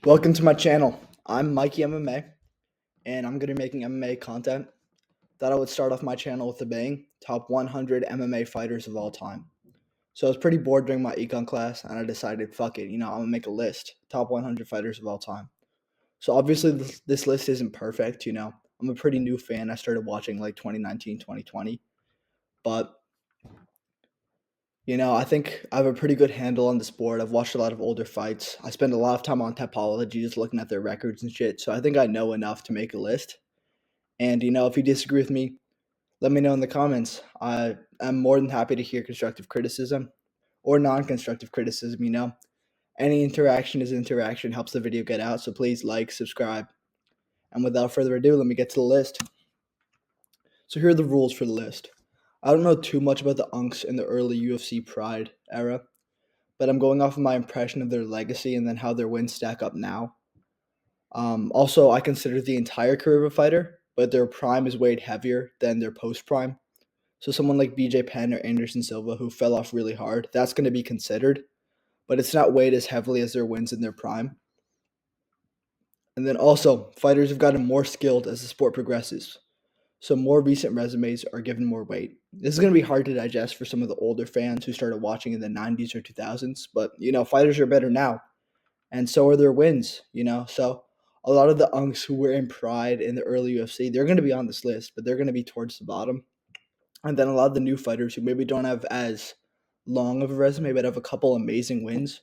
Welcome to my channel. I'm Mikey MMA, and I'm going to be making MMA content. Thought I would start off my channel with a bang, top 100 MMA fighters of all time. So I was pretty bored during my econ class, and I decided, fuck it, I'm going to make a list, top 100 fighters of all time. So obviously this list isn't perfect, I'm a pretty new fan. I started watching like 2019, 2020, but I think I have a pretty good handle on the sport. I've watched a lot of older fights. I spend a lot of time on Tapology just looking at their records and shit. So I think I know enough to make a list. And, if you disagree with me, let me know in the comments. I am more than happy to hear constructive criticism or non-constructive criticism, Any interaction is interaction, helps the video get out. So please like, subscribe. And without further ado, let me get to the list. So here are the rules for the list. I don't know too much about the Unks in the early UFC Pride era, but I'm going off of my impression of their legacy and then how their wins stack up now. Also, I consider the entire career of a fighter, but their prime is weighed heavier than their post-prime. So someone like BJ Penn or Anderson Silva, who fell off really hard, that's going to be considered, but it's not weighed as heavily as their wins in their prime. And then also, fighters have gotten more skilled as the sport progresses. So more recent resumes are given more weight. This is going to be hard to digest for some of the older fans who started watching in the 90s or 2000s, but, fighters are better now. And so are their wins, So a lot of the unks who were in Pride in the early UFC, they're going to be on this list, but they're going to be towards the bottom. And then a lot of the new fighters who maybe don't have as long of a resume, but have a couple amazing wins,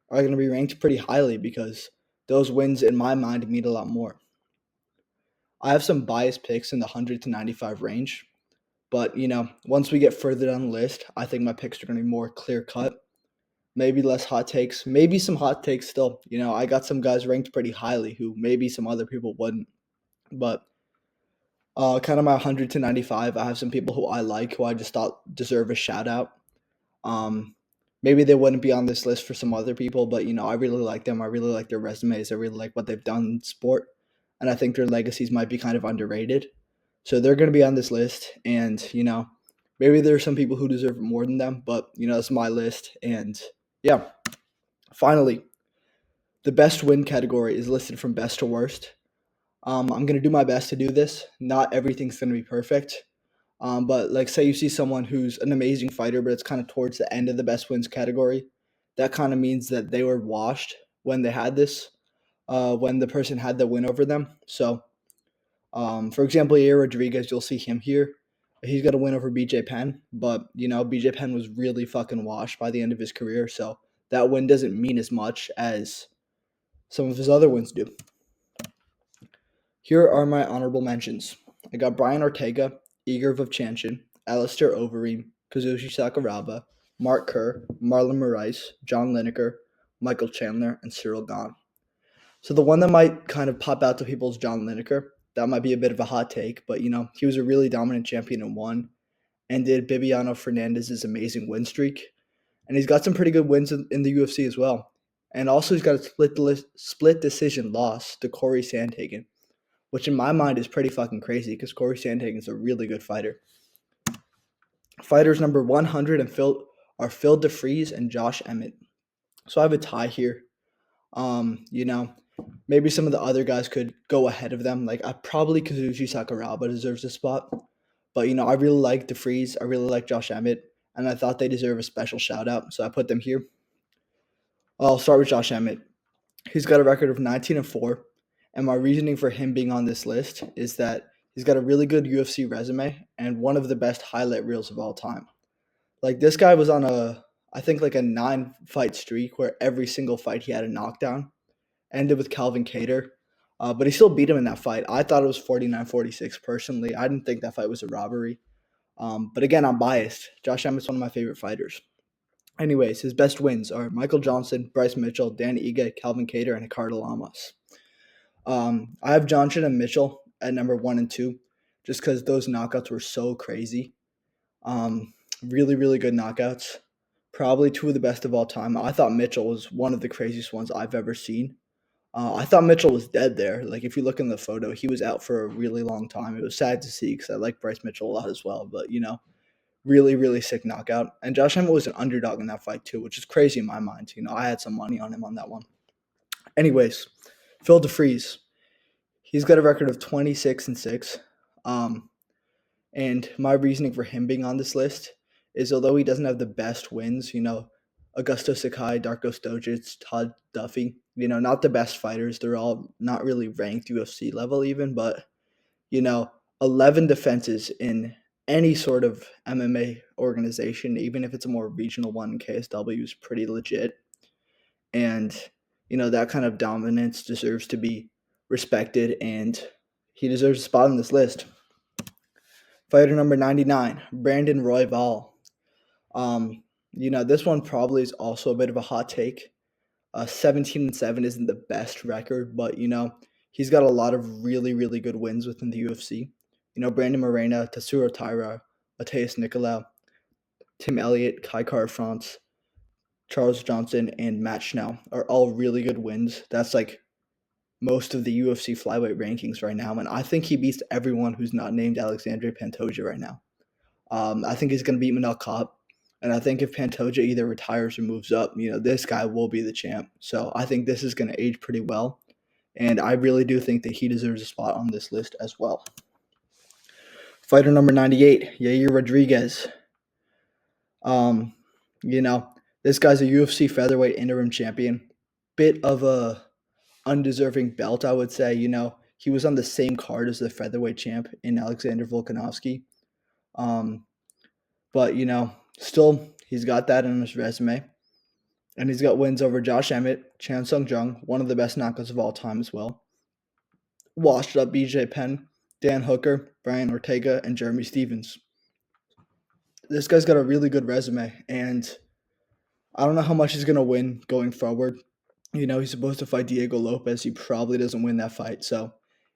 are going to be ranked pretty highly because those wins, in my mind, mean a lot more. I have some biased picks in the 100 to 95 range. But, once we get further down the list, I think my picks are going to be more clear cut. Maybe less hot takes. Maybe some hot takes still. I got some guys ranked pretty highly who maybe some other people wouldn't. But kind of my 100 to 95, I have some people who I like, who I just thought deserve a shout out. Maybe they wouldn't be on this list for some other people, but, I really like them. I really like their resumes. I really like what they've done in sport. And I think their legacies might be kind of underrated. So they're going to be on this list, and, maybe there's some people who deserve it more than them, but, it's my list. And yeah, finally, the best win category is listed from best to worst. I'm going to do my best to do this. Not everything's going to be perfect. But like, say you see someone who's an amazing fighter, but it's kind of towards the end of the best wins category. That kind of means that they were washed when they had this, when the person had the win over them. So, for example, Yair Rodriguez, you'll see him here. He's got a win over BJ Penn, but, BJ Penn was really fucking washed by the end of his career, so that win doesn't mean as much as some of his other wins do. Here are my honorable mentions. I got Brian Ortega, Igor Vovchanchin, Alistair Overeem, Kazushi Sakuraba, Mark Kerr, Marlon Moraes, John Lineker, Michael Chandler, and Cyril Gane. So the one that might kind of pop out to people is John Lineker. That might be a bit of a hot take, but, he was a really dominant champion and won, and did Bibiano Fernandez's amazing win streak. And he's got some pretty good wins in the UFC as well. And also he's got a split decision loss to Corey Sandhagen, which in my mind is pretty fucking crazy because Corey Sandhagen's a really good fighter. Fighters number 100 and Phil DeFries and Josh Emmett. So I have a tie here. Maybe some of the other guys could go ahead of them. Like, probably Kazushi Sakuraba deserves a spot. But, I really like DeFries. I really like Josh Emmett. And I thought they deserve a special shout out. So I put them here. I'll start with Josh Emmett. He's got a record of 19-4. And my reasoning for him being on this list is that he's got a really good UFC resume and one of the best highlight reels of all time. Like, this guy was on I think like a 9-fight streak where every single fight he had a knockdown. Ended with Calvin Kattar, but he still beat him in that fight. I thought it was 49-46 personally. I didn't think that fight was a robbery. But again, I'm biased. Josh Emmett's one of my favorite fighters. Anyways, his best wins are Michael Johnson, Bryce Mitchell, Dan Ige, Calvin Kattar, and Ricardo Lamas. I have Johnson and Mitchell at number 1 and 2 just because those knockouts were so crazy. Really, really good knockouts. Probably two of the best of all time. I thought Mitchell was one of the craziest ones I've ever seen. I thought Mitchell was dead there. Like, if you look in the photo, he was out for a really long time. It was sad to see because I like Bryce Mitchell a lot as well. But, really, really sick knockout. And Josh Emmett was an underdog in that fight too, which is crazy in my mind. I had some money on him on that one. Anyways, Phil DeFreeze. He's got a record of 26-6. And my reasoning for him being on this list is although he doesn't have the best wins, Augusto Sakai, Darko Stojic, Todd Duffy, not the best fighters. They're all not really ranked UFC level even, but, you know, 11 defenses in any sort of MMA organization, even if it's a more regional one, KSW is pretty legit. And, that kind of dominance deserves to be respected, and he deserves a spot on this list. Fighter number 99, Brandon Royval. This one probably is also a bit of a hot take. 17-7 isn't the best record, but he's got a lot of really, really good wins within the UFC. Brandon Moreno, Tatsuro Taira, Mateus Nicolau, Tim Elliott, Kai Kara-France, Charles Johnson, and Matt Schnell are all really good wins. That's like most of the UFC flyweight rankings right now, and I think he beats everyone who's not named Alexandre Pantoja right now. I think he's going to beat Manel Kape, and I think if Pantoja either retires or moves up, this guy will be the champ. So I think this is going to age pretty well, and I really do think that he deserves a spot on this list as well. Fighter number 98, Yair Rodriguez. This guy's a UFC featherweight interim champion. Bit of a undeserving belt, I would say. He was on the same card as the featherweight champ in Alexander Volkanovski. But, still, he's got that on his resume. And he's got wins over Josh Emmett, Chan Sung Jung, one of the best knockouts of all time as well. Washed up BJ Penn, Dan Hooker, Brian Ortega, and Jeremy Stevens. This guy's got a really good resume, and I don't know how much he's going to win going forward. He's supposed to fight Diego Lopez. He probably doesn't win that fight. So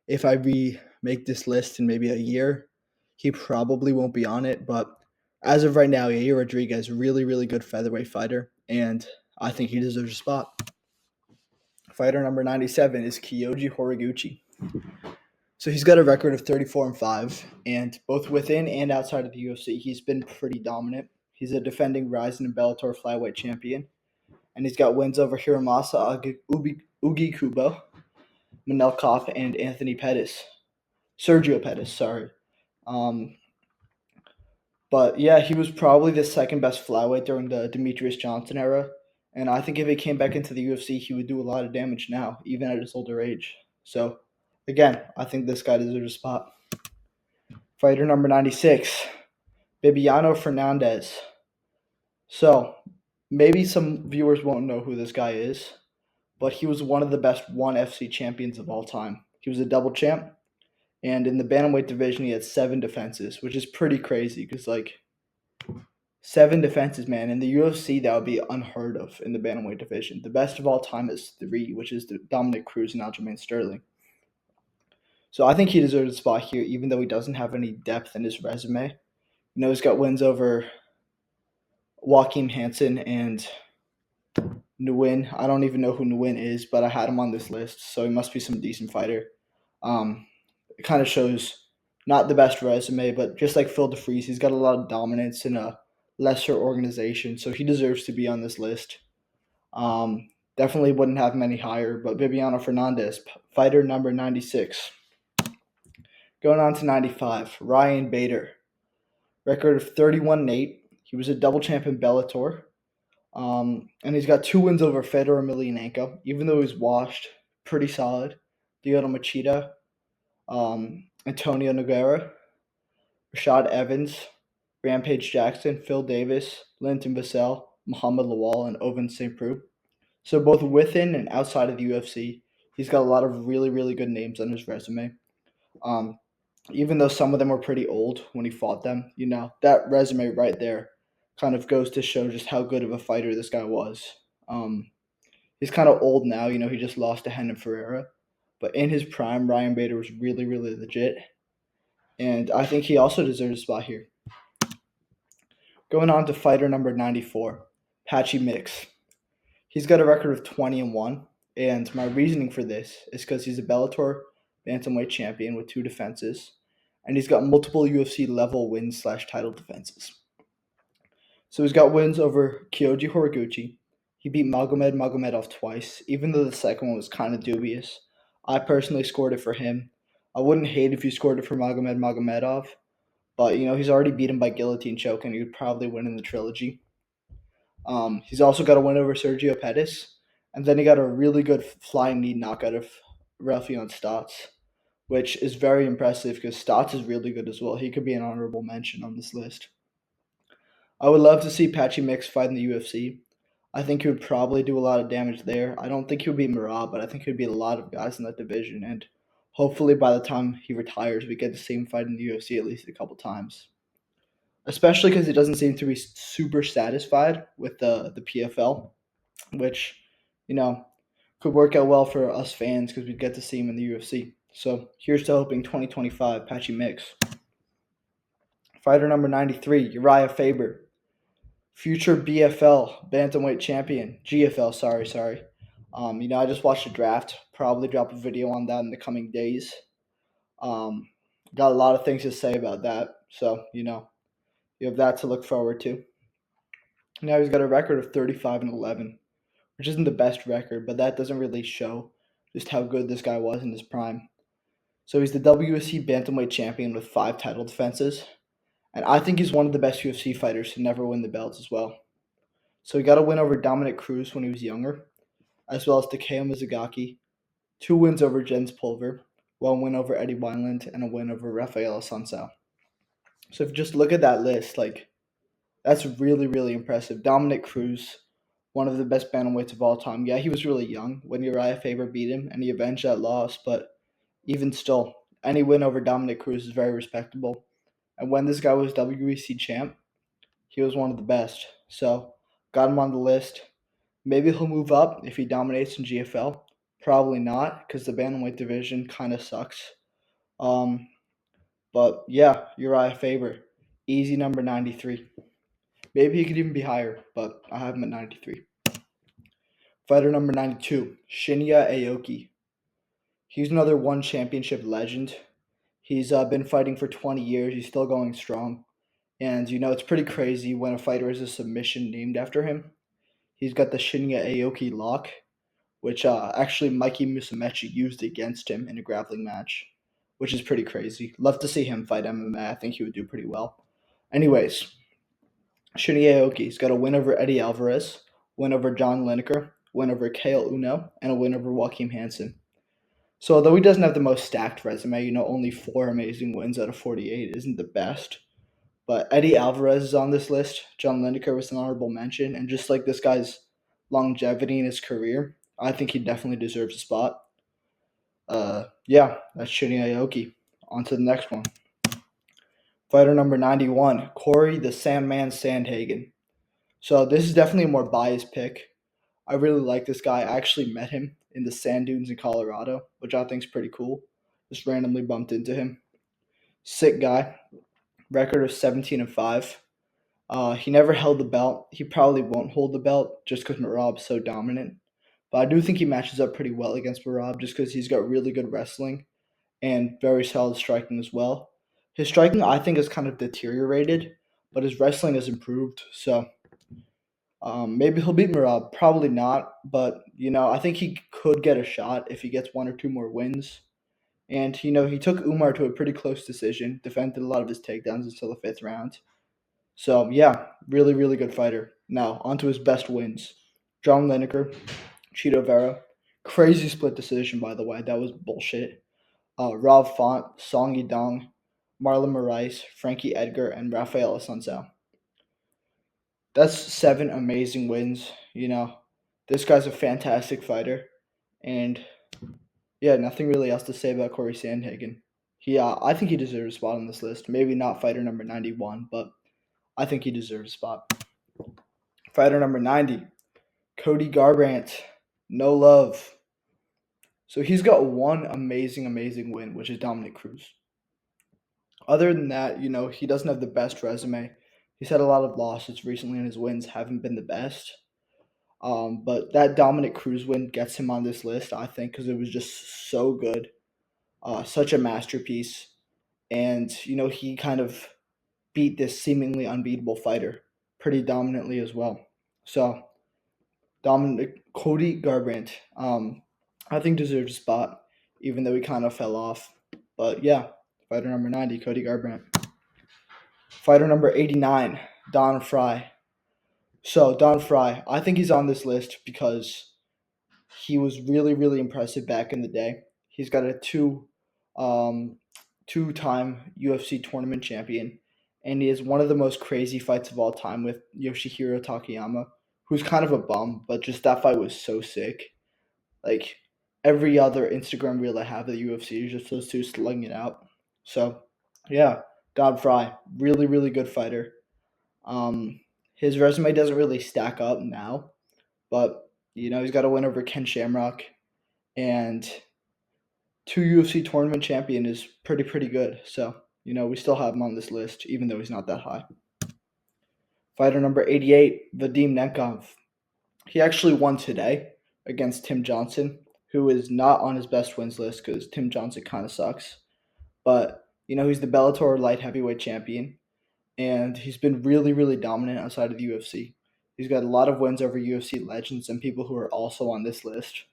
if I remake this list in maybe a year, he probably won't be on it. But as of right now, Yair Rodriguez, really, really good featherweight fighter, and I think he deserves a spot. Fighter number 97 is Kyoji Horiguchi. So he's got a record of 34-5, and both within and outside of the UFC, he's been pretty dominant. He's a defending Rizin and Bellator flyweight champion, and he's got wins over Hiromasa Ugi Kubo, Manel Kape, and Sergio Pettis, sorry. But yeah, he was probably the second best flyweight during the Demetrius Johnson era, and I think if he came back into the UFC, he would do a lot of damage now, even at his older age. So, again, I think this guy deserves a spot. Fighter number 96, Bibiano Fernandez. So, maybe some viewers won't know who this guy is, but he was one of the best ONE FC champions of all time. He was a double champ, and in the bantamweight division, he had 7 defenses, which is pretty crazy because, 7 defenses, man. In the UFC, that would be unheard of in the bantamweight division. The best of all time is 3, which is Dominic Cruz and Aljamain Sterling. So I think he deserves a spot here, even though he doesn't have any depth in his resume. He's got wins over Joachim Hansen and Nguyen. I don't even know who Nguyen is, but I had him on this list, so he must be some decent fighter. It kind of shows not the best resume, but just like Phil DeFreeze, he's got a lot of dominance in a lesser organization, so he deserves to be on this list. Definitely wouldn't have many higher, but Bibiano Fernandez, fighter number 96. Going on to 95, Ryan Bader. Record of 31-8. He was a double champ in Bellator. And he's got 2 wins over Fedor Emelianenko, even though he's washed. Pretty solid. Lyoto Machida, Antonio Nogueira, Rashad Evans, Rampage Jackson, Phil Davis, Linton Vassell, Muhammad Lawal, and Ovince St. Preux. So both within and outside of the UFC, he's got a lot of really, really good names on his resume. Even though some of them were pretty old when he fought them, that resume right there kind of goes to show just how good of a fighter this guy was. He's kind of old now, he just lost to Renan Ferreira. But in his prime, Ryan Bader was really, really legit. And I think he also deserves a spot here. Going on to fighter number 94, Patchy Mix. He's got a record of 20-1. And my reasoning for this is because he's a Bellator bantamweight champion with 2 defenses. And he's got multiple UFC level wins/title defenses. So he's got wins over Kyoji Horiguchi. He beat Magomedov twice, even though the second one was kind of dubious. I personally scored it for him. I wouldn't hate if you scored it for Magomedov, but he's already beat him by guillotine choke, and he would probably win in the trilogy. He's also got a win over Sergio Pettis, and then he got a really good flying knee knockout of Rafael Stotts, which is very impressive because Stotts is really good as well. He could be an honorable mention on this list. I would love to see Patchy Mix fight in the UFC. I think he would probably do a lot of damage there. I don't think he would beat Marab, but I think he would beat a lot of guys in that division. And hopefully by the time he retires, we get to see him fight in the UFC at least a couple times. Especially because he doesn't seem to be super satisfied with the PFL, which, you know, could work out well for us fans because we'd get to see him in the UFC. So here's to hoping 2025 Patchy Mix. Fighter number 93, Uriah Faber. Future BFL bantamweight champion, GFL. Sorry. I just watched the draft. Probably drop a video on that in the coming days. Um, got a lot of things to say about that. So you have that to look forward to. Now he's got a record of 35-11, which isn't the best record, but that doesn't really show just how good this guy was in his prime. So he's the WSC bantamweight champion with 5 title defenses, and I think he's one of the best UFC fighters to never win the belts as well. So he got a win over Dominic Cruz when he was younger, as well as Takeo Mizugaki, 2 wins over Jens Pulver, 1 win over Eddie Wineland, and a win over Rafael Assunção. So if you just look at that list, that's really, really impressive. Dominic Cruz, one of the best bantamweights of all time. Yeah, he was really young when Uriah Faber beat him, and he avenged that loss, but even still, any win over Dominic Cruz is very respectable. And when this guy was WEC champ, he was one of the best. So, got him on the list. Maybe he'll move up if he dominates in GFL. Probably not, because the bantamweight division kind of sucks. But yeah, Uriah Faber, easy number 93. Maybe he could even be higher, but I have him at 93. Fighter number 92, Shinya Aoki. He's another one championship legend. He's been fighting for 20 years. He's still going strong. And, it's pretty crazy when a fighter has a submission named after him. He's got the Shinya Aoki lock, which actually Mikey Musumeci used against him in a grappling match, which is pretty crazy. Love to see him fight MMA. I think he would do pretty well. Anyways, Shinya Aoki's got a win over Eddie Alvarez, win over John Lineker, win over Kale Uno, and a win over Joaquim Hansen. So although he doesn't have the most stacked resume, only 4 amazing wins out of 48 isn't the best. But Eddie Alvarez is on this list. John Lineker was an honorable mention. And just like this guy's longevity in his career, I think he definitely deserves a spot. That's Shinya Aoki. On to the next one. Fighter number 91, Corey the Sandman Sandhagen. So this is definitely a more biased pick. I really like this guy. I actually met him in the sand dunes in Colorado, which I think is pretty cool. Just randomly bumped into him. Sick guy. Record of 17-5. He never held the belt. He probably won't hold the belt just because Merab's so dominant. But I do think he matches up pretty well against Merab just because he's got really good wrestling and very solid striking as well. His striking, I think, has kind of deteriorated, but his wrestling has improved. So maybe he'll beat Merab. Probably not, but I think he could get a shot if he gets 1 or 2 more wins. And he took Umar to a pretty close decision, defended a lot of his takedowns until the 5th round. So yeah, really, really good fighter. Now on to his best wins: John Lineker, Cheeto Vera, crazy split decision by the way. That was bullshit. Rob Font, Song Yidong, Marlon Moraes, Frankie Edgar, and Rafael Assunção. That's 7 amazing wins. This guy's a fantastic fighter, and yeah, nothing really else to say about Corey Sandhagen. I think he deserves a spot on this list. Maybe not fighter number 91, but I think he deserves a spot. Fighter number 90, Cody Garbrandt. No love. So he's got one amazing win, which is Dominic Cruz. Other than that, he doesn't have the best resume. He's had a lot of losses recently, and his wins haven't been the best. But that Dominic Cruz win gets him on this list, I think, because it was just so good. Such a masterpiece. And, he kind of beat this seemingly unbeatable fighter pretty dominantly as well. So, Dominic Cody Garbrandt. I think deserves a spot, even though he kind of fell off. But yeah, fighter number 90, Cody Garbrandt. Fighter number 89, Don Fry. So Don Fry, I think he's on this list because he was really, really impressive back in the day. He's got a um, two-time UFC tournament champion, and he has one of the most crazy fights of all time with Yoshihiro Takayama, who's kind of a bum, but just that fight was so sick. Like every other Instagram reel I have of the UFC is just those two slugging it out. So yeah, Don Fry, really, really good fighter. Um, his resume doesn't really stack up now, but he's got a win over Ken Shamrock and two UFC tournament champion is pretty good. So we still have him on this list, even though he's not that high. Fighter number 88, Vadim Nemkov. He actually won today against Tim Johnson, who is not on his best wins list because Tim Johnson kind of sucks. But he's the Bellator light heavyweight champion, and he's been really, really dominant outside of the UFC. He's got a lot of wins over UFC legends and people who are also on this list.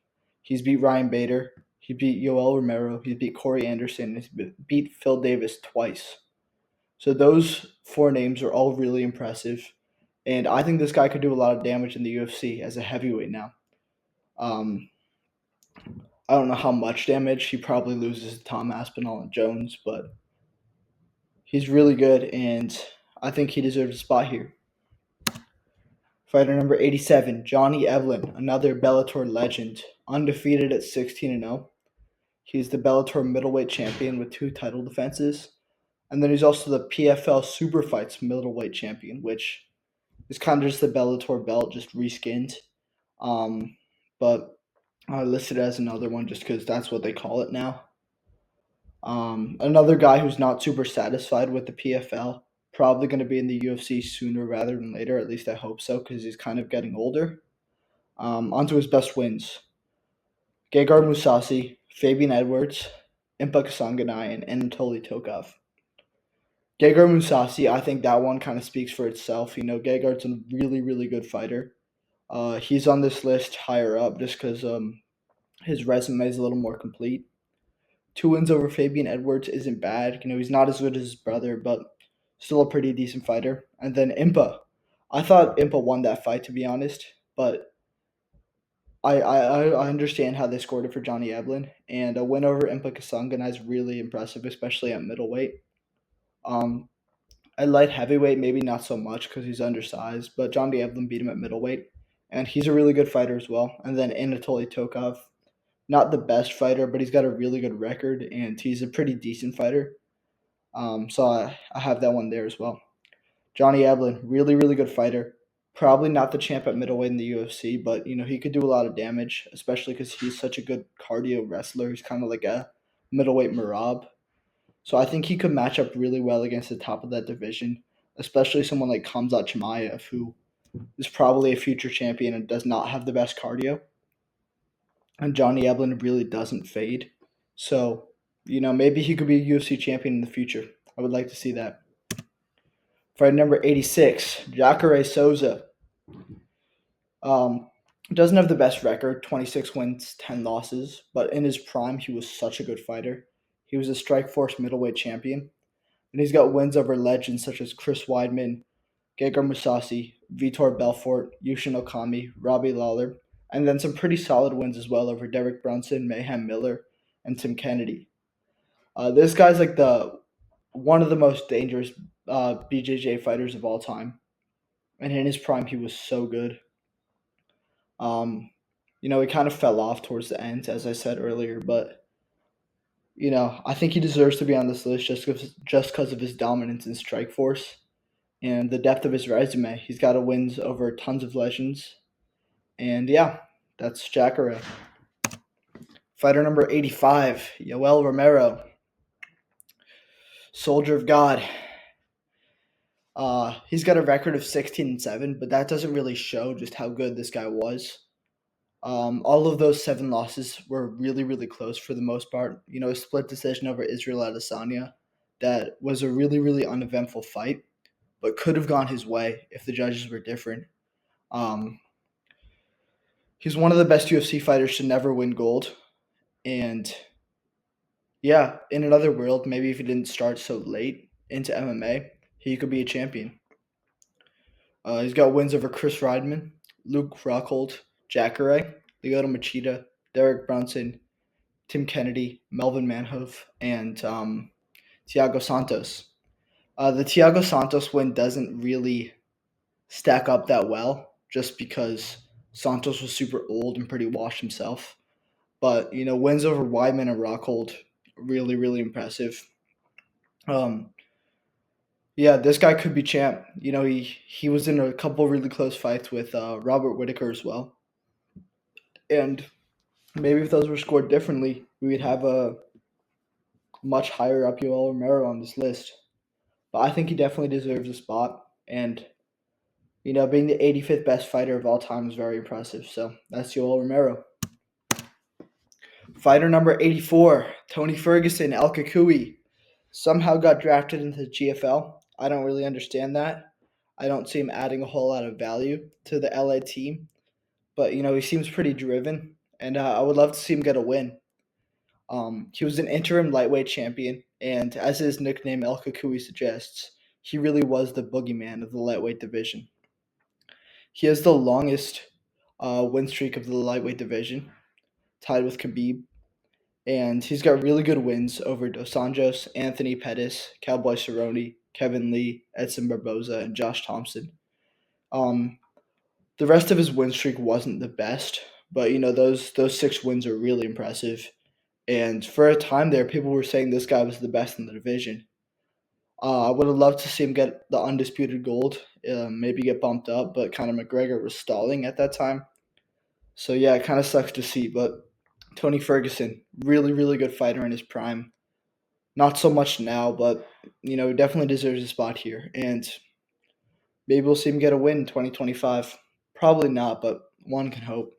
He's beat Ryan Bader, he beat Yoel Romero, he's beat Corey Anderson, and he's beat Phil Davis twice. So those four names are all really impressive, and I think this guy could do a lot of damage in the UFC as a heavyweight now. Um, I don't know how much damage. He probably loses to Tom Aspinall and Jones, but he's really good, and I think he deserves a spot here. Fighter number 87, Johnny Evlin, another Bellator legend, undefeated at 16-0. He's the Bellator middleweight champion with two title defenses. And then he's also the PFL Super Fights middleweight champion, which is kind of just the Bellator belt, just reskinned. But I listed it as another one just because that's what they call it now. Another guy who's not super satisfied with the PFL, probably going to be in the UFC sooner rather than later. At least I hope so, because he's kind of getting older. Onto his best wins. Gegard Mousasi, Fabian Edwards, Impa Kasanganay, and Anatoly Tokov. Gegard Mousasi, I think that one kind of speaks for itself. Gegard's a really, really good fighter. He's on this list higher up just because his resume is a little more complete. 2 wins over Fabian Edwards isn't bad. He's not as good as his brother, but still a pretty decent fighter. And then Impa. I thought Impa won that fight, to be honest, but I understand how they scored it for Johnny Eblen, and a win over Impa Kasanganay is really impressive, especially at middleweight. Um, at light heavyweight, maybe not so much because he's undersized, but Johnny Eblen beat him at middleweight, and he's a really good fighter as well. And then Anatoly Tokov, not the best fighter, but he's got a really good record, and he's a pretty decent fighter. So I have that one there as well. Johnny Eblen, really, really good fighter. Probably not the champ at middleweight in the UFC, but he could do a lot of damage, especially because he's such a good cardio wrestler. He's kind of like a middleweight Marab. So I think he could match up really well against the top of that division, especially someone like Khamzat Chimaev, who is probably a future champion and does not have the best cardio. And Johnny Eblen really doesn't fade. So, maybe he could be a UFC champion in the future. I would like to see that. Fight number 86, Jacare Souza. Doesn't have the best record, 26 wins, 10 losses, but in his prime, he was such a good fighter. He was a Strikeforce middleweight champion, and he's got wins over legends such as Chris Weidman, Gegard Mousasi, Vitor Belfort, Yushin Okami, Robbie Lawler, and then some pretty solid wins as well over Derek Brunson, Mayhem Miller, and Tim Kennedy. This guy's like one of the most dangerous BJJ fighters of all time, and in his prime, he was so good. He kind of fell off towards the end, as I said earlier, but I think he deserves to be on this list just because of his dominance in Strikeforce and the depth of his resume. He's got wins over tons of legends, and yeah, that's Jacare. Fighter number 85, Yoel Romero, Soldier of God. He's got a record of 16-7, but that doesn't really show just how good this guy was. All of those 7 losses were really, really close for the most part. A split decision over Israel Adesanya that was a really, really uneventful fight, but could have gone his way if the judges were different. Um, He's one of the best UFC fighters to never win gold. And yeah, in another world, maybe if he didn't start so late into MMA, he could be a champion. He's got wins over Chris Weidman, Luke Rockhold, Jacare, Lyoto Machida, Derek Brunson, Tim Kennedy, Melvin Manhoef, and Thiago Santos. The Thiago Santos win doesn't really stack up that well just because Santos was super old and pretty washed himself. But, wins over Weidman and Rockhold, really, really impressive. Um, yeah, this guy could be champ. He was in a couple really close fights with Robert Whitaker as well. And maybe if those were scored differently, we would have a much higher up Yoel Romero on this list. But I think he definitely deserves a spot. And, being the 85th best fighter of all time is very impressive. So that's Yoel Romero. Fighter number 84, Tony Ferguson, El Kakui, somehow got drafted into the GFL. I don't really understand that. I don't see him adding a whole lot of value to the LA team. But, he seems pretty driven. And I would love to see him get a win. He was an interim lightweight champion, and as his nickname El Kakui suggests, he really was the boogeyman of the lightweight division. He has the longest win streak of the lightweight division, tied with Khabib, and he's got really good wins over Dos Anjos, Anthony Pettis, Cowboy Cerrone, Kevin Lee, Edson Barboza, and Josh Thompson. Um, the rest of his win streak wasn't the best, but those 6 wins are really impressive. And for a time there, people were saying this guy was the best in the division. I would have loved to see him get the undisputed gold, maybe get bumped up, but Conor McGregor was stalling at that time. So yeah, it kind of sucks to see. But Tony Ferguson, really, really good fighter in his prime. Not so much now, but he definitely deserves a spot here. And maybe we'll see him get a win in 2025. Probably not, but one can hope.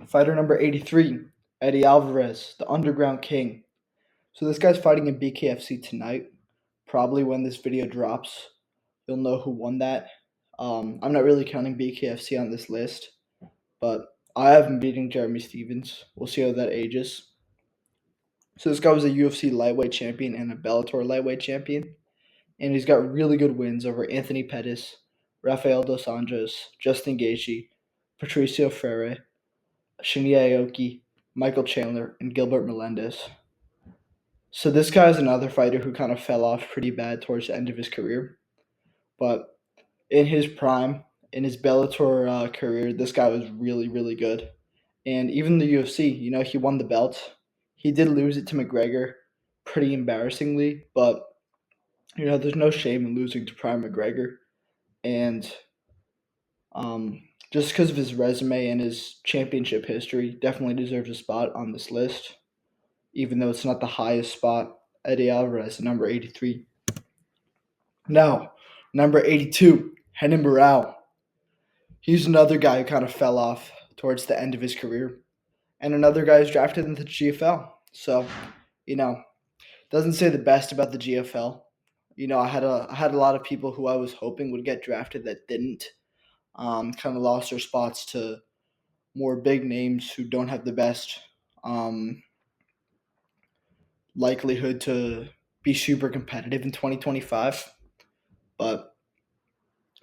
Fighter number 83, Eddie Alvarez, the Underground King. So this guy's fighting in BKFC tonight. Probably when this video drops, you'll know who won that. I'm not really counting BKFC on this list, but I have him beating Jeremy Stevens. We'll see how that ages. So this guy was a UFC lightweight champion and a Bellator lightweight champion, and he's got really good wins over Anthony Pettis, Rafael Dos Anjos, Justin Gaethje, Patricio Freire, Shinya Aoki, Michael Chandler, and Gilbert Melendez. So this guy is another fighter who kind of fell off pretty bad towards the end of his career. But in his prime, in his Bellator career, this guy was really, really good. And even the UFC, he won the belt. He did lose it to McGregor pretty embarrassingly, but, there's no shame in losing to Prime McGregor. And just because of his resume and his championship history, definitely deserves a spot on this list, even though it's not the highest spot. Eddie Alvarez, number 83. Now, number 82, Renan Barão. He's another guy who kind of fell off towards the end of his career. And another guy who's drafted into the GFL. So, doesn't say the best about the GFL. I had a lot of people who I was hoping would get drafted that didn't. Kind of lost their spots to more big names who don't have the best likelihood to be super competitive in 2025. But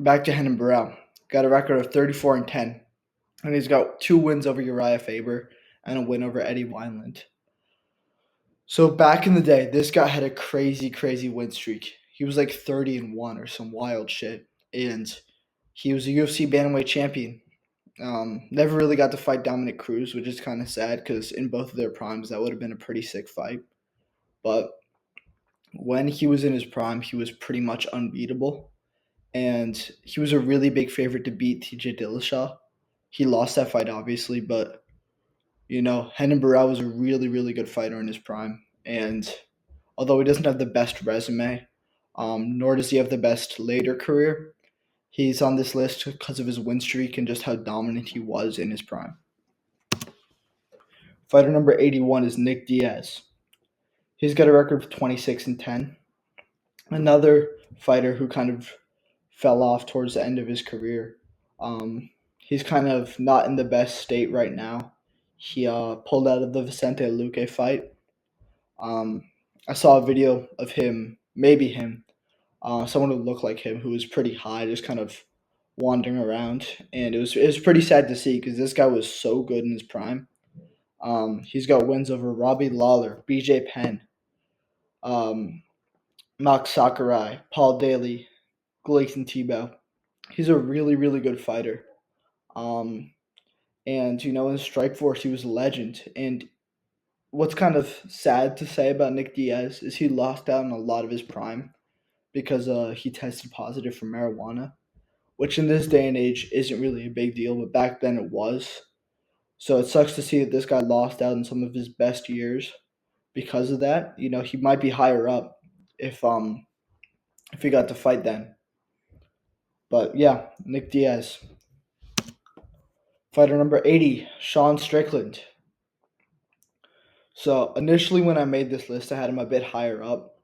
back to Renan Barão. Got a record of 34-10. And he's got 2 wins over Uriah Faber and a win over Eddie Wineland. So back in the day, this guy had a crazy, crazy win streak. He was like 30-1 or some wild shit. And he was a UFC bantamweight champion. Never really got to fight Dominic Cruz, which is kind of sad because in both of their primes, that would have been a pretty sick fight. But when he was in his prime, he was pretty much unbeatable. And he was a really big favorite to beat TJ Dillashaw. He lost that fight, obviously, but, Renan Barão was a really, really good fighter in his prime. And although he doesn't have the best resume, nor does he have the best later career, he's on this list because of his win streak and just how dominant he was in his prime. Fighter number 81 is Nick Diaz. He's got a record of 26-10. Another fighter who kind of fell off towards the end of his career. He's kind of not in the best state right now. He pulled out of the Vicente Luque fight. Um, I saw a video of him, maybe him, someone who looked like him, who was pretty high, just kind of wandering around, and it was pretty sad to see because this guy was so good in his prime. He's got wins over Robbie Lawler, B.J. Penn, um, Max Sakurai, Paul Daly, Gleison Tebow. He's a really, really good fighter. Um, and in Strikeforce, he was a legend. And what's kind of sad to say about Nick Diaz is he lost out on a lot of his prime because he tested positive for marijuana, which in this day and age isn't really a big deal, but back then it was. So it sucks to see that this guy lost out in some of his best years because of that. He might be higher up if he got to fight then. But yeah, Nick Diaz. Fighter number 80, Sean Strickland. So initially when I made this list, I had him a bit higher up.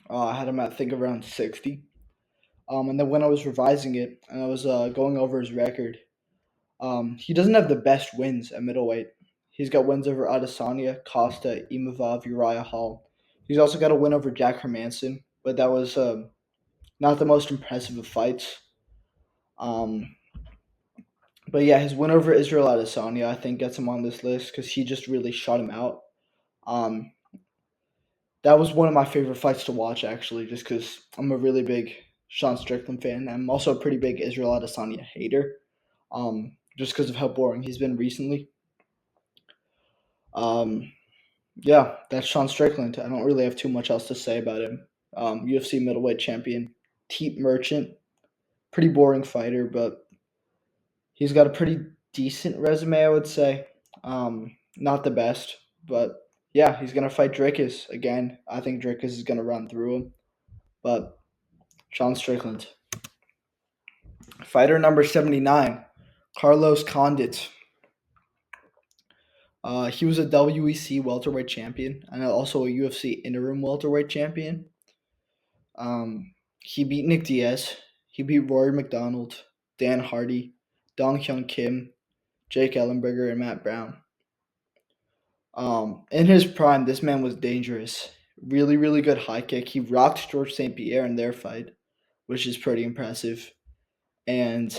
I had him at, I think, around 60. And then when I was revising it and I was going over his record, he doesn't have the best wins at middleweight. He's got wins over Adesanya, Costa, Imavov, Uriah Hall. He's also got a win over Jack Hermanson, but that was not the most impressive of fights. Um, but yeah, his win over Israel Adesanya, I think, gets him on this list because he just really shut him out. Um, that was one of my favorite fights to watch, actually, just because I'm a really big Sean Strickland fan. I'm also a pretty big Israel Adesanya hater, just because of how boring he's been recently. Um, yeah, that's Sean Strickland. I don't really have too much else to say about him. UFC middleweight champion, Teep Merchant, pretty boring fighter, but he's got a pretty decent resume, I would say. Not the best, but yeah, he's gonna fight Dricus again. I think Dricus is gonna run through him, but Sean Strickland. Fighter number 79, Carlos Condit. He was a WEC welterweight champion and also a UFC interim welterweight champion. He beat Nick Diaz. He beat Rory McDonald, Dan Hardy, Dong Hyun Kim, Jake Ellenberger, and Matt Brown. In his prime, this man was dangerous. Really, really good high kick. He rocked George St. Pierre in their fight, which is pretty impressive. And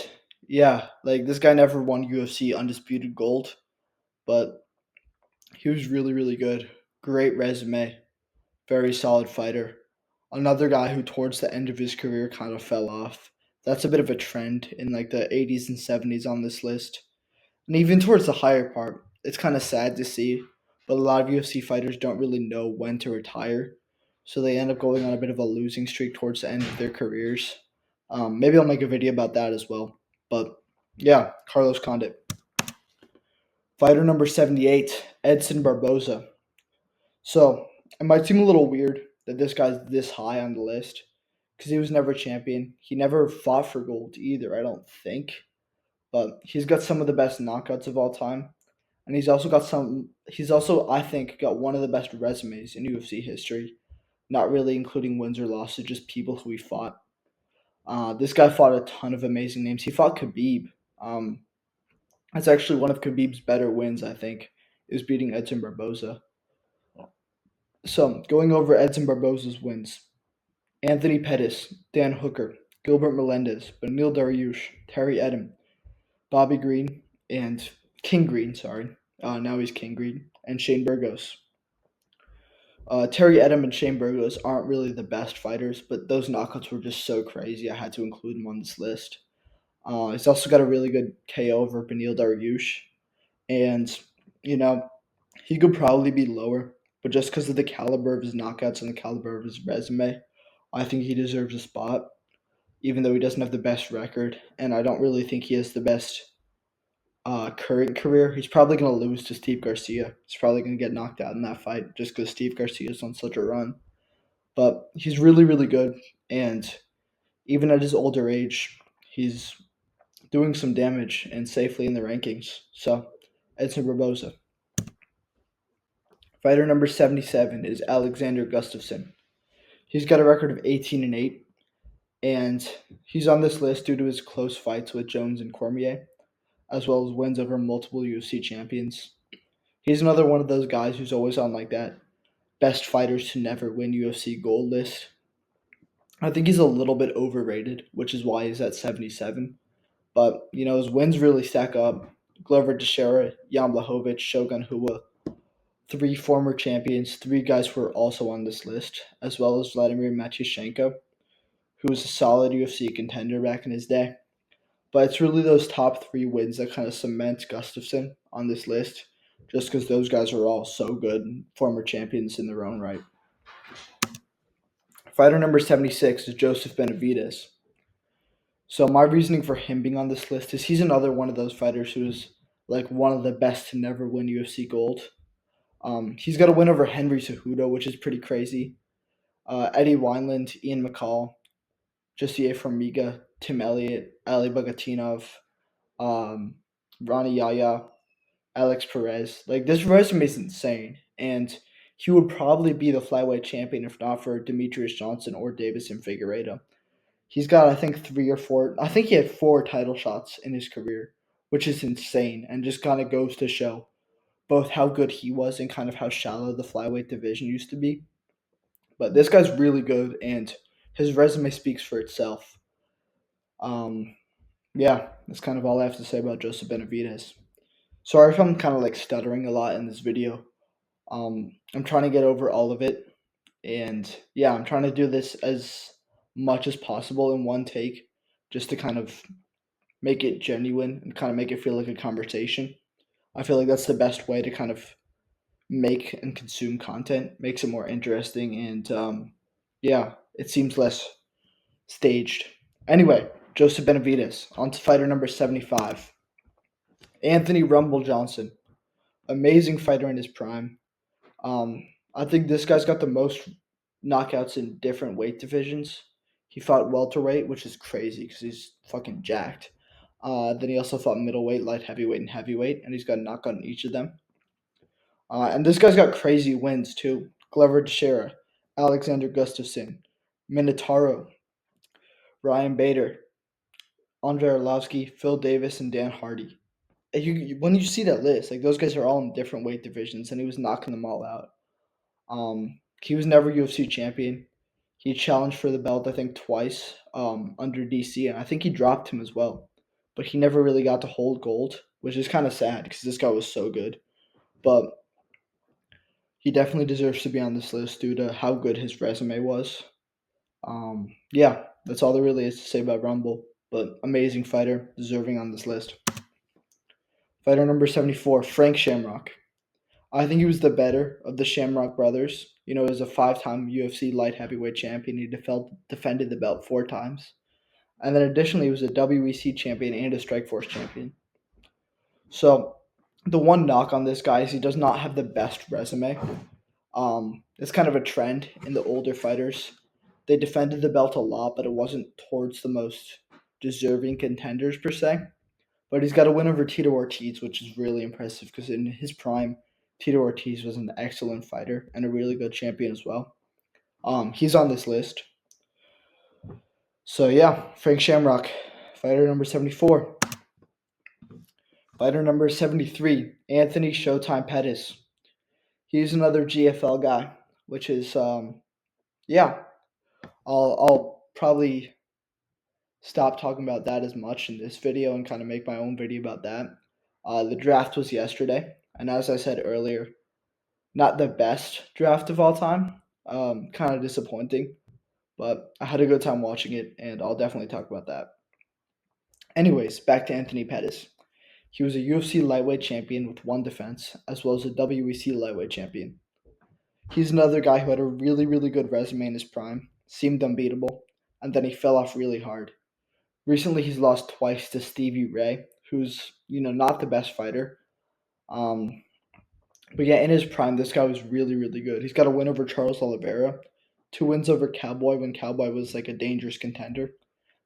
yeah, like this guy never won UFC undisputed gold, but he was really, really good. Great resume. Very solid fighter. Another guy who towards the end of his career kind of fell off. That's a bit of a trend in like the 80s and 70s on this list. And even towards the higher part, it's kind of sad to see, but a lot of UFC fighters don't really know when to retire. So they end up going on a bit of a losing streak towards the end of their careers. Maybe I'll make a video about that as well. But yeah, Carlos Condit. Fighter number 78, Edson Barboza. So it might seem a little weird that this guy's this high on the list because he was never a champion. He never fought for gold either, I don't think. But he's got some of the best knockouts of all time. And he's also, I think, got one of the best resumes in UFC history. Not really including wins or losses, just people who he fought. This guy fought a ton of amazing names. He fought Khabib. That's actually one of Khabib's better wins, I think, is beating Edson Barboza. So, going over Edson Barboza's wins. Anthony Pettis, Dan Hooker, Gilbert Melendez, Benil Dariush, Terry Edom, Bobby Green, and King Green, sorry. Now he's King Green, and Shane Burgos. Terry Edom and Shane Burgos aren't really the best fighters, but those knockouts were just so crazy I had to include them on this list. He's also got a really good KO over Benil Dariush. And, you know, he could probably be lower, but just because of the caliber of his knockouts and the caliber of his resume, I think he deserves a spot, even though he doesn't have the best record. And I don't really think he has the best current career. He's probably going to lose to Steve Garcia. He's probably going to get knocked out in that fight just because Steve Garcia's on such a run. But he's really, really good. And even at his older age, he's doing some damage and safely in the rankings. So, Edson Barboza. Fighter number 77 is Alexander Gustafsson. He's got a record of 18-8, and he's on this list due to his close fights with Jones and Cormier. as well as wins over multiple UFC champions. He's another one of those guys who's always on like that best fighters to never win UFC gold list. I think he's a little bit overrated, which is why he's at 77. But, his wins really stack up. Glover Teixeira, Jan Blachowicz, Shogun Hua, three former champions, three guys who are also on this list, as well as Vladimir Matyushenko, who was a solid UFC contender back in his day. But it's really those top three wins that kind of cement Gustafsson on this list, just because those guys are all so good and former champions in their own right. Fighter number 76 is Joseph Benavidez. So my reasoning for him being on this list is he's another one of those fighters who's like one of the best to never win UFC gold. He's got a win over Henry Cejudo, which is pretty crazy. Eddie Wineland, Ian McCall, Josier Formiga, Tim Elliott, Ali Bagatinov, um, Ronnie Yaya, Alex Perez. Like, this resume is insane, and he would probably be the flyweight champion if not for Demetrius Johnson or Davison Figueiredo. He's got, I think, three or four. I think he had four title shots in his career, which is insane, and just kind of goes to show both how good he was and kind of how shallow the flyweight division used to be. But this guy's really good, and his resume speaks for itself. Um, yeah, that's kind of all I have to say about Joseph Benavidez. Sorry if I'm kind of like stuttering a lot in this video. I'm trying to get over all of it, and yeah, I'm trying to do this as much as possible in one take, just to kind of make it genuine and kind of make it feel like a conversation. I feel like that's the best way to kind of make and consume content. Makes it more interesting, and yeah, it seems less staged. Anyway, Joseph Benavidez on to fighter number 75, Anthony Rumble Johnson. Amazing fighter in his prime. I think this guy's got the most knockouts in different weight divisions. He fought welterweight, which is crazy because he's fucking jacked. Then he also fought middleweight, light heavyweight, and heavyweight, and he's got a knockout in each of them. And this guy's got crazy wins too. Glover Teixeira, Alexander Gustafsson, Minotauro, Ryan Bader, Andrei Arlovsky, Phil Davis, and Dan Hardy. And when you see that list, like those guys are all in different weight divisions, and he was knocking them all out. He was never UFC champion. He challenged for the belt, I think, twice under DC, and I think he dropped him as well. But he never really got to hold gold, which is kind of sad because this guy was so good. But he definitely deserves to be on this list due to how good his resume was. Yeah, that's all there really is to say about Rumble. But amazing fighter, deserving on this list. Fighter number 74, Frank Shamrock. I think he was the better of the Shamrock brothers. He was a five-time UFC light heavyweight champion. He defended the belt four times. And then additionally, he was a WEC champion and a Strikeforce champion. So the one knock on this guy is he does not have the best resume. It's kind of a trend in the older fighters. They defended the belt a lot, but it wasn't towards the most deserving contenders per se. But he's got a win over Tito Ortiz, which is really impressive because in his prime, Tito Ortiz was an excellent fighter and a really good champion as well. He's on this list. So yeah, Frank Shamrock, fighter number 74. Fighter number 73, Anthony Showtime Pettis. He's another GFL guy, which is yeah. I'll probably stop talking about that as much in this video and kind of make my own video about that. The draft was yesterday, and as I said earlier, not the best draft of all time. Kind of disappointing, but I had a good time watching it, and I'll definitely talk about that. Anyways, back to Anthony Pettis. He was a UFC lightweight champion with one defense, as well as a WEC lightweight champion. He's another guy who had a really, really good resume in his prime, seemed unbeatable, and then he fell off really hard. Recently, he's lost twice to Stevie Ray, who's not the best fighter. But yeah, in his prime, this guy was really, really good. He's got a win over Charles Oliveira, two wins over Cowboy when Cowboy was like a dangerous contender,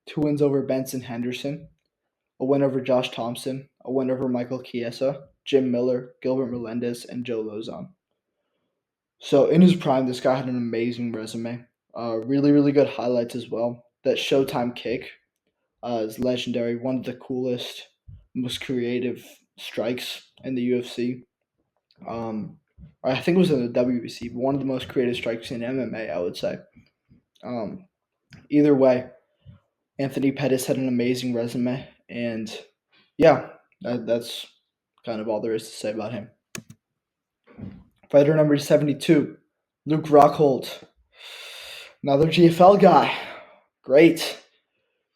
two wins over Benson Henderson, a win over Josh Thompson, a win over Michael Chiesa, Jim Miller, Gilbert Melendez, and Joe Lozon. So in his prime, this guy had an amazing resume. Really, really good highlights as well. That Showtime kick is legendary. One of the coolest most creative strikes in the UFC. I think it was in the WBC, but one of the most creative strikes in MMA, I would say. Um, Either way, Anthony Pettis had an amazing resume, and yeah, that's kind of all there is to say about him. Fighter number 72, Luke Rockhold, another GFL guy. Great.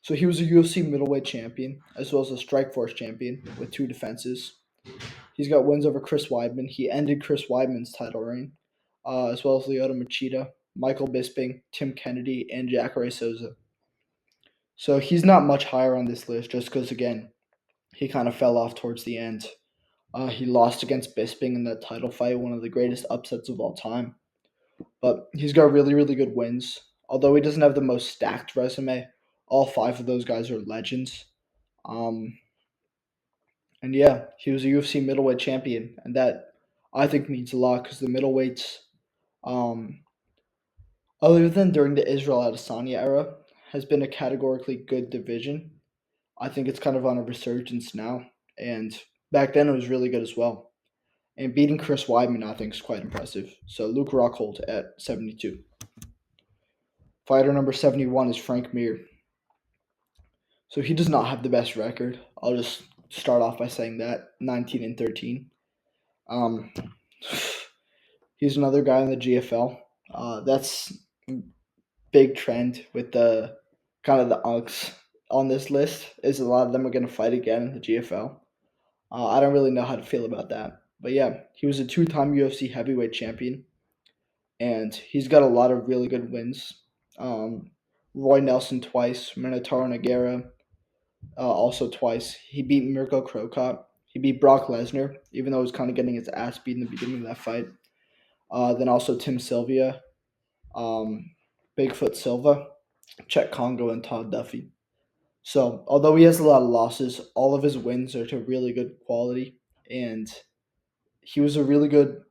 So he was a UFC middleweight champion, as well as a Strikeforce champion with 2 defenses. He's got wins over Chris Weidman. He ended Chris Weidman's title reign, as well as Lyoto Machida, Michael Bisping, Tim Kennedy, and Jacare Souza. So he's not much higher on this list just because, again, he kind of fell off towards the end. He lost against Bisping in that title fight, one of the greatest upsets of all time. But he's got really, really good wins. Although he doesn't have the most stacked resume, all 5 of those guys are legends. Um, and yeah, he was a UFC middleweight champion, and that I think means a lot because the middleweights, um, other than during the Israel Adesanya era, has been a categorically good division. I think it's kind of on a resurgence now, and back then it was really good as well. And beating Chris Weidman, I think, is quite impressive. So Luke Rockhold at 72. Fighter number 71 is Frank Mir. So he does not have the best record. I'll just start off by saying that 19-13. Um, he's another guy in the GFL. That's big trend with the kind of the unks on this list. Is a lot of them are going to fight again in the GFL. I don't really know how to feel about that, but yeah, he was a 2-time UFC heavyweight champion, and he's got a lot of really good wins. Um, Roy Nelson twice, Minotauro Nogueira also twice. He beat Mirko Krokop. He beat Brock Lesnar, even though he was kind of getting his ass beat in the beginning of that fight. Then also Tim Sylvia, um, Bigfoot Silva, Chet Congo, and Todd Duffy. So, although he has a lot of losses, all of his wins are to really good quality, and he was a really good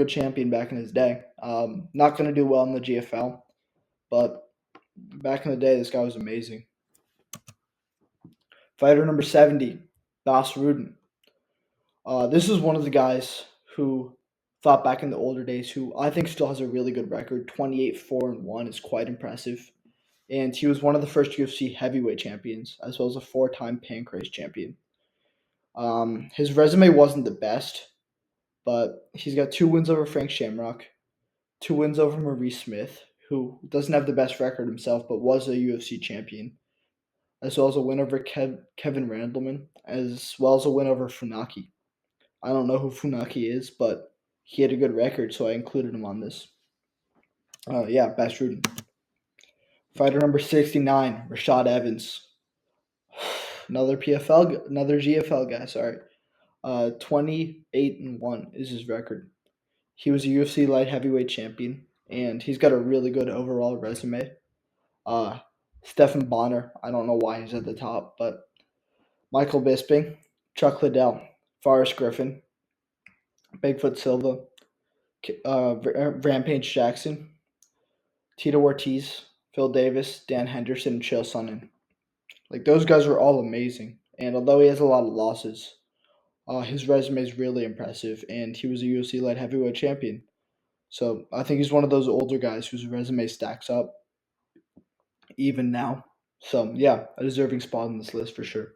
champion back in his day. Not going to do well in the GFL, but back in the day, this guy was amazing. Fighter number 70, Bas Rutten. This is one of the guys who fought back in the older days, who I think still has a really good record. 28-4-1 is quite impressive. And he was one of the first UFC heavyweight champions, as well as a 4-time Pancrase champion. His resume wasn't the best, but he's got 2 wins over Frank Shamrock, 2 wins over Maurice Smith, who doesn't have the best record himself, but was a UFC champion, as well as a win over Kevin Randleman, as well as a win over Funaki. I don't know who Funaki is, but he had a good record, so I included him on this. Yeah, Bas Rutten. Fighter number 69, Rashad Evans. Another GFL guy, sorry. 28-1 is his record. He was a UFC light heavyweight champion, and he's got a really good overall resume. Stephen Bonner, I don't know why he's at the top, but Michael Bisping, Chuck Liddell, Forrest Griffin, Bigfoot Silva, Rampage Jackson, Tito Ortiz, Phil Davis, Dan Henderson, and Chael Sonnen. Like, those guys are all amazing, and although he has a lot of losses, his resume is really impressive, and he was a UFC light heavyweight champion. So I think he's one of those older guys whose resume stacks up even now. So yeah, a deserving spot on this list for sure.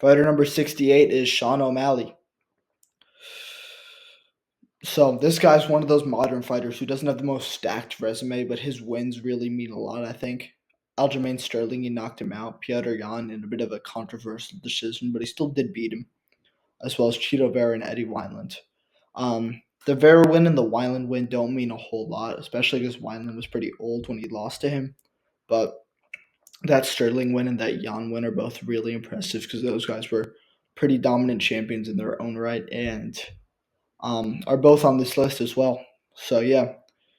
Fighter number 68 is Sean O'Malley. So this guy's one of those modern fighters who doesn't have the most stacked resume, but his wins really mean a lot, I think. Aljamain Sterling, he knocked him out. Piotr Jan in a bit of a controversial decision, but he still did beat him, as well as Cheeto Vera and Eddie Wineland. The Vera win and the Wineland win don't mean a whole lot, especially because Wineland was pretty old when he lost to him. But that Sterling win and that Jan win are both really impressive because those guys were pretty dominant champions in their own right and are both on this list as well. So yeah,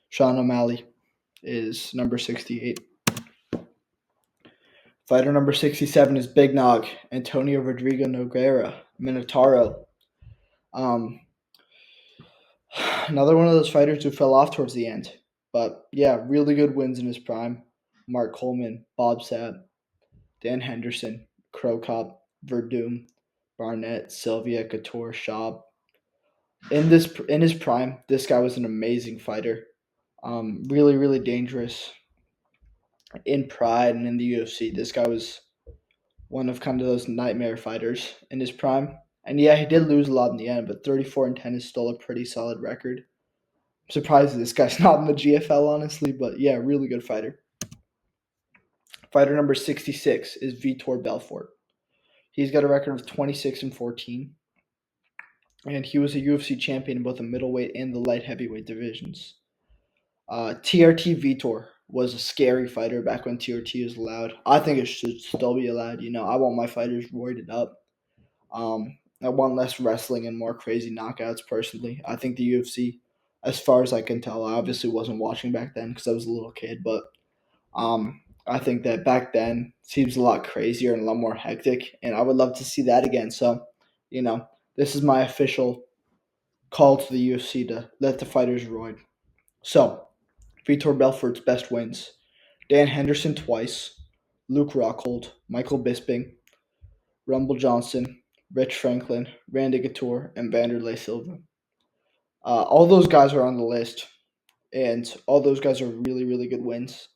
Sean O'Malley is number 68. Fighter number 67 is Big Nog, Antonio Rodrigo Nogueira, Minotauro. Another one of those fighters who fell off towards the end. But yeah, really good wins in his prime. Mark Coleman, Bob Sapp, Dan Henderson, Crow Cop. Verdum, Barnett, Sylvia, Couture, Schaub. In his prime, this guy was an amazing fighter. Really, really dangerous in Pride and in the UFC. This guy was one of kind of those nightmare fighters in his prime. And yeah, he did lose a lot in the end, but 34-10 is still a pretty solid record. I'm surprised this guy's not in the GFL, honestly, but yeah, really good fighter. Fighter number 66 is Vitor Belfort. He's got a record of 26-14, and he was a UFC champion in both the middleweight and the light heavyweight divisions. TRT Vitor was a scary fighter back when TRT was allowed. I think it should still be allowed. I want my fighters roided up. I want less wrestling and more crazy knockouts personally. I think the UFC, as far as I can tell, I obviously wasn't watching back then because I was a little kid, but I think that back then seems a lot crazier and a lot more hectic, and I would love to see that again. So, this is my official call to the UFC to let the fighters roid. So, Vitor Belfort's best wins: Dan Henderson twice, Luke Rockhold, Michael Bisping, Rumble Johnson, Rich Franklin, Randy Couture, and Vanderlei Silva. All those guys are on the list, and all those guys are really, really good wins.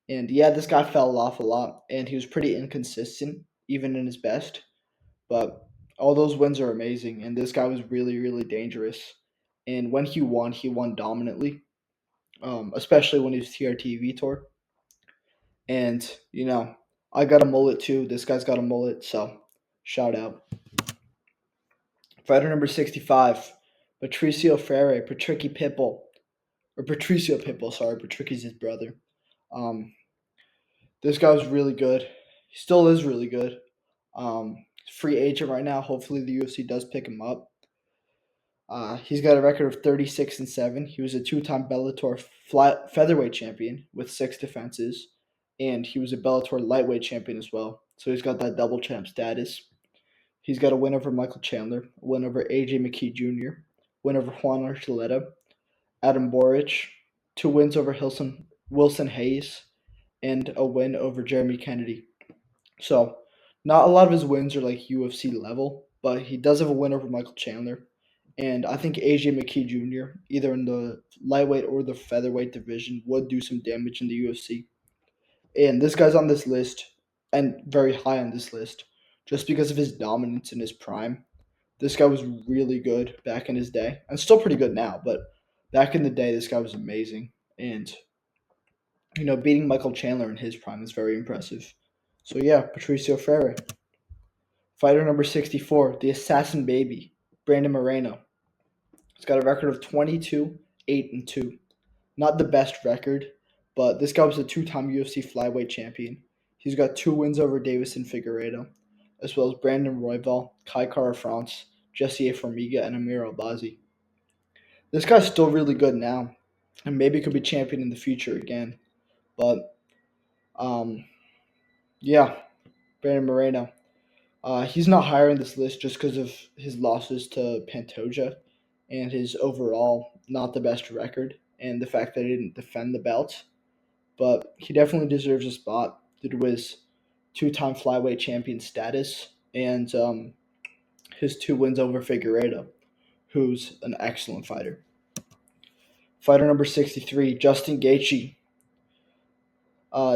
And yeah, this guy fell off a lot, and he was pretty inconsistent, even in his best. But all those wins are amazing, and this guy was really, really dangerous. And when he won dominantly, especially when he was TRT Vitor. And, I got a mullet too. This guy's got a mullet, so shout out. Fighter number 65, Patricio Freire, Patricky Pitbull. Or Patricio Pitbull, sorry. Patricky's his brother. Um, this guy was really good. He still is really good. Free agent right now. Hopefully the UFC does pick him up. He's got a record of 36-7. He was a two-time Bellator featherweight champion with 6 defenses, and he was a Bellator lightweight champion as well. So he's got that double champ status. He's got a win over Michael Chandler, a win over AJ McKee Jr., win over Juan Archuleta, Adam Boric, 2 wins over Wilson Hayes, and a win over Jeremy Kennedy. So, not a lot of his wins are like UFC level, but he does have a win over Michael Chandler. And I think AJ McKee Jr., either in the lightweight or the featherweight division, would do some damage in the UFC. And this guy's on this list, and very high on this list, just because of his dominance in his prime. This guy was really good back in his day, and still pretty good now, but back in the day, this guy was amazing. And, beating Michael Chandler in his prime is very impressive. So, yeah, Patricio Freire. Fighter number 64, the Assassin Baby, Brandon Moreno. He's got a record of 22-8-2. Not the best record, but this guy was a 2-time UFC flyweight champion. He's got 2 wins over Davison Figueiredo, as well as Brandon Royval, Kai Kara France, Jesse A. Formiga, and Amir Albazi. This guy's still really good now, and maybe could be champion in the future again. But, um, yeah, Brandon Moreno. He's not higher in this list just because of his losses to Pantoja and his overall not the best record and the fact that he didn't defend the belt. But he definitely deserves a spot due to his 2-time flyweight champion status and his 2 wins over Figueiredo, who's an excellent fighter. Fighter number 63, Justin Gaethje.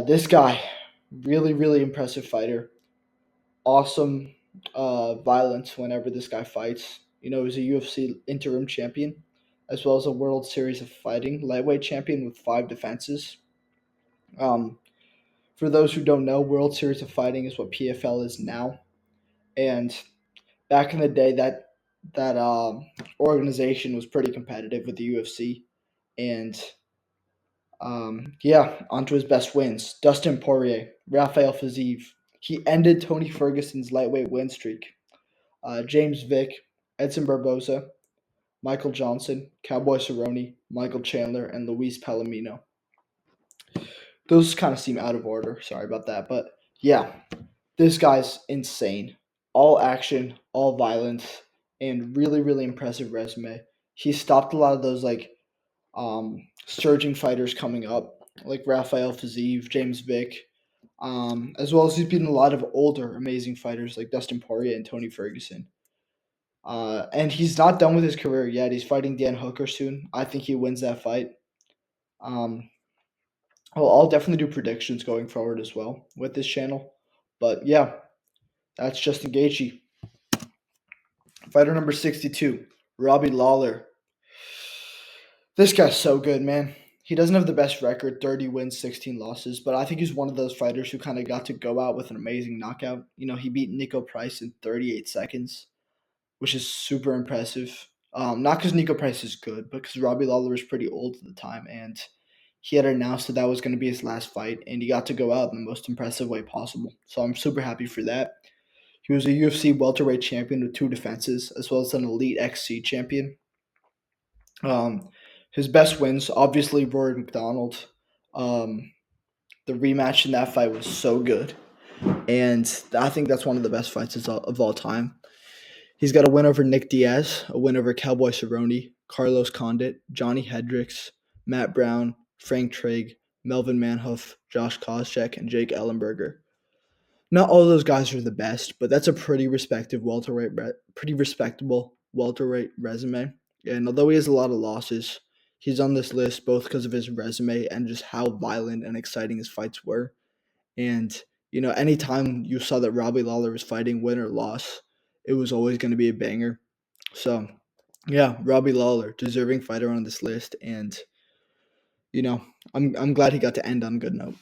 This guy, really, really impressive fighter. Awesome violence whenever this guy fights. He's a UFC interim champion, as well as a World Series of Fighting lightweight champion with 5 defenses. Um, for those who don't know, World Series of Fighting is what PFL is now, and back in the day, that organization was pretty competitive with the UFC, and yeah, on to his best wins: Dustin Poirier, Rafael Fiziev. He ended Tony Ferguson's lightweight win streak. James Vick, Edson Barboza, Michael Johnson, Cowboy Cerrone, Michael Chandler, and Luis Palomino. Those kind of seem out of order. Sorry about that. But yeah, this guy's insane. All action, all violence, and really, really impressive resume. He stopped a lot of those surging fighters coming up, like Rafael Fiziev, James Vick. as well as he's beaten a lot of older amazing fighters like Dustin Poirier and Tony Ferguson. And he's not done with his career yet. He's fighting Dan Hooker soon. I think he wins that fight. Um, I'll definitely do predictions going forward as well with this channel. But yeah, that's Justin Gaethje. Fighter number 62, Robbie Lawler. This guy's so good, man. He doesn't have the best record, 30 wins, 16 losses, but I think he's one of those fighters who kind of got to go out with an amazing knockout. He beat Nico Price in 38 seconds, which is super impressive. Not because Nico Price is good, but because Robbie Lawler was pretty old at the time, and he had announced that was going to be his last fight, and he got to go out in the most impressive way possible. So I'm super happy for that. He was a UFC welterweight champion with two defenses, as well as an Elite XC champion. Um, his best wins, obviously, Rory McDonald. Um, the rematch in that fight was so good, and I think that's one of the best fights of all time. He's got a win over Nick Diaz, a win over Cowboy Cerrone, Carlos Condit, Johnny Hendricks, Matt Brown, Frank Trigg, Melvin Manhoef, Josh Koscheck, and Jake Ellenberger. Not all of those guys are the best, but that's a pretty respectable welterweight resume. And although he has a lot of losses, he's on this list both because of his resume and just how violent and exciting his fights were. And anytime you saw that Robbie Lawler was fighting, win or loss, it was always going to be a banger. So, yeah, Robbie Lawler, deserving fighter on this list, and you know, I'm glad he got to end on a good note.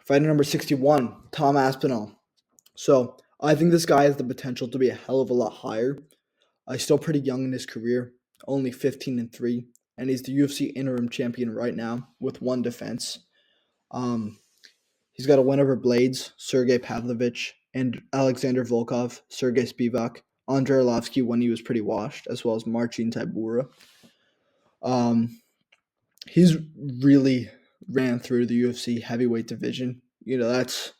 Fighter number 61, Tom Aspinall. So I think this guy has the potential to be a hell of a lot higher. He's still pretty young in his career, only 15-3, and he's the UFC interim champion right now with one defense. Um, he's got a win over Blades, Sergey Pavlovich, and Alexander Volkov, Sergey Spivak, Andrei Arlovsky when he was pretty washed, as well as Marcin Tybura. He's really ran through the UFC heavyweight division. That's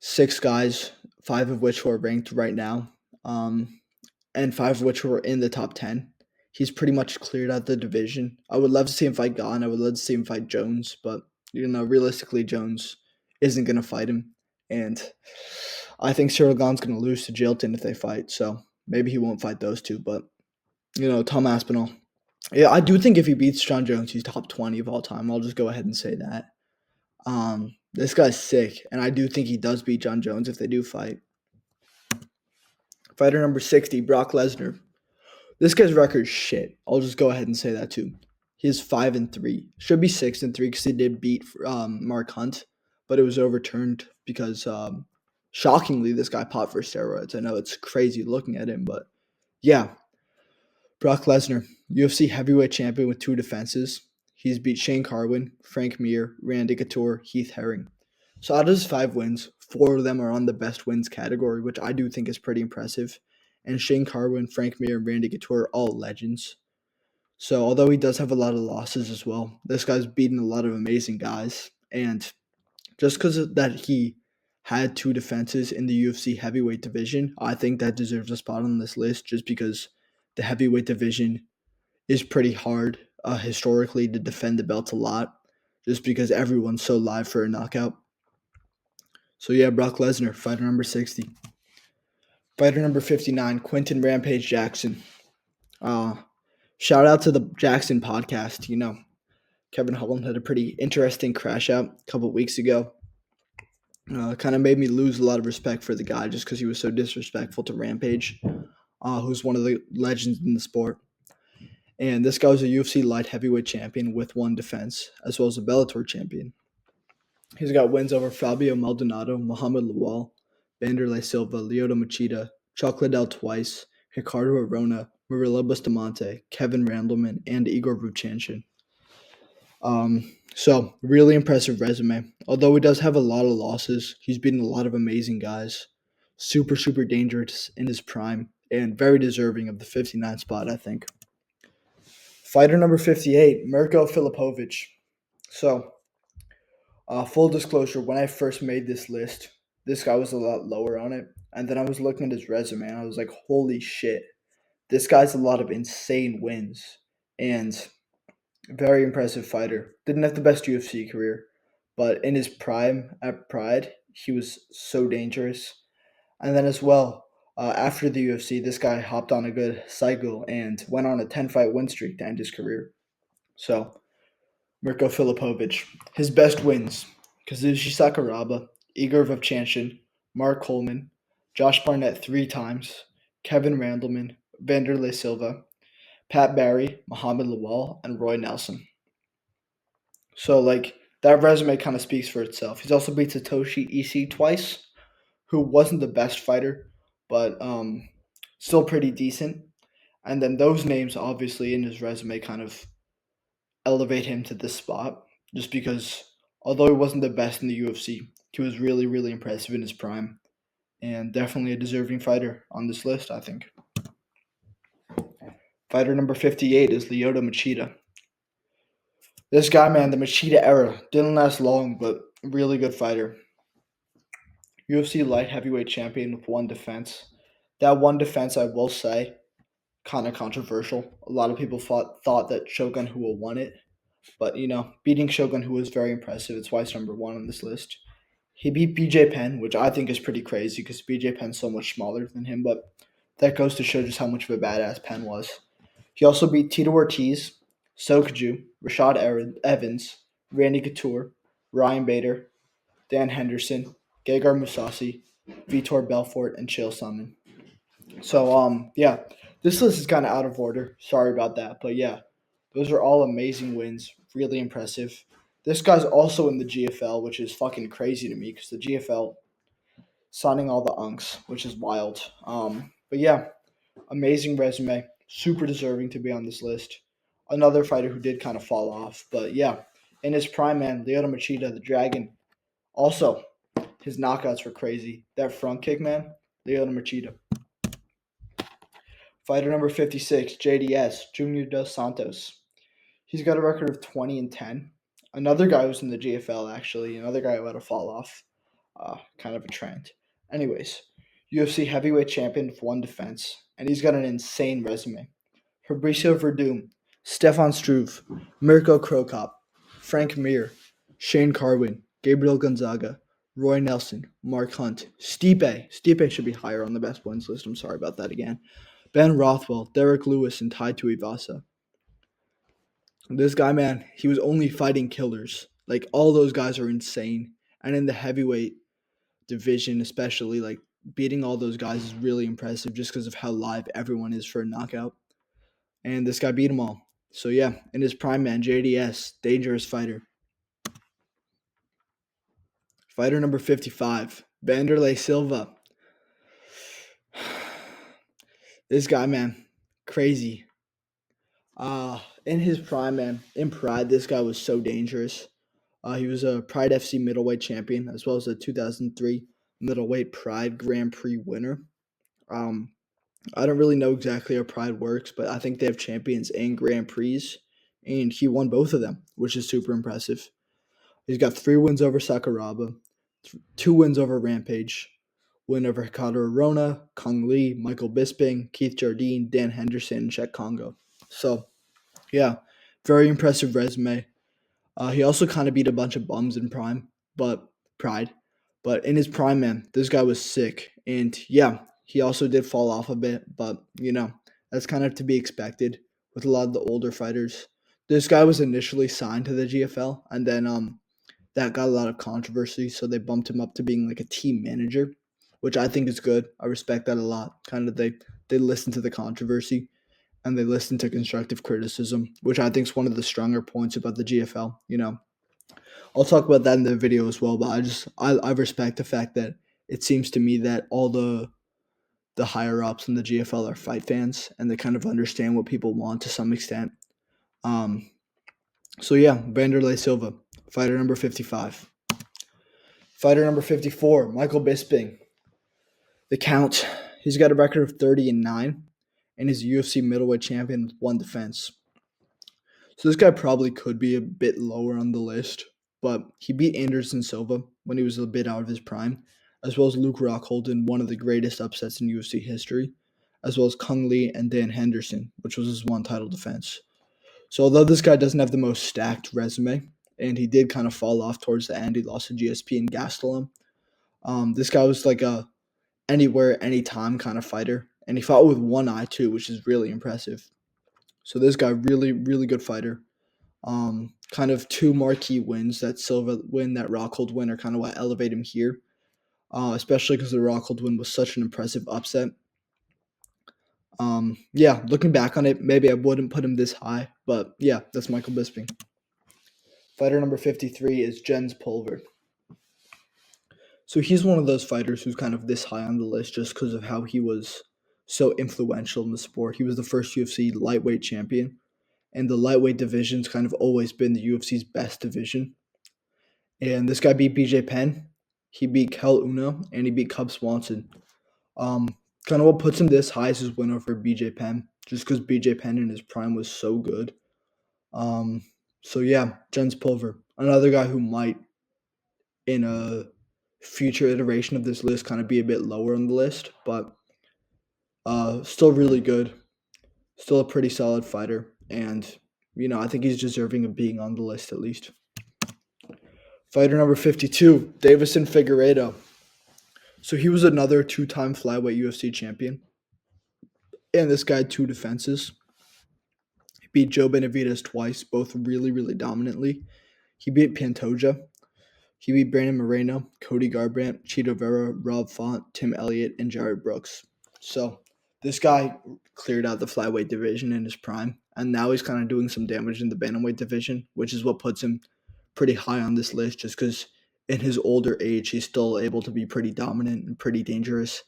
six guys, five of which are ranked right now, and five of which were in the top 10. He's pretty much cleared out the division. I would love to see him fight Gane. I would love to see him fight Jones, but realistically, Jones isn't going to fight him, and I think Cyril Gane's going to lose to Jilton if they fight. So maybe he won't fight those two, but Tom Aspinall. Yeah, I do think if he beats John Jones, he's top 20 of all time. I'll just go ahead and say that. This guy's sick, and I do think he does beat John Jones if they do fight. Fighter number 60, Brock Lesnar. This guy's record is shit. I'll just go ahead and say that too. He's 5-3. Should be 6-3 because he did beat Mark Hunt, but it was overturned because shockingly this guy popped for steroids. I know it's crazy looking at him, but yeah. Brock Lesnar, UFC heavyweight champion with two defenses. He's beat Shane Carwin, Frank Mir, Randy Couture, Heath Herring. So out of his 5 wins, 4 of them are on the best wins category, which I do think is pretty impressive. And Shane Carwin, Frank Mir, and Randy Couture are all legends. So although he does have a lot of losses as well, this guy's beaten a lot of amazing guys. And just because that he had 2 defenses in the UFC heavyweight division, I think that deserves a spot on this list just because the heavyweight division is pretty hard historically to defend the belt a lot just because everyone's so live for a knockout. So yeah, Brock Lesnar, fighter number 60. Fighter number 59, Quentin Rampage Jackson. Shout out to the Jackson podcast. Kevin Holland had a pretty interesting crash out a couple weeks ago. Kind of made me lose a lot of respect for the guy just because he was so disrespectful to Rampage, who's one of the legends in the sport. And this guy was a UFC light heavyweight champion with one defense, as well as a Bellator champion. He's got wins over Fabio Maldonado, Muhammad Lawal, Vanderlei Silva, Lyoto Machida, Chuck Liddell twice, Ricardo Arona, Murilo Bustamante, Kevin Randleman, and Igor Vukchanshin. So really impressive resume. Although he does have a lot of losses, he's beaten a lot of amazing guys. Super, super dangerous in his prime, and very deserving of the 59 spot, I think. Fighter number 58, Mirko Filipovic. So, full disclosure, when I first made this list, this guy was a lot lower on it. And then I was looking at his resume, and I was like, holy shit. This guy's a lot of insane wins. And very impressive fighter. Didn't have the best UFC career, but in his prime at Pride, he was so dangerous. And then as well, after the UFC, this guy hopped on a good cycle and went on a 10-fight win streak to end his career. So, Mirko Filipovic, his best wins: Kazushi Sakuraba, Igor Vovchanchin, Mark Coleman, Josh Barnett 3 times, Kevin Randleman, Vanderlei Silva, Pat Barry, Muhammad Lawal, and Roy Nelson. So, like, that resume kind of speaks for itself. He's also beat Satoshi Ishii twice, who wasn't the best fighter, but still pretty decent. And then those names, obviously, in his resume kind of elevate him to this spot, just because although he wasn't the best in the UFC, he was really, really impressive in his prime, and definitely a deserving fighter on this list, I think. Fighter number 58 is Lyoto Machida. This guy, man, the Machida era didn't last long, but really good fighter. UFC light heavyweight champion with one defense. That one defense, I will say, kind of controversial. A lot of people thought that Shogun Rua won it, but beating Shogun Rua was very impressive. It's why it's number one on this list. He beat BJ Penn, which I think is pretty crazy because BJ Penn's so much smaller than him, but that goes to show just how much of a badass Penn was. He also beat Tito Ortiz, Sokju, Evans, Randy Couture, Ryan Bader, Dan Henderson, Gegard Mousasi, Vitor Belfort, and Chael Sonnen. So, yeah, this list is kind of out of order. Sorry about that. But yeah, those are all amazing wins. Really impressive. This guy's also in the GFL, which is fucking crazy to me because the GFL signing all the unks, which is wild. But yeah, amazing resume. Super deserving to be on this list. Another fighter who did kind of fall off. But yeah, in his prime, man, Lyoto Machida, the Dragon. Also, his knockouts were crazy. That front kick, man, Lyoto Machida. Fighter number 56, JDS, Junior Dos Santos. He's got a record of 20-10. Another guy who's in the GFL, actually. Another guy who had a fall off. Kind of a trend. Anyways, UFC heavyweight champion with one defense, and he's got an insane resume. Fabricio Verdum, Stefan Struve, Mirko Krokop, Frank Mir, Shane Carwin, Gabriel Gonzaga, Roy Nelson, Mark Hunt, Stipe. Stipe should be higher on the best wins list. I'm sorry about that again. Ben Rothwell, Derek Lewis, and Tai Tuivasa. This guy, man, he was only fighting killers. Like, all those guys are insane. And in the heavyweight division, especially, like, beating all those guys is really impressive just because of how live everyone is for a knockout. And this guy beat them all. So, yeah, in his prime, man, JDS, dangerous fighter. Fighter number 55, Vanderlei Silva. This guy, man, crazy. In his prime, man, in Pride, this guy was so dangerous. He was a Pride FC middleweight champion, as well as a 2003 middleweight Pride Grand Prix winner. Um, I don't really know exactly how Pride works, but I think they have champions and Grand Prix, and he won both of them, which is super impressive. He's got 3 wins over Sakuraba, 2 wins over Rampage, win over Hikaru Arona, Kong Lee, Michael Bisping, Keith Jardine, Dan Henderson, and Czech Congo. So, yeah, very impressive resume. He also kind of beat a bunch of bums in Pride. But in his prime, man, this guy was sick. And yeah, he also did fall off a bit, but that's kind of to be expected with a lot of the older fighters. This guy was initially signed to the GFL, and then that got a lot of controversy, so they bumped him up to being like a team manager, which I think is good. I respect that a lot. Kind of they listen to the controversy and they listen to constructive criticism, which I think is one of the stronger points about the GFL. I'll talk about that in the video as well, but I respect the fact that it seems to me that all the higher ups in the GFL are fight fans and they kind of understand what people want to some extent. So yeah, Vanderlei Silva, fighter number 55. Fighter number 54, Michael Bisping. The Count. He's got a record of 30-9 and is a UFC middleweight champion with one defense. So this guy probably could be a bit lower on the list, but he beat Anderson Silva when he was a bit out of his prime, as well as Luke Rockhold in one of the greatest upsets in UFC history, as well as Kung Lee and Dan Henderson, which was his one title defense. So although this guy doesn't have the most stacked resume, and he did kind of fall off towards the end. He lost to GSP and Gastelum. This guy was like a anywhere, anytime kind of fighter, and he fought with one eye too, which is really impressive. So this guy, really, really good fighter. Kind of two marquee wins, that Silva win, that Rockhold win, are kind of what elevate him here. Especially because the Rockhold win was such an impressive upset. Yeah, looking back on it, maybe I wouldn't put him this high, but yeah, that's Michael Bisping. Fighter number 53 is Jens Pulver. So he's one of those fighters who's kind of this high on the list just because of how he was so influential in the sport. He was the first UFC lightweight champion, and the lightweight division's kind of always been the UFC's best division. And this guy beat BJ Penn, he beat Kel Uno, and he beat Cub Swanson. Um, Kind of what puts him this high is his win over BJ Penn, just because BJ Penn in his prime was so good. Um, so yeah, Jens Pulver, another guy who might, in a future iteration of this list, kind of be a bit lower on the list, but still really good, still a pretty solid fighter, and I think he's deserving of being on the list at least. Fighter number 52, Davison Figueiredo. So he was another two-time flyweight UFC champion, and this guy had two defenses. He beat Joe Benavidez twice, both really, really dominantly. He beat Pantoja. He beat Brandon Moreno, Cody Garbrandt, Cheeto Vera, Rob Font, Tim Elliott, and Jared Brooks. So this guy cleared out the flyweight division in his prime, and now he's kind of doing some damage in the bantamweight division, which is what puts him pretty high on this list, just because in his older age, he's still able to be pretty dominant and pretty dangerous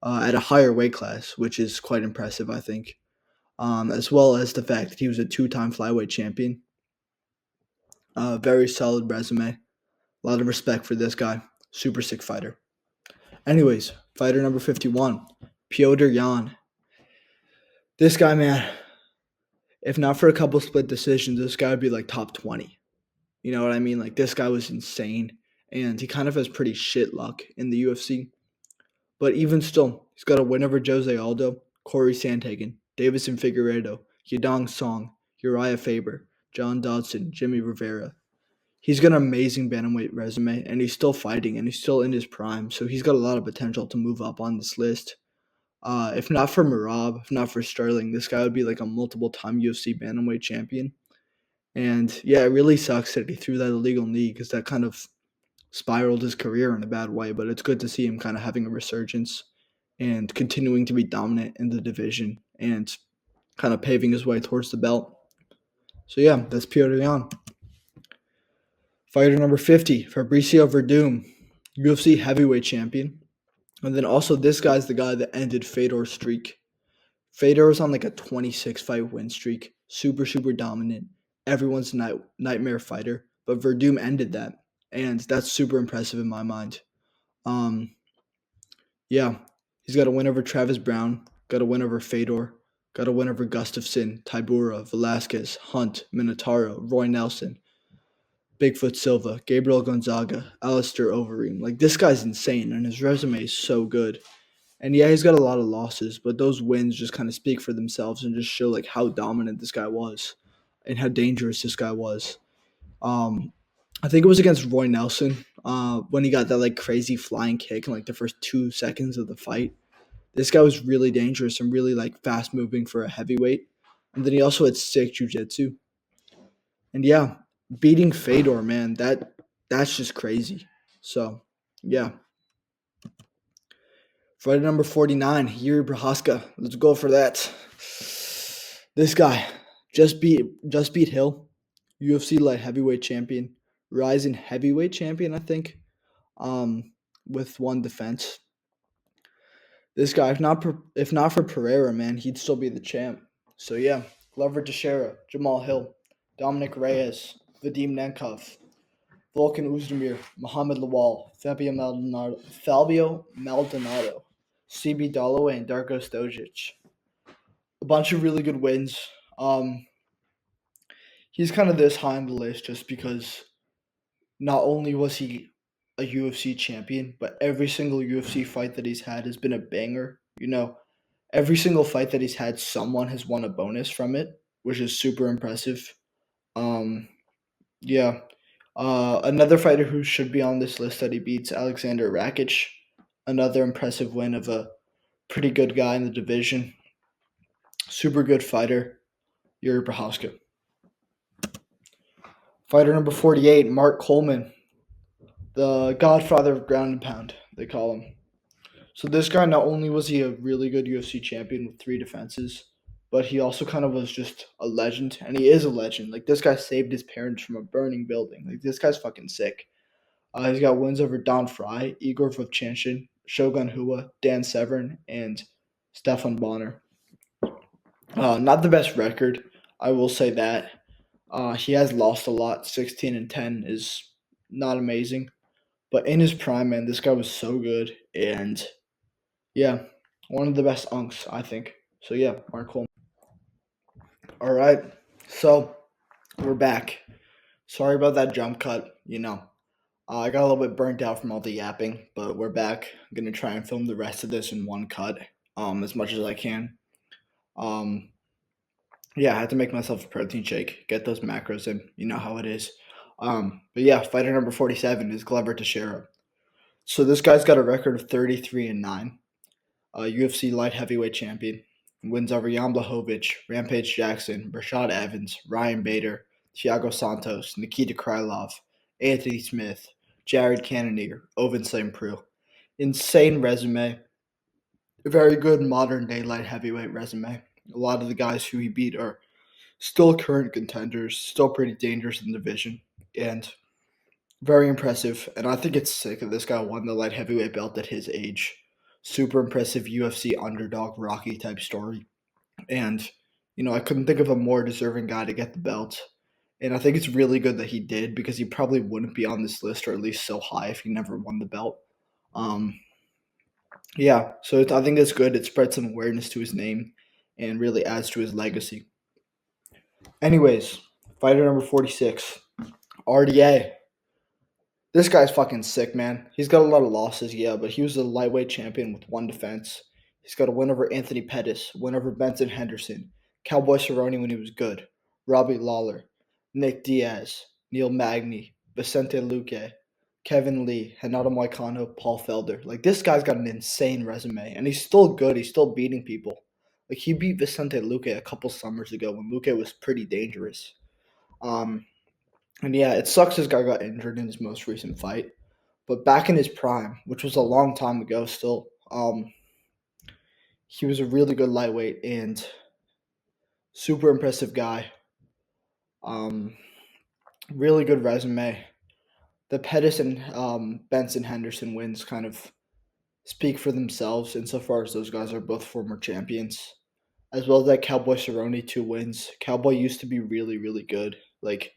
at a higher weight class, which is quite impressive, I think. As well as the fact that he was a two-time flyweight champion. Very solid resume. A lot of respect for this guy. Super sick fighter. Anyways, fighter number 51, Piotr Jan. This guy, man, if not for a couple split decisions, this guy would be like top 20. You know what I mean? Like, this guy was insane, and he kind of has pretty shit luck in the UFC. But even still, he's got a win over Jose Aldo, Corey Sandhagen, Davison Figueiredo, Yadong Song, Uriah Faber, John Dodson, Jimmy Rivera. He's got an amazing bantamweight resume, and he's still fighting, and he's still in his prime, so he's got a lot of potential to move up on this list. If not for Marab, if not for Sterling, this guy would be like a multiple-time UFC bantamweight champion. And yeah, it really sucks that he threw that illegal knee, because that kind of spiraled his career in a bad way, but it's good to see him kind of having a resurgence and continuing to be dominant in the division and kind of paving his way towards the belt. So yeah, that's Piotr Jan. Fighter number 50, Fabricio Verdum, UFC heavyweight champion. And then also this guy's the guy that ended Fedor's streak. Fedor was on like a 26 fight win streak. Super, super dominant. Everyone's nightmare fighter. But Verdum ended that. And that's super impressive in my mind. Yeah, he's got a win over Travis Brown, got a win over Fedor, got a win over Gustafsson, Tybura, Velasquez, Hunt, Minotauro, Roy Nelson, Bigfoot Silva, Gabriel Gonzaga, Alistair Overeem. Like, this guy's insane, and his resume is so good. And yeah, he's got a lot of losses, but those wins just kind of speak for themselves and just show like how dominant this guy was and how dangerous this guy was. Um, I think it was against Roy Nelson when he got that like crazy flying kick in like the first 2 seconds of the fight. This guy was really dangerous and really like fast moving for a heavyweight. And then he also had sick jiu-jitsu. And yeah, beating Fedor, man, that's just crazy. So, yeah. Fighter number 49, Yuri Prohaska. Let's go for that. This guy just beat Hill, UFC light heavyweight champion, rising heavyweight champion, I think, with one defense. This guy, if not for Pereira, man, he'd still be the champ. So yeah, Glover Teixeira, Jamal Hill, Dominic Reyes, Vadim Nenkov, Volkan Uzdemir, Muhammad Lawal, Fabio Maldonado, CB Dalloway, and Darko Stojic. A bunch of really good wins. He's kind of this high on the list just because not only was he a UFC champion, but every single UFC fight that he's had has been a banger. Every single fight that he's had, someone has won a bonus from it, which is super impressive. Yeah, Another fighter who should be on this list that he beats, Alexander Rakic. Another impressive win of a pretty good guy in the division. Super good fighter, Yuri Prohaska. Fighter number 48, Mark Coleman, the godfather of ground and pound, they call him. So this guy, not only was he a really good UFC champion with 3 defenses, but he also kind of was just a legend, and he is a legend. Like, this guy saved his parents from a burning building. Like, this guy's fucking sick. He's got wins over Don Fry, Igor Vovchanchin, Shogun Hua, Dan Severn, and Stefan Bonner. Not the best record, I will say that. He has lost a lot. 16-10 is not amazing, but in his prime, man, this guy was so good, and yeah, one of the best unks, I think. So yeah, Mark Coleman. All right, so we're back. Sorry about that jump cut. I got a little bit burnt out from all the yapping, but we're back. I'm gonna try and film the rest of this in one cut, as much as I can. Um, yeah, I had to make myself a protein shake, get those macros in. You know how it is. But yeah, fighter number 47 is Glover Teixeira. So this guy's got a record of 33-9. UFC light heavyweight champion. Wins over Jan Blachowicz, Rampage Jackson, Rashad Evans, Ryan Bader, Thiago Santos, Nikita Krylov, Anthony Smith, Jared Cannonier, Ovince St. Preux. Insane resume. A very good modern day light heavyweight resume. A lot of the guys who he beat are still current contenders, still pretty dangerous in the division, and very impressive. And I think it's sick that this guy won the light heavyweight belt at his age. Super impressive UFC underdog Rocky type story. And, I couldn't think of a more deserving guy to get the belt. And I think it's really good that he did because he probably wouldn't be on this list or at least so high if he never won the belt. Yeah, so I think that's good. It spreads some awareness to his name and really adds to his legacy. Anyways, fighter number 46, RDA. This guy's fucking sick, man. He's got a lot of losses, yeah, but he was a lightweight champion with 1 defense. He's got a win over Anthony Pettis, win over Benson Henderson, Cowboy Cerrone when he was good, Robbie Lawler, Nick Diaz, Neil Magny, Vicente Luque, Kevin Lee, Renato Moicano, Paul Felder. Like, this guy's got an insane resume, and he's still good. He's still beating people. Like, he beat Vicente Luque a couple summers ago when Luque was pretty dangerous. And yeah, it sucks this guy got injured in his most recent fight. But back in his prime, which was a long time ago still, he was a really good lightweight and super impressive guy. Really good resume. The Pettis and Benson Henderson wins kind of speak for themselves insofar as those guys are both former champions. As well as that Cowboy Cerrone 2 wins. Cowboy used to be really, really good. Like,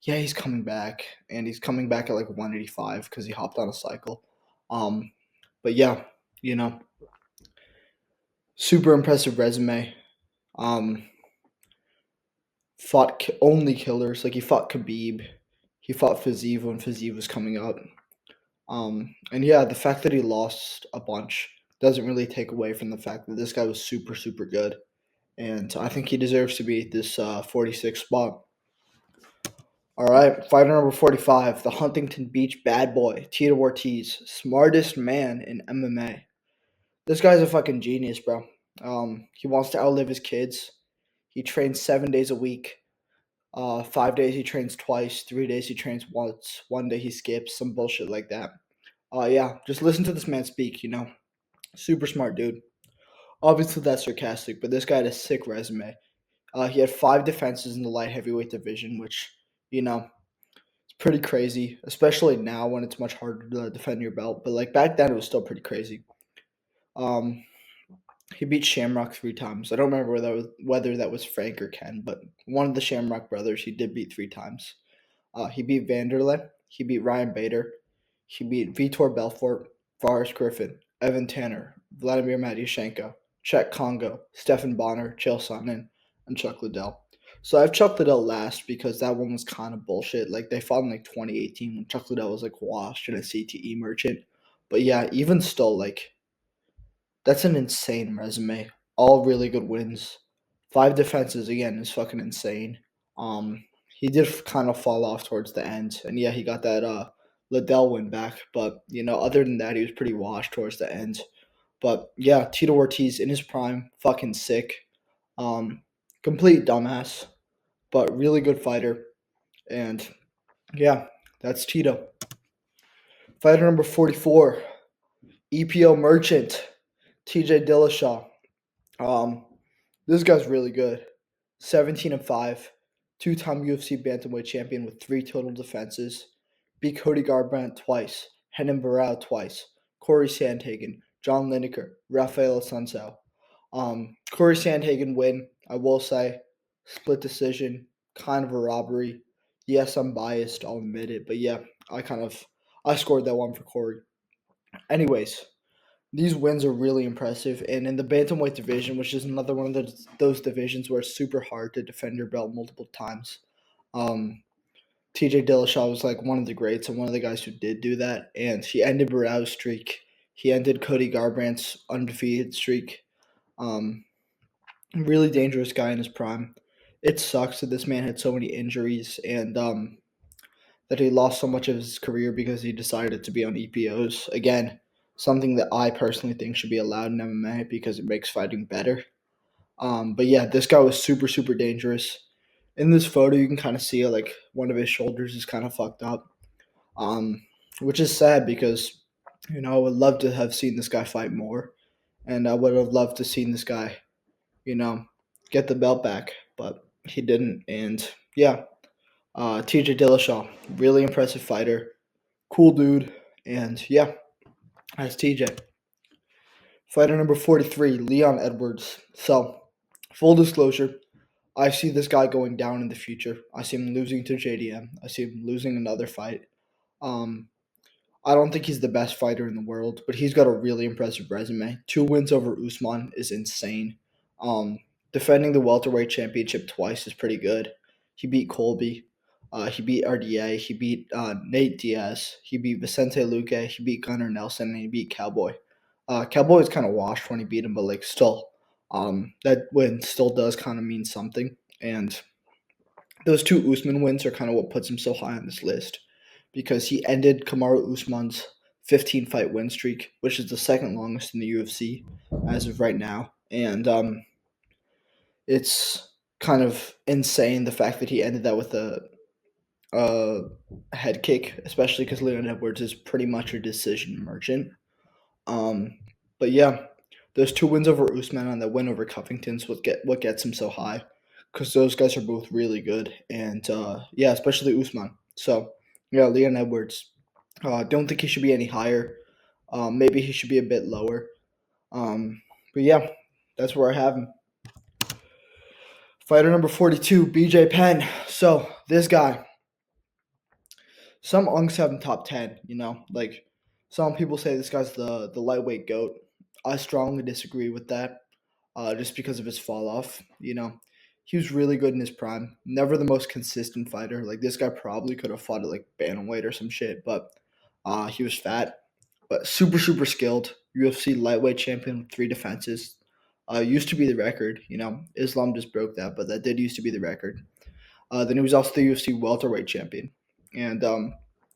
yeah, he's coming back, and he's coming back at like 185 because he hopped on a cycle. But yeah, you know, super impressive resume. Um, fought only killers. Like, he fought Khabib, he fought Fiziev when Fiziev was coming up. And yeah, the fact that he lost a bunch doesn't really take away from the fact that this guy was super, super good. And I think he deserves to be at this 46 spot. All right, fighter number 45, the Huntington Beach bad boy, Tito Ortiz, smartest man in MMA. This guy's a fucking genius, bro. He wants to outlive his kids. He trains 7 days a week. 5 days he trains twice. 3 days he trains once. 1 day he skips. Some bullshit like that. Yeah, just listen to this man speak. Super smart dude. Obviously that's sarcastic, but this guy had a sick resume. He had 5 defenses in the light heavyweight division, which it's pretty crazy, especially now when it's much harder to defend your belt. But like back then, it was still pretty crazy. Um, he beat Shamrock 3 times. I don't remember whether that was Frank or Ken, but one of the Shamrock brothers he did beat 3 times. He beat Vanderlei. He beat Ryan Bader. He beat Vitor Belfort, Forrest Griffin, Evan Tanner, Vladimir Matyushenko, Czech Congo, Stefan Bonner, Chael Sonnen, and Chuck Liddell. So I have Chuck Liddell last because that one was kind of bullshit. Like, they fought in like 2018 when Chuck Liddell was like washed in a CTE merchant. But yeah, even still, like, that's an insane resume. All really good wins. 5 defenses again is fucking insane. he did kind of fall off towards the end, and yeah, he got that Liddell win back. But other than that, he was pretty washed towards the end. But yeah, Tito Ortiz in his prime, fucking sick, um, complete dumbass, but really good fighter. And yeah, that's Tito. Fighter number 44, EPO Merchant, TJ Dillashaw. Um, this guy's really good. 17-5, two-time UFC bantamweight champion with 3 total defenses. Beat Cody Garbrandt twice, Renan Barão twice, Corey Sandhagen, John Lineker, Rafael Assunção. Corey Sandhagen win, I will say, split decision, kind of a robbery. Yes, I'm biased, I'll admit it, but yeah, I scored that one for Corey. Anyways, these wins are really impressive, and in the bantamweight division, which is another one of those divisions where it's super hard to defend your belt multiple times, TJ Dillashaw was like one of the greats and one of the guys who did do that, and he ended Barrao's streak. He ended Cody Garbrandt's undefeated streak. Really dangerous guy in his prime. It sucks that this man had so many injuries and that he lost so much of his career because he decided to be on EPOs. Again, something that I personally think should be allowed in MMA because it makes fighting better. But yeah, this guy was super, super dangerous. In this photo, you can kind of see like one of his shoulders is kind of fucked up, um, which is sad because I would love to have seen this guy fight more, and I would have loved to seen this guy, you know, get the belt back, but he didn't. And yeah, TJ Dillashaw, really impressive fighter, cool dude, and yeah, that's TJ. Fighter number 43, Leon Edwards. So, full disclosure, I see this guy going down in the future. I see him losing to JDM. I see him losing another fight. Um, I don't think he's the best fighter in the world, but he's got a really impressive resume. 2 wins over Usman is insane. Um, Defending the welterweight championship twice is pretty good. He beat Colby. He beat RDA. He beat Nate Diaz. He beat Vicente Luque. He beat Gunnar Nelson, and he beat Cowboy. Cowboy is kind of washed when he beat him, but like still, that win still does kind of mean something. And those 2 Usman wins are kind of what puts him so high on this list because he ended Kamaru Usman's 15-fight win streak, which is the second longest in the UFC as of right now. And it's kind of insane the fact that he ended that with a head kick, especially because Leon Edwards is pretty much a decision merchant. Um, but yeah, those 2 wins over Usman and the win over Covington's what gets him so high, because those guys are both really good, and yeah, especially Usman. So yeah, Leon Edwards. Don't think he should be any higher. Maybe he should be a bit lower. But yeah, that's where I have him. Fighter number 42, BJ Penn. So this guy, some unks have him top 10. Like some people say this guy's the lightweight goat. I strongly disagree with that. Just because of his fall off. He was really good in his prime. Never the most consistent fighter. Like this guy probably could have fought at like bantamweight or some shit, but he was fat, but super super skilled. UFC lightweight champion with 3 defenses. Used to be the record. Islam just broke that, but that did used to be the record. Then he was also the UFC welterweight champion, and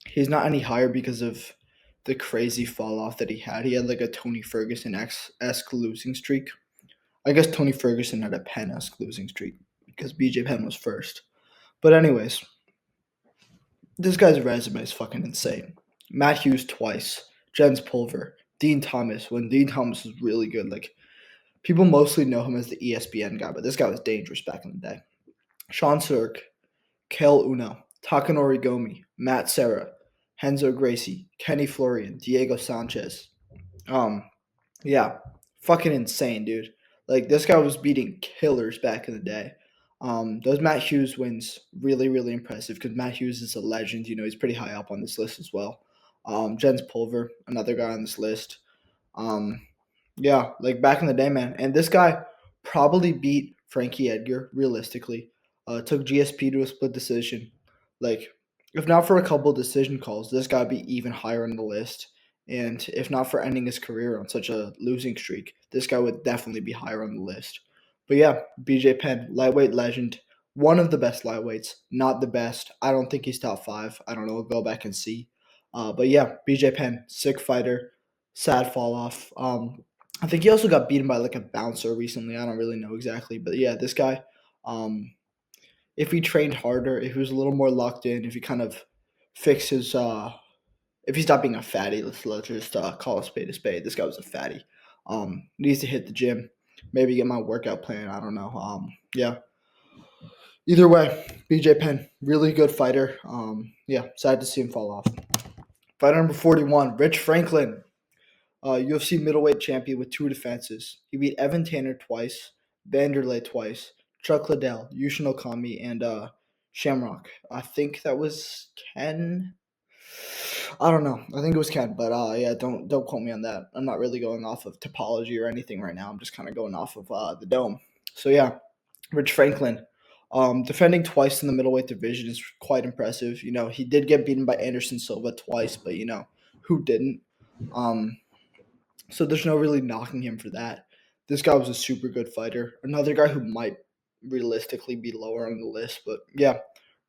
he's not any higher because of the crazy fall off that he had. He had like a Tony Ferguson esque losing streak. I guess Tony Ferguson had a Penn-esque losing streak because BJ Penn was first. But anyways, this guy's resume is fucking insane. Matt Hughes twice, Jens Pulver, Dean Thomas, when Dean Thomas was really good. Like, people mostly know him as the ESPN guy, but this guy was dangerous back in the day. Sean Sirk, Kale Uno, Takanori Gomi, Matt Serra, Henzo Gracie, Kenny Florian, Diego Sanchez. Yeah, fucking insane, dude. Like this guy was beating killers back in the day. Those Matt Hughes wins really, really impressive because Matt Hughes is a legend. He's pretty high up on this list as well. Jens Pulver, another guy on this list. Um, yeah, like back in the day, man. And this guy probably beat Frankie Edgar realistically. Took GSP to a split decision. Like, if not for a couple decision calls, this guy would be even higher on the list. And if not for ending his career on such a losing streak, this guy would definitely be higher on the list. But yeah, BJ Penn, lightweight legend, One of the best lightweights, not the best. I don't think he's top five. I don't know. We'll go back and see. But yeah, BJ Penn, sick fighter, sad fall off. I think he also got beaten by like a bouncer recently. I don't really know exactly, but yeah, this guy. Um, if he trained harder, if he was a little more locked in, if he kind of fixed his, if he's not being a fatty, let's just call a spade a spade. This guy was a fatty. Needs to hit the gym, maybe get my workout plan. I don't know. Yeah. Either way, BJ Penn, really good fighter. Yeah, sad to see him fall off. Fighter number 41, Rich Franklin, UFC middleweight champion with two defenses. He beat Evan Tanner twice, Vanderlei twice, Chuck Liddell, Yushin Okami, and Shamrock. I think that was Ken. I don't know. I think it was Ken, but yeah, don't quote me on that. I'm not really going off of topology or anything right now. I'm just kind of going off of the dome. So yeah, Rich Franklin, defending twice in the middleweight division is quite impressive. You know, he did get beaten by Anderson Silva twice, but you know, who didn't? Um, so there's no really knocking him for that. This guy was a super good fighter. Another guy who might realistically be lower on the list, but yeah,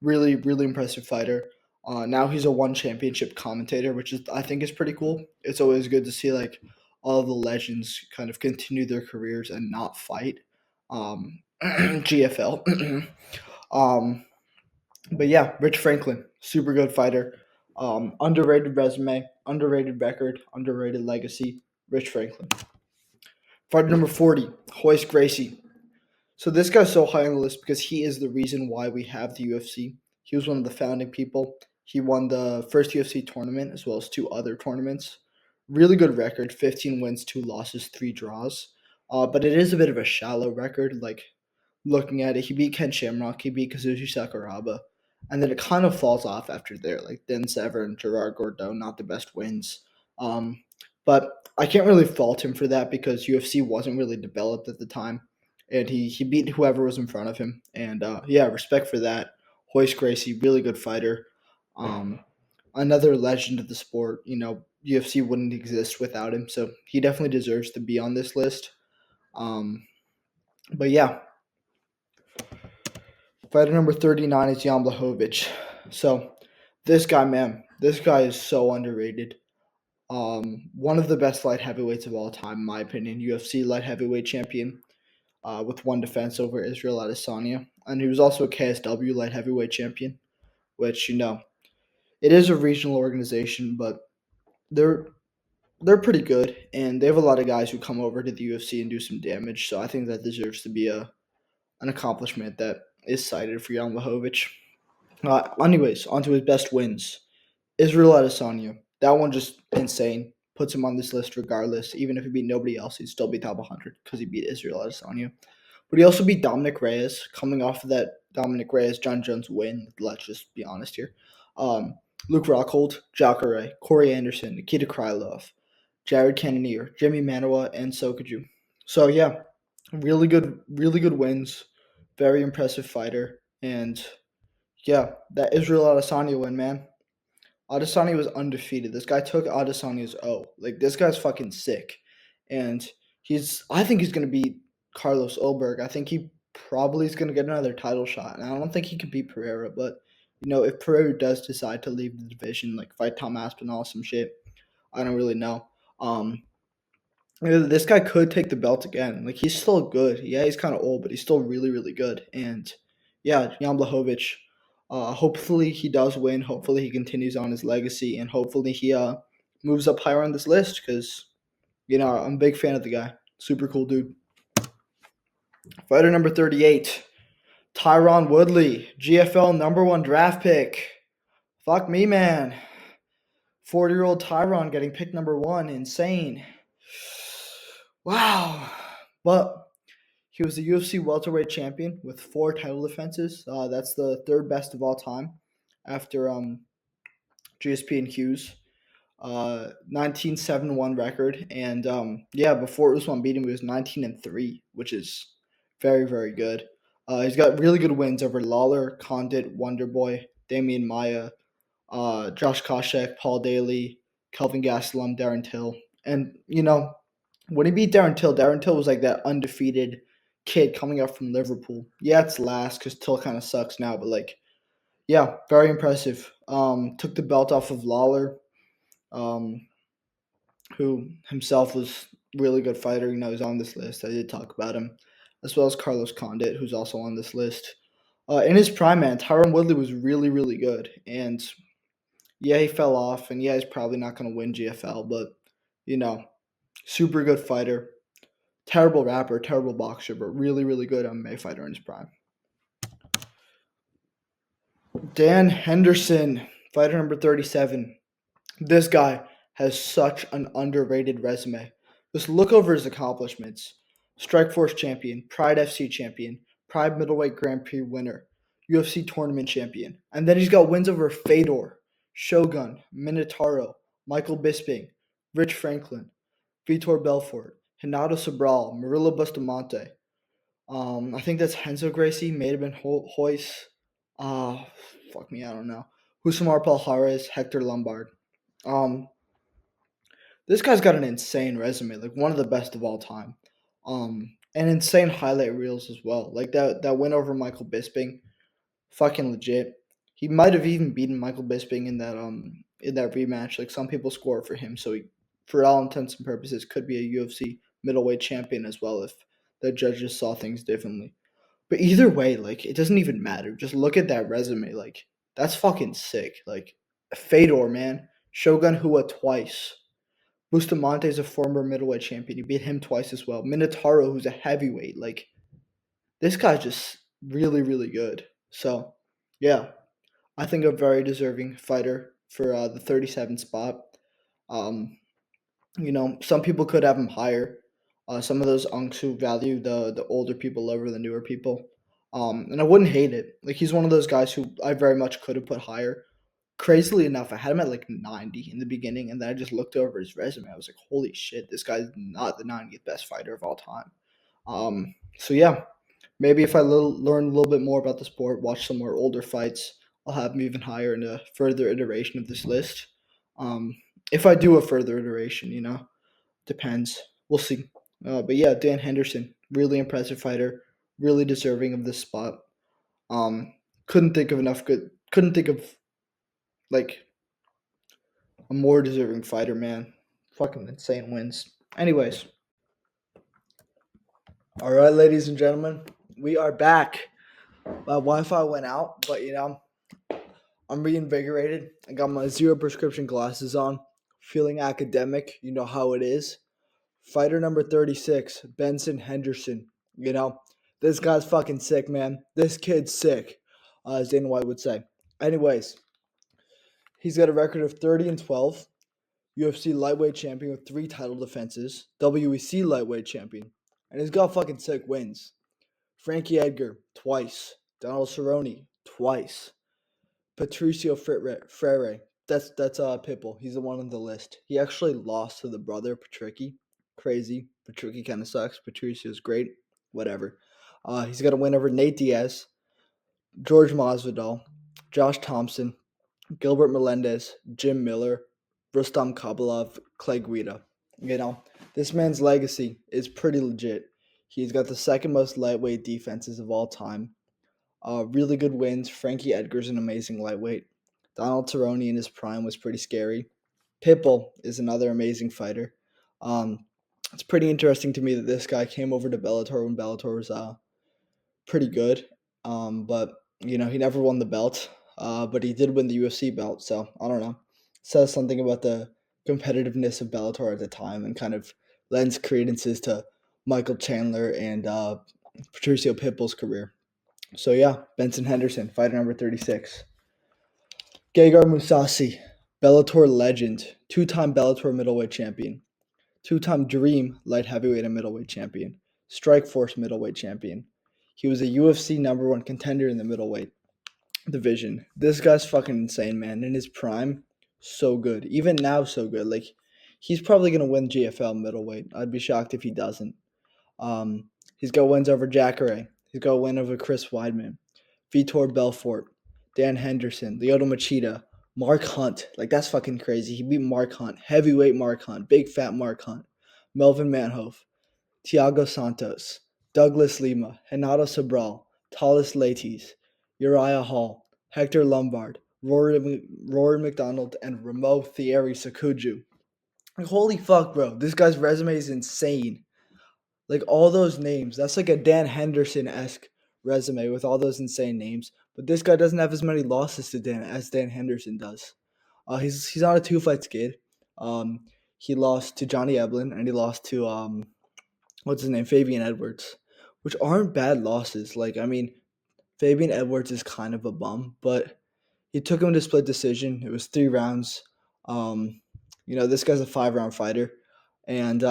really, really impressive fighter. Now he's a one championship commentator, which is I think is pretty cool. It's always good to see like all of the legends kind of continue their careers and not fight. GFL. um, but yeah, Rich Franklin, super good fighter. Underrated resume, underrated record, underrated legacy. Rich Franklin. Fighter number 40, Hoist Gracie. So this guy's so high on the list because he is the reason why we have the UFC. He was one of the founding people. He won the first UFC tournament as well as two other tournaments. Really good record, 15 wins, 2 losses, 3 draws. But it is a bit of a shallow record. Like looking at it, he beat Ken Shamrock, he beat Kazushi Sakuraba, and then it kind of falls off after there. Like Den Severn, Gerard Gordeau, not the best wins. Um, but I can't really fault him for that because UFC wasn't really developed at the time, and he beat whoever was in front of him. And yeah, respect for that. Hoist Gracie, really good fighter. Um, Another legend of the sport. You know, UFC wouldn't exist without him, so he definitely deserves to be on this list. Um, but yeah, fighter number 39 is Jan Blachowicz. So this guy, man, this guy is so underrated. One of the best light heavyweights of all time, in my opinion. UFC light heavyweight champion with one defense over Israel Adesanya. And he was also a KSW light heavyweight champion, which, you know, it is a regional organization, but they're they're pretty good, and they have a lot of guys who come over to the UFC and do some damage. So I think that deserves to be an accomplishment that is cited for Jan Blachowicz. Anyways, on to his best wins. Israel Adesanya. That one just insane. Puts him on this list regardless. Even if he beat nobody else, he'd still be top 100 because he beat Israel Adesanya. But he also beat Dominic Reyes, coming off of that Dominic Reyes John Jones win. Let's just be honest here. Um, Luke Rockhold, Jacare, Corey Anderson, Nikita Krylov, Jared Cannonier, Jimmy Manoa, and Sokoju. So yeah, really good wins. Very impressive fighter, and yeah, that Israel Adesanya win, man. Adesanya was undefeated. This guy took Adesanya's O. Like this guy's fucking sick, and I think he's gonna beat Carlos Ulberg. I think he probably is gonna get another title shot, and I don't think he can beat Pereira. But you know, if Pereira does decide to leave the division, like fight Tom Aspinall, some shit, I don't really know. Um, this guy could take the belt again. Like he's still good. Yeah, he's kind of old, but he's still really, really good. And yeah, Jan Blachowicz. Hopefully he does win. Hopefully he continues on his legacy, and hopefully he moves up higher on this list because you know I'm a big fan of the guy. Super cool dude. Fighter number 38, Tyron Woodley, GFL #1 draft pick. Fuck me, man. 40-year-old Tyron getting picked #1. Insane. Wow. But he was the UFC welterweight champion with 4 title defenses. That's the third best of all time after GSP and Hughes. 19-7-1 record, and yeah, before Usman beat him, he was 19-3, which is very, very good. He's got really good wins over Lawler, Condit, Wonderboy, Damian Maya, Josh Koscheck, Paul Daly, Kelvin Gastelum, Darren Till. And, you know, when he beat Darren Till was like that undefeated kid coming up from Liverpool. Yeah, it's last because Till kind of sucks now, but like, yeah, very impressive. Took the belt off of Lawler, um, who himself was really good fighter. You know, he's on this list. I did talk about him, as well as Carlos Condit, who's also on this list. In his prime, man, Tyron Woodley was really, really good, and yeah, he fell off, and yeah, he's probably not going to win GFL, but you know, super good fighter. Terrible rapper, terrible boxer, but really, really good MMA fighter in his prime. Dan Henderson, fighter number 37. This guy has such an underrated resume. Just look over his accomplishments. Strikeforce champion, Pride FC champion, Pride middleweight Grand Prix winner, UFC tournament champion. And then he's got wins over Fedor, Shogun, Minotauro, Michael Bisping, Rich Franklin, Vitor Belfort, Hinato Sobral, Murilo Bustamante. I think that's Henzo Gracie, may have been Hoyce. Uh, Fuck me, I don't know. Husamar Palhares, Hector Lombard. Um, this guy's got an insane resume, like one of the best of all time. And insane highlight reels as well. Like that win over Michael Bisping, fucking legit. He might have even beaten Michael Bisping in that rematch. Like some people score for him, so he, for all intents and purposes, could be a UFC middleweight champion as well if the judges saw things differently. But either way, like it doesn't even matter. Just look at that resume. Like that's fucking sick. Like Fedor, man, Shogun Hua twice. Bustamante is a former middleweight champion. You beat him twice as well. Minotauro, who's a heavyweight. Like this guy's just really, really good. So, yeah, I think a very deserving fighter for the 37 spot. Um, some people could have him higher. Some of those unks who value the older people over the newer people. And I wouldn't hate it. Like he's one of those guys who I very much could have put higher. Crazily enough, I had him at like 90 in the beginning, and then I just looked over his resume. I was like, holy shit, this guy's not the 90th best fighter of all time. So yeah, maybe if I learn a little bit more about the sport, watch some more older fights, I'll have him even higher in a further iteration of this list. Um, if I do a further iteration, depends. We'll see. But yeah, Dan Henderson, really impressive fighter, really deserving of this spot. Um, couldn't think of like a more deserving fighter, man. Fucking insane wins. Anyways, all right, ladies and gentlemen, we are back. My Wi-Fi went out, but I'm reinvigorated. I got my zero prescription glasses on, feeling academic. You know how it is. Fighter number 36, Benson Henderson. This guy's fucking sick, man. This kid's sick, as Dana White would say. Anyways, he's got a record of 30-12. UFC lightweight champion with 3 title defenses, WEC lightweight champion, and he's got fucking sick wins. Frankie Edgar, twice. Donald Cerrone, twice. Patricio Freire, that's Pitbull. He's the one on the list. He actually lost to the brother, Patricky. Crazy. Patricky kind of sucks. Patricio's great. Whatever. He's got a win over Nate Diaz, George Masvidal, Josh Thompson, Gilbert Melendez, Jim Miller, Rustam Kabalov, Clay Guida. This man's legacy is pretty legit. He's got the second most lightweight defenses of all time. Really good wins. Frankie Edgar's an amazing lightweight. Donald Cerrone in his prime was pretty scary. Pitbull is another amazing fighter. It's pretty interesting to me that this guy came over to Bellator when Bellator was pretty good. But he never won the belt. But he did win the UFC belt, so I don't know. Says something about the competitiveness of Bellator at the time and kind of lends credences to Michael Chandler and Patricio Pitbull's career. So yeah, Benson Henderson, fighter number 36. Gegard Mousasi, Bellator legend, 2-time Bellator middleweight champion, 2-time Dream light heavyweight and middleweight champion, Strikeforce middleweight champion. He was a UFC number 1 contender in the middleweight division. This guy's fucking insane, man. In his prime, so good. Even now, so good. Like, he's probably gonna win GFL middleweight. I'd be shocked if he doesn't. He's got wins over Jacare. He's got a win over Chris Weidman, Vitor Belfort, Dan Henderson, Lyoto Machida, Mark Hunt. Like, that's fucking crazy. He beat Mark Hunt, heavyweight Mark Hunt, big fat Mark Hunt, Melvin Manhoef, Thiago Santos, Douglas Lima, Renato Sobral, Talis Latis, Uriah Hall, Hector Lombard, Rory McDonald, and Ramo Thierry Sakuju. Like, holy fuck, bro. This guy's resume is insane. Like, all those names. That's like a Dan Henderson esque resume with all those insane names. But this guy doesn't have as many losses to Dan Henderson does. He's on a 2 fight skid. Um, he lost to Johnny Eblin and he lost to what's his name, Fabian Edwards, which aren't bad losses. Like, I mean, Fabian Edwards is kind of a bum, but he took him to split decision. It was 3 rounds. This guy's a 5 round fighter. And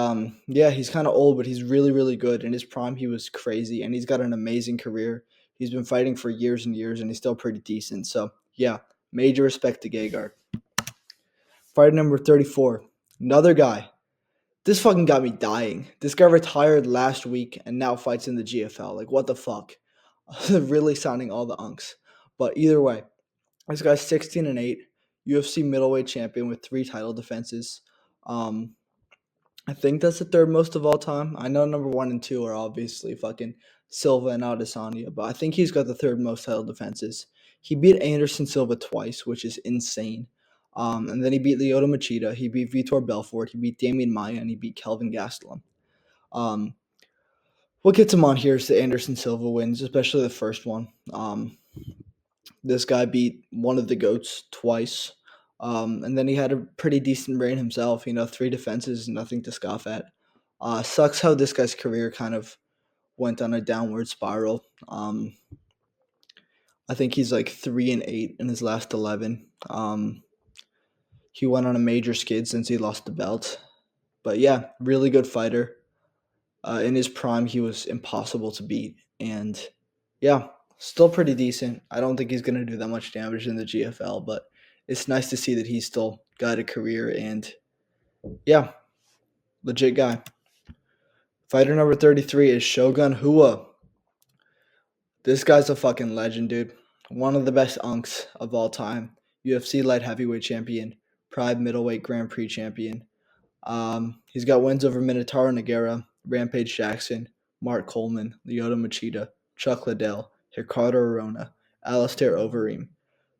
yeah, he's kind of old, but he's really, really good. In his prime, he was crazy, and he's got an amazing career. He's been fighting for years and years, and he's still pretty decent. So, yeah, major respect to Gegard. Fighter number 34, another guy. This fucking got me dying. This guy retired last week and now fights in the GFL. Like, what the fuck? Really sounding all the unks. But either way, this guy's 16-8, UFC middleweight champion with 3 title defenses. I think that's the third most of all time. I know number 1 and 2 are obviously fucking Silva and Adesanya, but I think he's got the third most title defenses. He beat Anderson Silva twice, which is insane. And then he beat Lyoto Machida, he beat Vitor Belfort, he beat Damian Maia, and he beat Kelvin Gastelum. What gets him on here is the Anderson Silva wins, especially the first one. This guy beat one of the GOATs twice. And then he had a pretty decent reign himself. 3 defenses, nothing to scoff at. Sucks how this guy's career kind of went on a downward spiral. I think he's like 3-8 in his last 11. He went on a major skid since he lost the belt. But yeah, really good fighter. In his prime, he was impossible to beat. And yeah, still pretty decent. I don't think he's going to do that much damage in the GFL, but it's nice to see that he's still got a career. And yeah, legit guy. Fighter number 33 is Shogun Hua. This guy's a fucking legend, dude. One of the best unks of all time. UFC light heavyweight champion, Pride middleweight Grand Prix champion. He's got wins over Minotauro Nogueira, Rampage Jackson, Mark Coleman, Lyoto Machida, Chuck Liddell, Ricardo Arona, Alistair Overeem.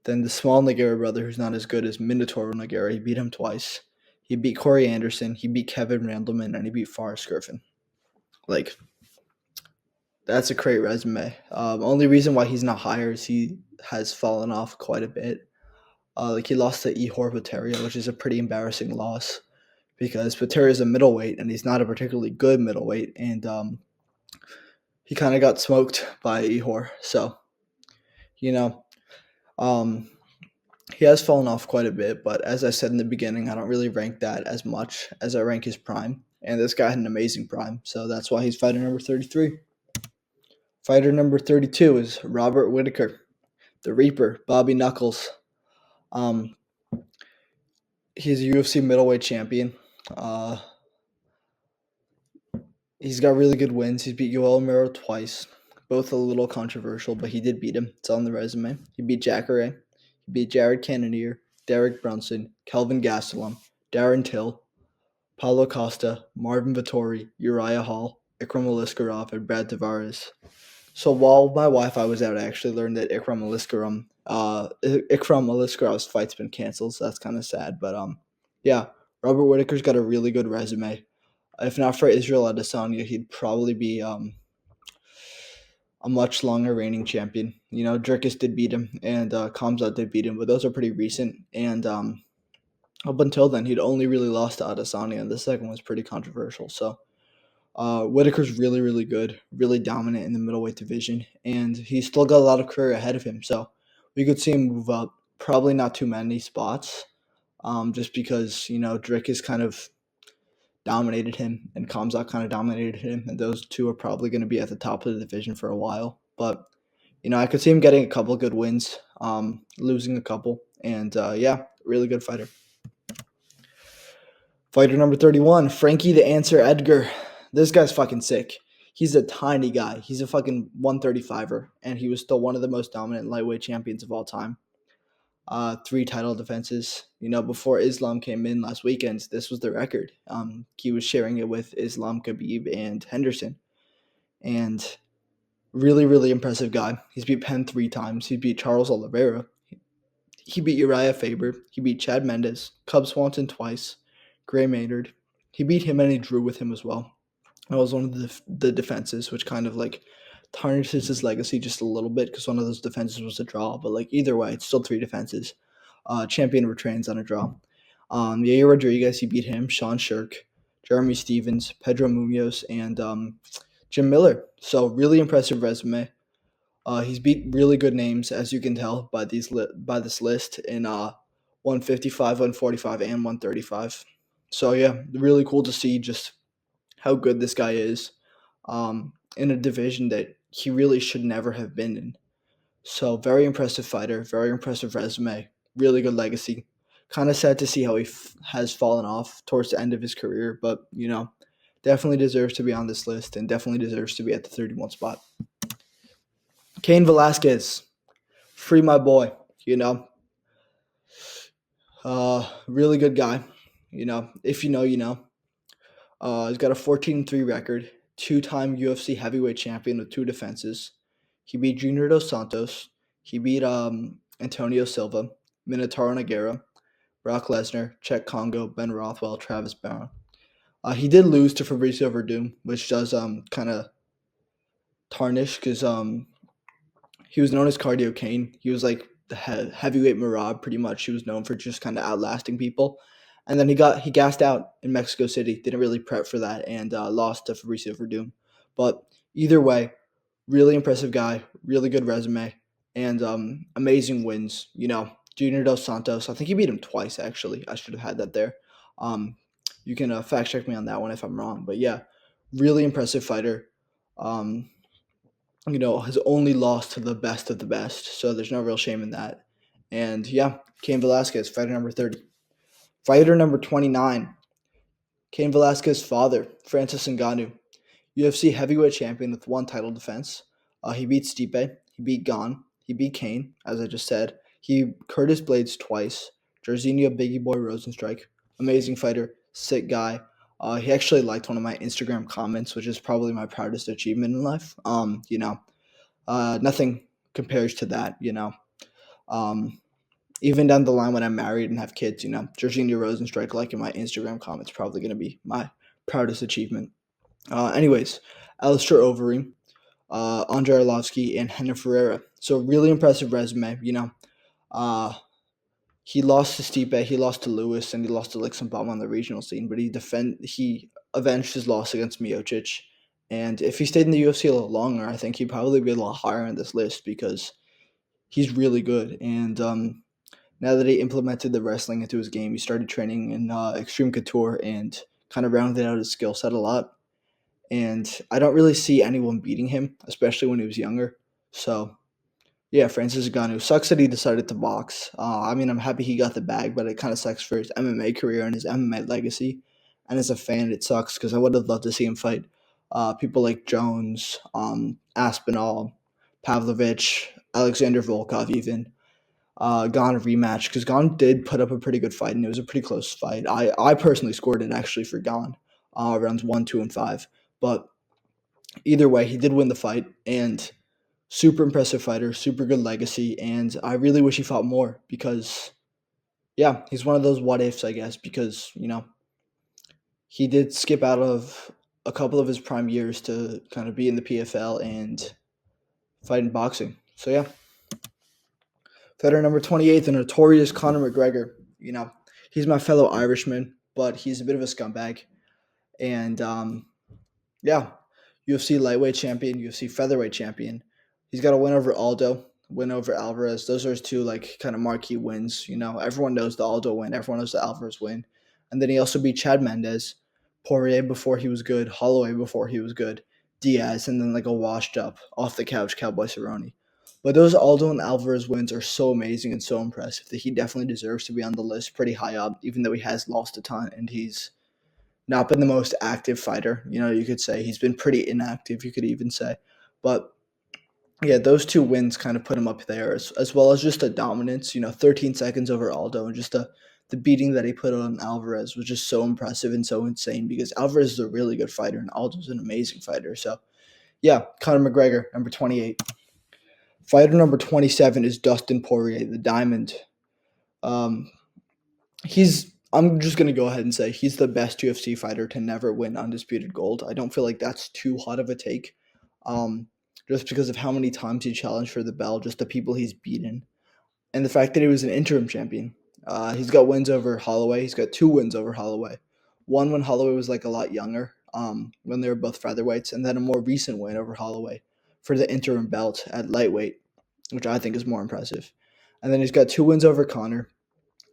Then the small Nogueira brother, who's not as good as Minotauro Nogueira, he beat him twice. He beat Corey Anderson, he beat Kevin Randleman, and he beat Forrest Griffin. Like, that's a great resume. Only reason why he's not higher is he has fallen off quite a bit. He lost to Ihor Potieria, which is a pretty embarrassing loss because Potieria is a middleweight and he's not a particularly good middleweight, and he kind of got smoked by Ihor. So, he has fallen off quite a bit, but as I said in the beginning, I don't really rank that as much as I rank his prime, and this guy had an amazing prime, so that's why he's fighter number 33. Fighter number 32 is Robert Whitaker, the Reaper, Bobby Knuckles. He's a UFC middleweight champion. He's got really good wins. He's beat Yoel Romero twice, both a little controversial, but he did beat him. It's on the resume. He beat Jacare. He beat Jared Cannonier, Derek Brunson, Kelvin Gastelum, Darren Till, Paulo Costa, Marvin Vittori, Uriah Hall, Ikram Aliskerov, and Brad Tavares. So while my Wi-Fi was out, I actually learned that Ikram Aliskerov's fight's been canceled, so that's kind of sad. But yeah, Robert Whitaker's got a really good resume. If not for Israel Adesanya, he'd probably be a much longer reigning champion. Dricus did beat him, and Khamzat did beat him, but those are pretty recent. And up until then, he'd only really lost to Adesanya, and the second was pretty controversial. So Whitaker's really, really good, really dominant in the middleweight division, and he's still got a lot of career ahead of him. So we could see him move up. Probably not too many spots, just because Dricus kind of dominated him and Khamzat kind of dominated him, and those two are probably going to be at the top of the division for a while. But I could see him getting a couple of good wins, losing a couple, and yeah, really good fighter. Fighter number 31, Frankie the Answer Edgar. This guy's fucking sick. He's a tiny guy. He's a fucking 135er, and he was still one of the most dominant lightweight champions of all time. 3 title defenses. Before Islam came in last weekend, this was the record. He was sharing it with Islam, Khabib, and Henderson. and really, really impressive guy. He's beat Penn 3 times. He beat Charles Oliveira. He beat Uriah Faber. He beat Chad Mendes, Cub Swanson twice, Gray Maynard. He beat him and he drew with him as well. That was one of the defenses, which kind of like tarnishes his legacy just a little bit because one of those defenses was a draw. But like either way, it's still 3 defenses. Champion retrains on a draw. Yair Rodriguez, he beat him. Sean Shirk, Jeremy Stevens, Pedro Munoz, and Jim Miller. So really impressive resume. He's beat really good names, as you can tell by by this list in 155, 145, and 135. So yeah, really cool to see just how good this guy is in a division that he really should never have been in. So very impressive fighter, very impressive resume, really good legacy. Kind of sad to see how he has fallen off towards the end of his career, but definitely deserves to be on this list and definitely deserves to be at the 31 spot. Cain Velasquez, free my boy. You know, really good guy. If you know, you know. He's got a 14-3 record, 2-time UFC heavyweight champion with 2 defenses. He beat Junior Dos Santos. He beat Antonio Silva, Minotauro Nogueira, Brock Lesnar, Czech Congo, Ben Rothwell, Travis Barron. He did lose to Fabricio Verdum, which does kind of tarnish because he was known as Cardio Kane. He was like the heavyweight Marab, pretty much. He was known for just kind of outlasting people. And then he gassed out in Mexico City. Didn't really prep for that and lost to Fabricio Verdum. But either way, really impressive guy, really good resume, and amazing wins. Junior Dos Santos. I think he beat him twice. Actually, I should have had that there. Um, you can fact check me on that one if I'm wrong. But yeah, really impressive fighter. Um, has only lost to the best of the best. So there's no real shame in that. And yeah, Cain Velasquez, fighter number 30. Fighter number 29, Cain Velasquez's father, Francis Ngannou, UFC heavyweight champion with 1 title defense. He beat Stipe, he beat Gon, he beat Cain, as I just said. He Curtis Blades twice. Jairzinho Biggie Boy Rosenstrike, amazing fighter, sick guy. He actually liked one of my Instagram comments, which is probably my proudest achievement in life. Nothing compares to that. Um, Even down the line when I'm married and have kids, Jorginho Rosenstrike liking my Instagram comments probably going to be my proudest achievement. Anyways, Alistair Overeem, Andre Arlovsky, and Henna Ferreira. So really impressive resume. Uh, he lost to Stipe, he lost to Lewis, and he lost to like some bomb on the regional scene. But he avenged his loss against Miocic. And if he stayed in the UFC a little longer, I think he'd probably be a lot higher on this list because he's really good. And now that he implemented the wrestling into his game, he started training in Extreme Couture and kind of rounded out his skill set a lot. And I don't really see anyone beating him, especially when he was younger. So, yeah, Francis Ngannou. Sucks that he decided to box. I'm happy he got the bag, but it kind of sucks for his MMA career and his MMA legacy. And as a fan, it sucks because I would have loved to see him fight people like Jones, Aspinall, Pavlovich, Alexander Volkov even. Gon rematch because Gon did put up a pretty good fight and it was a pretty close fight. I personally scored it actually for Gon, rounds 1, 2, and 5. But either way, he did win the fight and super impressive fighter, super good legacy, and I really wish he fought more because yeah, he's one of those what ifs, I guess, because he did skip out of a couple of his prime years to kind of be in the PFL and fight in boxing. So yeah. Fighter number 28, the notorious Conor McGregor. He's my fellow Irishman, but he's a bit of a scumbag. And yeah, UFC lightweight champion, UFC featherweight champion. He's got a win over Aldo, win over Alvarez. Those are his 2 like kind of marquee wins. Everyone knows the Aldo win, everyone knows the Alvarez win. And then he also beat Chad Mendes, Poirier before he was good, Holloway before he was good, Diaz, and then like a washed up off the couch Cowboy Cerrone. But those Aldo and Alvarez wins are so amazing and so impressive that he definitely deserves to be on the list pretty high up, even though he has lost a ton and he's not been the most active fighter. You could say he's been pretty inactive, you could even say. But yeah, those 2 wins kind of put him up there, as well as just a dominance, 13 seconds over Aldo, and just the beating that he put on Alvarez was just so impressive and so insane because Alvarez is a really good fighter and Aldo's an amazing fighter. So Yeah, Conor McGregor, number 28. Fighter number 27 is Dustin Poirier, the Diamond. Um, I'm just gonna go ahead and say he's the best UFC fighter to never win undisputed gold. I don't feel like that's too hot of a take, um, just because of how many times he challenged for the belt, just the people he's beaten, and the fact that he was an interim champion. He's got wins over Holloway. He's got two wins over Holloway. One when Holloway was like a lot younger, when they were both featherweights, and then a more recent win over Holloway for the interim belt at lightweight, which I think is more impressive. And then he's got two wins over Connor,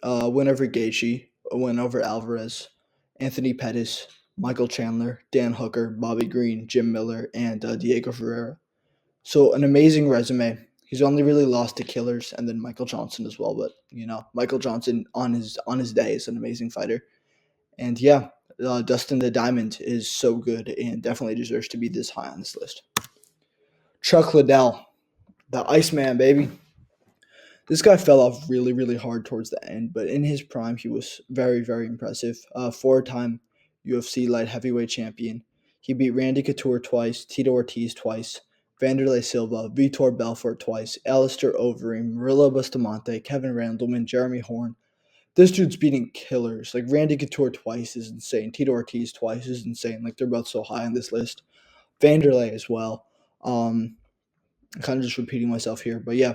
a win over Gaethje, a win over Alvarez, Anthony Pettis, Michael Chandler, Dan Hooker, Bobby Green, Jim Miller, and Diego Ferreira. So an amazing resume. He's only really lost to killers and then Michael Johnson as well. But Michael Johnson on his day is an amazing fighter. And yeah, Dustin the Diamond is so good and definitely deserves to be this high on this list. Chuck Liddell, the Iceman, baby. This guy fell off really, really hard towards the end, but in his prime, he was very, very impressive. Four-time UFC light heavyweight champion. He beat Randy Couture twice, Tito Ortiz twice, Vanderlei Silva, Vitor Belfort twice, Alistair Overeem, Murillo Bustamante, Kevin Randleman, Jeremy Horn. This dude's beating killers. Like Randy Couture twice is insane. Tito Ortiz twice is insane. Like they're both so high on this list. Vanderlei as well. I'm kind of just repeating myself here, but yeah,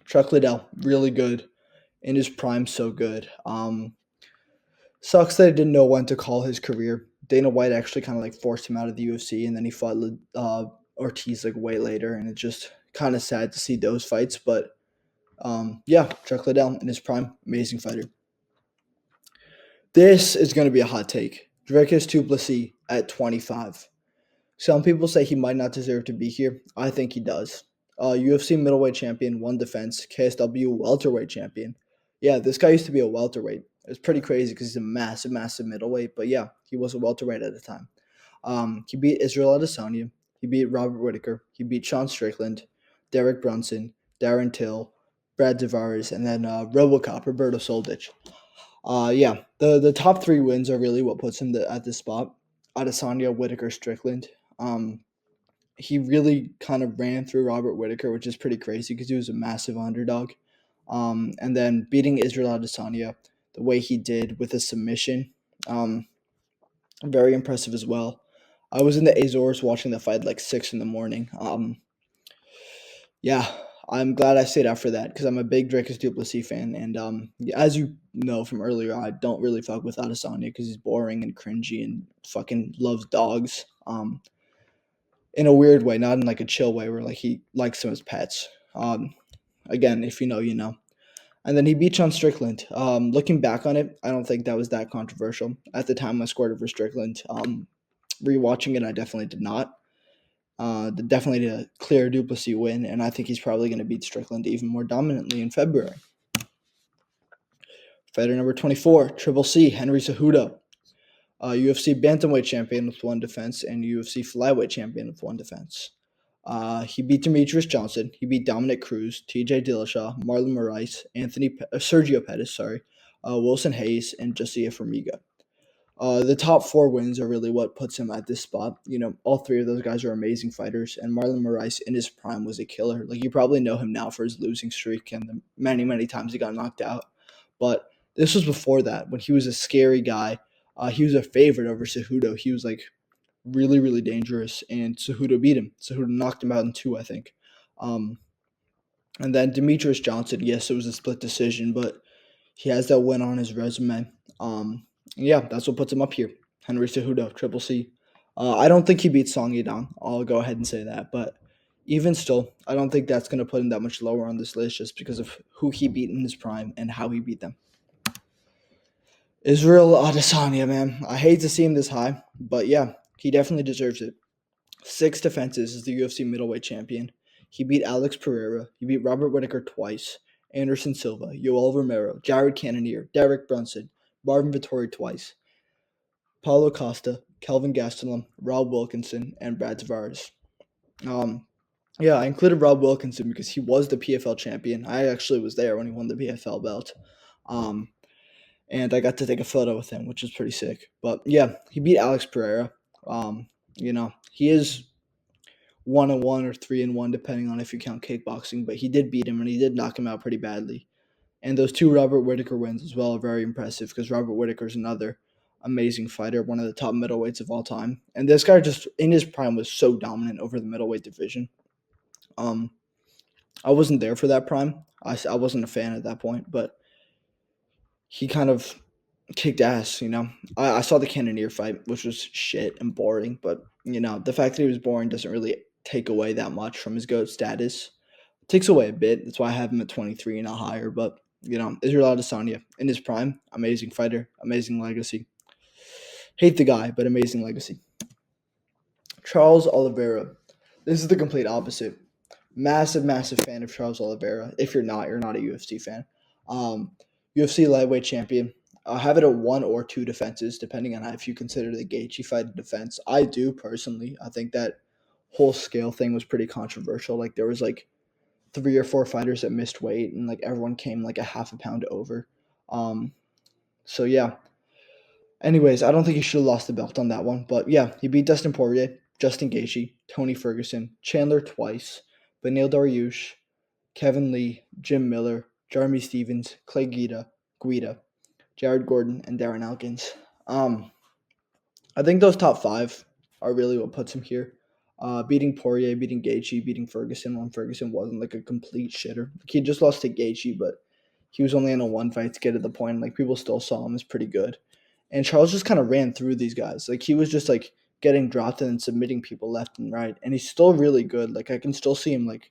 Chuck Liddell, really good in his prime, so good. Sucks that I didn't know when to call his career. Dana White actually kind of like forced him out of the UFC, and then he fought Ortiz like way later, and it's just kind of sad to see those fights. But yeah, Chuck Liddell in his prime, amazing fighter. This is going to be a hot take. Dricus du Plessis at 25. Some people say he might not deserve to be here. I think he does. UFC middleweight champion, one defense. KSW welterweight champion. Yeah, this guy used to be a welterweight. It's pretty crazy because he's a massive, massive middleweight. But yeah, he was a welterweight at the time. He beat Israel Adesanya. He beat Robert Whitaker. He beat Sean Strickland, Derek Brunson, Darren Till, Brad Tavares, and then RoboCop, Roberto Soldic. Yeah, the top three wins are really what puts him at this spot. Adesanya, Whitaker, Strickland. Um, he really kind of ran through Robert Whitaker, which is pretty crazy because he was a massive underdog. And then beating Israel Adesanya the way he did with a submission, um, very impressive as well. I was in the Azores watching the fight like 6 in the morning. Yeah, I'm glad I stayed out for that because I'm a big Dricus du Plessis fan, and as you know from earlier, I don't really fuck with Adesanya because he's boring and cringy and fucking loves dogs. In a weird way, not in like a chill way where like he likes them as pets. Again, if you know, you know. And then he beat Sean Strickland. Looking back on it, I don't think that was that controversial. At the time, I scored it for Strickland. Rewatching it, I definitely did not. Definitely a clear du Plessis win, and I think he's probably going to beat Strickland even more dominantly in February. Fighter number 24, Triple C, Henry Cejudo. UFC bantamweight champion with one defense and UFC flyweight champion with one defense. He beat Demetrius Johnson. He beat Dominic Cruz, TJ Dillashaw, Marlon Moraes, Sergio Pettis, Wilson Hayes, and Josiah Formiga. The top four wins are really what puts him at this spot. You know, all three of those guys are amazing fighters, and Marlon Moraes in his prime was a killer. Like, you probably know him now for his losing streak and the many, many times he got knocked out. But this was before that, when he was a scary guy. He was a favorite over Cejudo. He was like really, really dangerous, and Cejudo beat him. Cejudo knocked him out in two, I think. Um, and then Demetrius Johnson, yes, it was a split decision, but he has that win on his resume. Yeah, that's what puts him up here. Henry Cejudo, Triple C. I don't think he beats Song Yadong. I'll go ahead and say that. But even still, I don't think that's going to put him that much lower on this list just because of who he beat in his prime and how he beat them. Israel Adesanya, man. I hate to see him this high, but yeah, he definitely deserves it. 6 defenses as the UFC middleweight champion. He beat Alex Pereira. He beat Robert Whitaker twice. Anderson Silva, Yoel Romero, Jared Cannonier, Derek Brunson, Marvin Vittori twice, Paulo Costa, Kelvin Gastelum, Rob Wilkinson, and Brad Tavares. Yeah, I included Rob Wilkinson because he was the PFL champion. I actually was there when he won the PFL belt. Um, and I got to take a photo with him, which is pretty sick. But yeah, he beat Alex Pereira. You know, he is 1-1 or 3-1, depending on if you count kickboxing. But he did beat him, and he did knock him out pretty badly. And those two Robert Whitaker wins as well are very impressive because Robert Whitaker is another amazing fighter, one of the top middleweights of all time. And this guy just in his prime was so dominant over the middleweight division. Um, I wasn't there for that prime. I wasn't a fan at that point, but he kind of kicked ass, you know. I saw the Cannonier fight, which was shit and boring, but the fact that he was boring doesn't really take away that much from his GOAT status. It takes away a bit. That's why I have him at 23 and not higher. But Israel Adesanya in his prime, amazing fighter, amazing legacy. Hate the guy, but amazing legacy. Charles Oliveira. This is the complete opposite. Massive, massive fan of Charles Oliveira. If you're not, you're not a UFC fan. Um, UFC lightweight champion. I have it at one or two defenses, depending on if you consider the Gaethje fight a defense. I do personally. I think that whole scale thing was pretty controversial. Like there was like three or four fighters that missed weight, and like everyone came like a half a pound over. Um, so yeah. Anyways, I don't think he should have lost the belt on that one, but yeah, he beat Dustin Poirier, Justin Gaethje, Tony Ferguson, Chandler twice, Beneil Dariush, Kevin Lee, Jim Miller, Jeremy Stevens, Clay Guida, Jared Gordon, and Darren Elkins. I think those top five are really what puts him here. Beating Poirier, beating Gaethje, beating Ferguson when Ferguson wasn't like a complete shitter. Like, he just lost to Gaethje, but he was only in a one fight to get to the point. Like people still saw him as pretty good. And Charles just kind of ran through these guys. Like he was just like getting dropped and submitting people left and right. And he's still really good. Like I can still see him like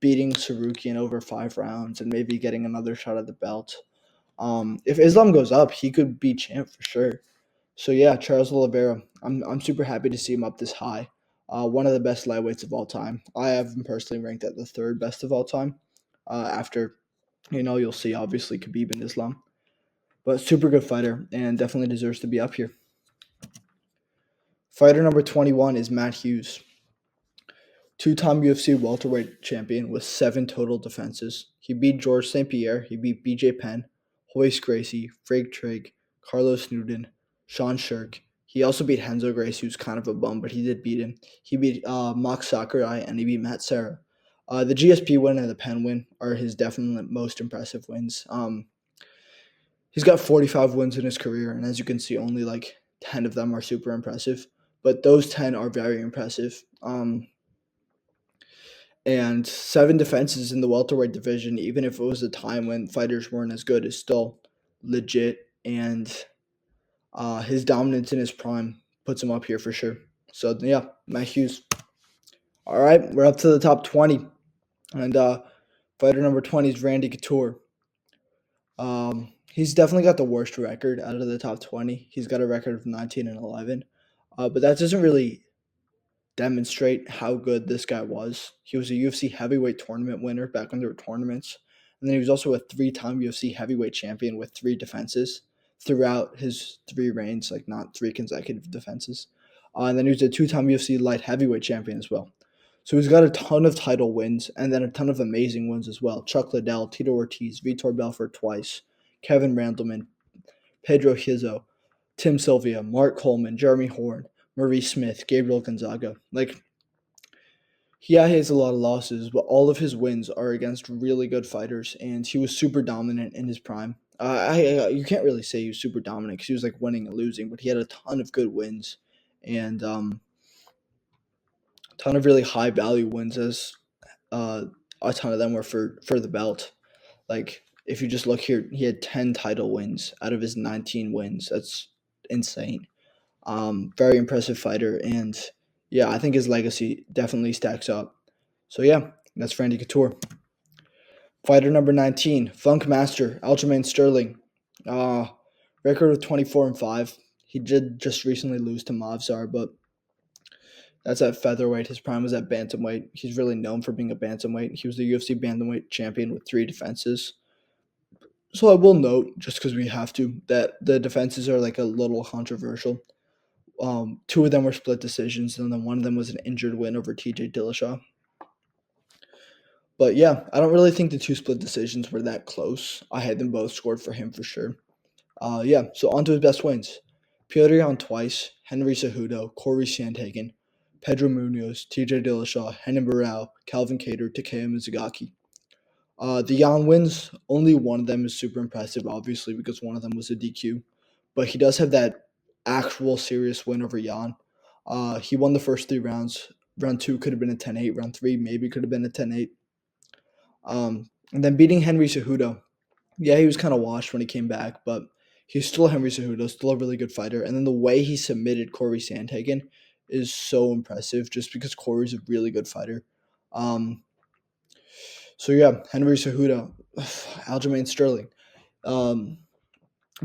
beating Sarukian over 5 rounds and maybe getting another shot at the belt. If Islam goes up, he could be champ for sure. So yeah, Charles Oliveira. I'm super happy to see him up this high. One of the best lightweights of all time. I have him personally ranked at the third best of all time. After you'll see obviously Khabib and Islam, but super good fighter and definitely deserves to be up here. Fighter number 21 is Matt Hughes. Two-time UFC welterweight champion with 7 total defenses. He beat George St. Pierre. He beat BJ Penn, Hoist Gracie, Frank Trigg, Carlos Newton, Sean Shirk. He also beat Henzo Gracie, who's kind of a bum, but he did beat him. He beat Mox Sakurai, and he beat Matt Serra. The GSP win and the Penn win are his definitely most impressive wins. He's got 45 wins in his career, and as you can see, only like 10 of them are super impressive. But those 10 are very impressive. And 7 defenses in the welterweight division, even if it was a time when fighters weren't as good, is still legit. And his dominance in his prime puts him up here for sure. So yeah, Matt Hughes. All right, we're up to the top 20. And fighter number 20 is Randy Couture. He's definitely got the worst record out of the top 20. He's got a record of 19 and 11. But that doesn't really demonstrate how good this guy was. He was a UFC heavyweight tournament winner back when there were tournaments. And then he was also a 3-time UFC heavyweight champion with 3 defenses throughout his 3 reigns, like not 3 consecutive defenses. And then he was a 2-time UFC light heavyweight champion as well. So he's got a ton of title wins and then a ton of amazing wins as well. Chuck Liddell, Tito Ortiz, Vitor Belfort twice, Kevin Randleman, Pedro Hizzo, Tim Sylvia, Mark Coleman, Jeremy Horn, Maurice Smith, Gabriel Gonzaga. Like, yeah, he has a lot of losses, but all of his wins are against really good fighters, and he was super dominant in his prime. You can't really say he was super dominant because he was like winning and losing, but he had a ton of good wins and a ton of really high value wins. As a ton of them were for the belt. Like if you just look here, he had 10 title wins out of his 19 wins. That's insane. Very impressive fighter, and yeah, I think his legacy definitely stacks up. So yeah, that's Randy Couture. Fighter number 19, Funk Master, Aljamain Sterling. Uh, Record of 24 and 5. He did just recently lose to Mavzar, but that's at featherweight. His prime was at bantamweight. He's really known for being a bantamweight. He was the UFC bantamweight champion with 3 defenses. So I will note, just because we have to, that the defenses are like a little controversial. 2 of them were split decisions, and then one of them was an injured win over TJ Dillashaw. But yeah, I don't really think the 2 split decisions were that close. I had them both scored for him for sure. So on to his best wins. Piotr Jan twice, Henry Cejudo, Corey Sandhagen, Pedro Munoz, TJ Dillashaw, Renan Barao, Calvin Kattar, Takeo Mizugaki. The Jan wins, only one of them is super impressive, obviously, because one of them was a DQ. But he does have that actual serious win over Jan. He won the first 3 rounds. Round 2 could have been a 10-8. Round 3 maybe could have been a 10-8. And then beating Henry Cejudo. Yeah, he was kind of washed when he came back, but he's still Henry Cejudo, still a really good fighter. And then the way he submitted Corey Sandhagen is so impressive just because Corey's a really good fighter. So yeah, Henry Cejudo, Aljamain Sterling. Um,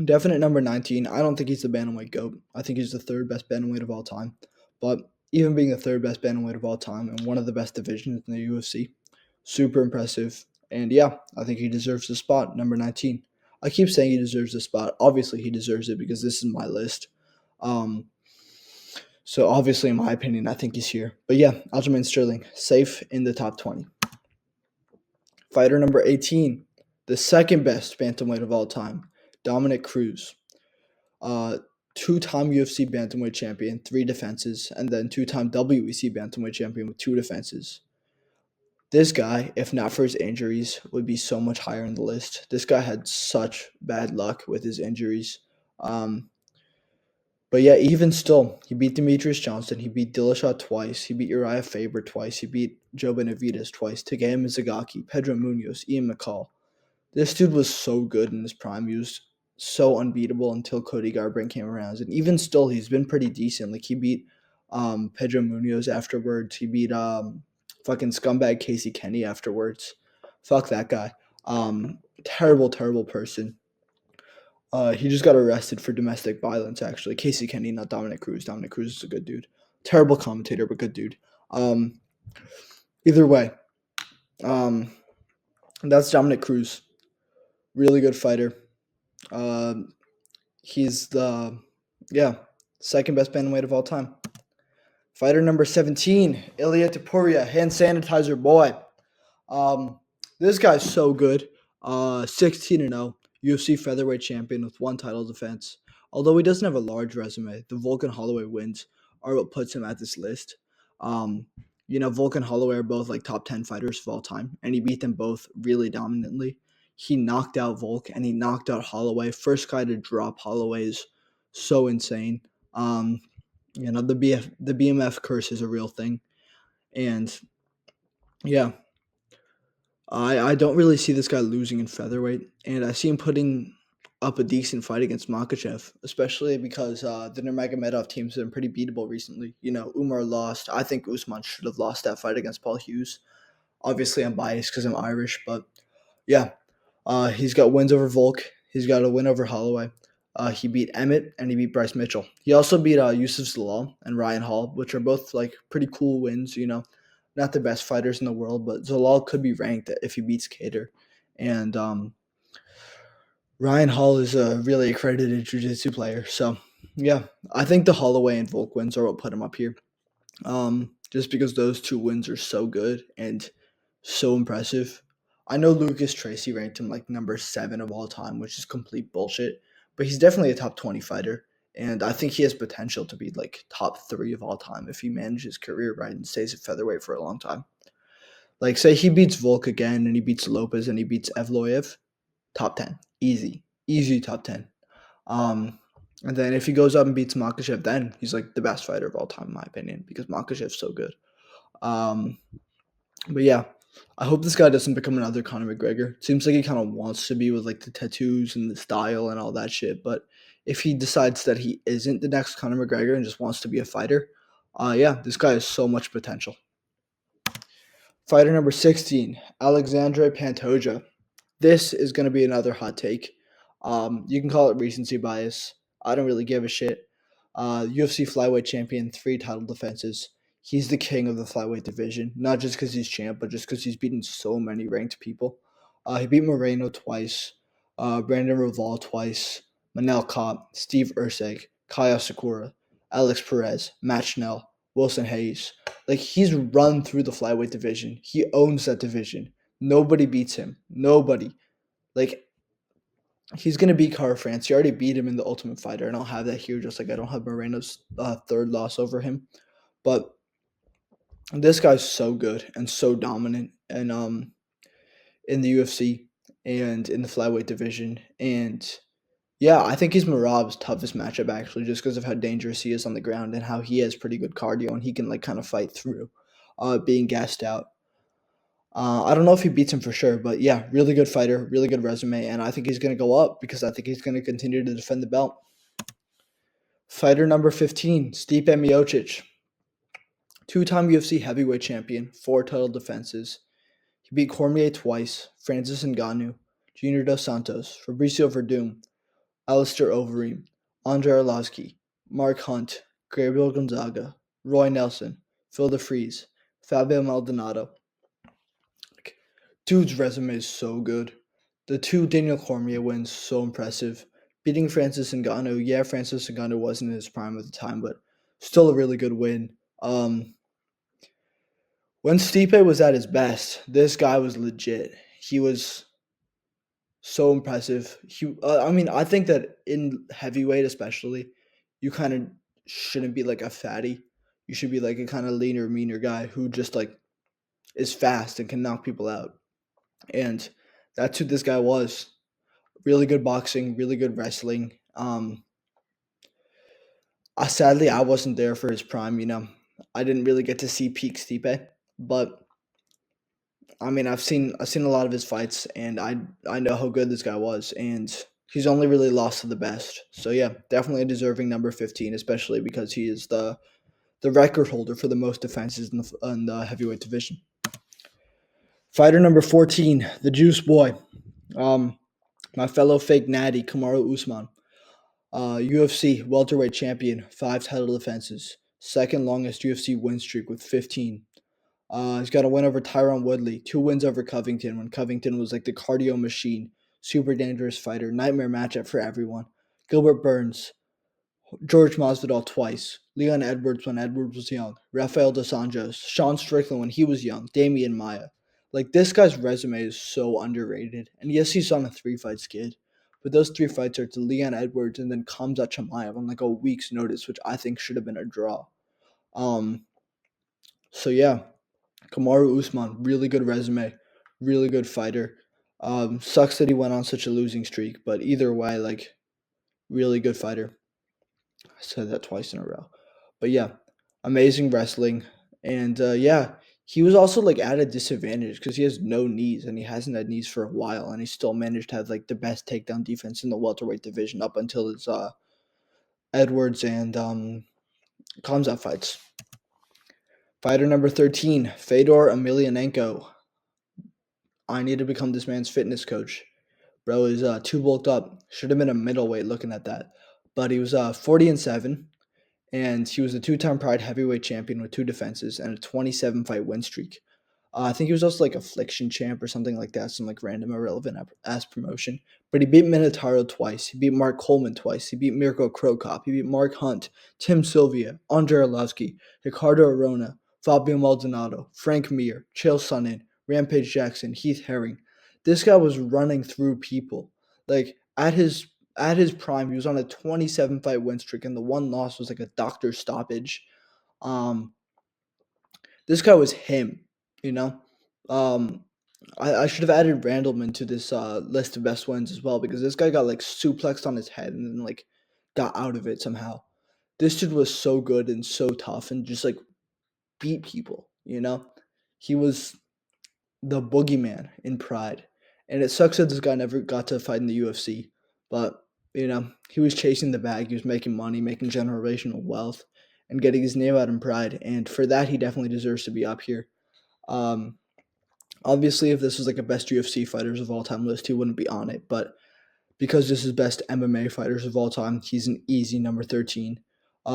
Definite number 19. I don't think he's the bantamweight GOAT. I think he's the third best bantamweight of all time. But even being the third best bantamweight of all time and one of the best divisions in the UFC, super impressive. And yeah, I think he deserves the spot, number 19. I keep saying he deserves the spot. Obviously, he deserves it because this is my list. So obviously, in my opinion, I think he's here. But yeah, Aljamain Sterling, safe in the top 20. Fighter number 18, the second best bantamweight of all time, Dominic Cruz. Two-time UFC bantamweight champion, 3 defenses, and then two-time WEC bantamweight champion with 2 defenses. This guy, if not for his injuries, would be so much higher in the list. This guy had such bad luck with his injuries. But yeah, even still, he beat Demetrius Johnson. He beat Dillashaw twice. He beat Uriah Faber twice. He beat Joe Benavidez twice. Takeo Mizugaki, Pedro Munoz, Ian McCall. This dude was so good in his prime. He was so unbeatable until Cody Garbrandt came around. And even still, he's been pretty decent. Like, he beat Pedro Munoz afterwards. He beat fucking scumbag Casey Kenny afterwards. Fuck that guy. Terrible, terrible person. He just got arrested for domestic violence, actually. Casey Kenny, not Dominic Cruz. Dominic Cruz is a good dude. Terrible commentator, but good dude. Either way, that's Dominic Cruz. Really good fighter. He's the, second best bantamweight of all time. Fighter number 17, Ilya Topuria, hand sanitizer boy. This guy's so good. 16-0, UFC featherweight champion with 1 title defense. Although he doesn't have a large resume, the Volkan Holloway wins are what puts him at this list. Volkan Holloway are both like top 10 fighters of all time, and he beat them both really dominantly. He knocked out Volk and he knocked out Holloway. First guy to drop Holloway is so insane. The BMF curse is a real thing, and yeah, I don't really see this guy losing in featherweight, and I see him putting up a decent fight against Makhachev, especially because the Nurmagomedov team's been pretty beatable recently. Umar lost. I think Usman should have lost that fight against Paul Hughes. Obviously, I'm biased because I'm Irish, but yeah, he's got wins over Volk. He's got a win over Holloway. He beat Emmett and he beat Bryce Mitchell. He also beat Yusuf Zalal and Ryan Hall, which are both like pretty cool wins. Not the best fighters in the world, but Zalal could be ranked if he beats Kattar. And Ryan Hall is a really accredited jiu-jitsu player. So yeah, I think the Holloway and Volk wins are what put him up here. Just because those 2 wins are so good and so impressive. I know Lucas Tracy ranked him like number 7 of all time, which is complete bullshit. But he's definitely a top 20 fighter. And I think he has potential to be like top 3 of all time if he manages his career right and stays at featherweight for a long time. Like, say he beats Volk again and he beats Lopez and he beats Evloev, top 10. Easy. Easy top 10. And then if he goes up and beats Makhachev, then he's like the best fighter of all time, in my opinion, because Makhachev's so good. But yeah, I hope this guy doesn't become another Conor McGregor. Seems like he kind of wants to be with like the tattoos and the style and all that shit. But if he decides that he isn't the next Conor McGregor and just wants to be a fighter, this guy has so much potential. Fighter number 16, Alexandre Pantoja. This is going to be another hot take. You can call it recency bias. I don't really give a shit. UFC flyweight champion, 3 title defenses. He's the king of the flyweight division, not just because he's champ, but just because he's beaten so many ranked people. He beat Moreno twice, Brandon Roval twice, Manel Kape, Steve Ursig, Kaya Sakura, Alex Perez, Matt Schnell, Wilson Hayes. Like, he's run through the flyweight division. He owns that division. Nobody beats him. Nobody. Like, he's going to beat Cara France. He already beat him in the Ultimate Fighter. I don't have that here, just like I don't have Moreno's 3rd loss over him. But This guy's so good and so dominant, and in the UFC and in the flyweight division. And yeah, I think he's Marab's toughest matchup actually, just because of how dangerous he is on the ground and how he has pretty good cardio and he can like kind of fight through being gassed out. I don't know if he beats him for sure, but yeah, really good fighter, really good resume, and I think he's going to go up because I think he's going to continue to defend the belt. Fighter number 15, Stipe Miocic, two-time UFC heavyweight champion, 4 title defenses. He beat Cormier twice, Francis Ngannou, Junior Dos Santos, Fabricio Verdum, Alistair Overeem, Andre Arlovsky, Mark Hunt, Gabriel Gonzaga, Roy Nelson, Phil DeFries, Fabio Maldonado. Like, dude's resume is so good. The 2 Daniel Cormier wins, so impressive. Beating Francis Ngannou, yeah, Francis Ngannou wasn't in his prime at the time, but still a really good win. When Stipe was at his best, this guy was legit. He was so impressive. I mean, I think that in heavyweight, especially, you kind of shouldn't be like a fatty. You should be like a kind of leaner, meaner guy who just like is fast and can knock people out. And that's who this guy was. Really good boxing, really good wrestling. Sadly, I wasn't there for his prime. I didn't really get to see peak Stipe, but I mean, I've seen a lot of his fights, and I know how good this guy was, and he's only really lost to the best. So yeah, definitely a deserving number 15, especially because he is the record holder for the most defenses in the heavyweight division. Fighter number 14, the Juice Boy, um, my fellow fake natty Kamaru Usman, UFC welterweight champion, 5 title defenses, second longest UFC win streak with 15. He's got a win over Tyron Woodley, 2 wins over Covington when Covington was like the cardio machine, super dangerous fighter, nightmare matchup for everyone. Gilbert Burns, George Masvidal twice, Leon Edwards when Edwards was young, Rafael dos Anjos, Sean Strickland when he was young, Damian Maya. Like this guy's resume is so underrated. And yes, he's on a 3 fight skid, but those 3 fights are to Leon Edwards and then Khamzat Chimaev on like a week's notice, which I think should have been a draw. Um, so yeah, Kamaru Usman, really good resume, really good fighter. Sucks that he went on such a losing streak, but either way, like really good fighter. I said that twice in a row, but yeah, amazing wrestling, and yeah, he was also like at a disadvantage because he has no knees and he hasn't had knees for a while, and he still managed to have like the best takedown defense in the welterweight division up until his Edwards and Kamzat fights. Fighter number 13, Fedor Emelianenko. I need to become this man's fitness coach. Bro is too bulked up. Should have been a middleweight looking at that. But he was 40-7, and he was a 2-time Pride heavyweight champion with 2 defenses and a 27 fight win streak. I think he was also like Affliction champ or something like that, some like random irrelevant ass promotion. But he beat Minotauro twice. He beat Mark Coleman twice. He beat Mirko Krokop. He beat Mark Hunt, Tim Sylvia, Andre Arlovsky, Ricardo Arona, Fabio Maldonado, Frank Mir, Chael Sonnen, Rampage Jackson, Heath Herring. This guy was running through people. Like at his prime, he was on a 27 fight win streak, and the one loss was like a doctor stoppage. Um, this guy was him, you know. Um, I should have added Randleman to this list of best wins as well because this guy got like suplexed on his head and then like got out of it somehow. This dude was so good and so tough and just like beat people, you know? He was the boogeyman in Pride. And it sucks that this guy never got to fight in the UFC. But, he was chasing the bag. He was making money, making generational wealth, and getting his name out in Pride. And for that, he definitely deserves to be up here. Um, Obviously, if this was like a best UFC fighters of all time list, he wouldn't be on it. But because this is best MMA fighters of all time, he's an easy number 13.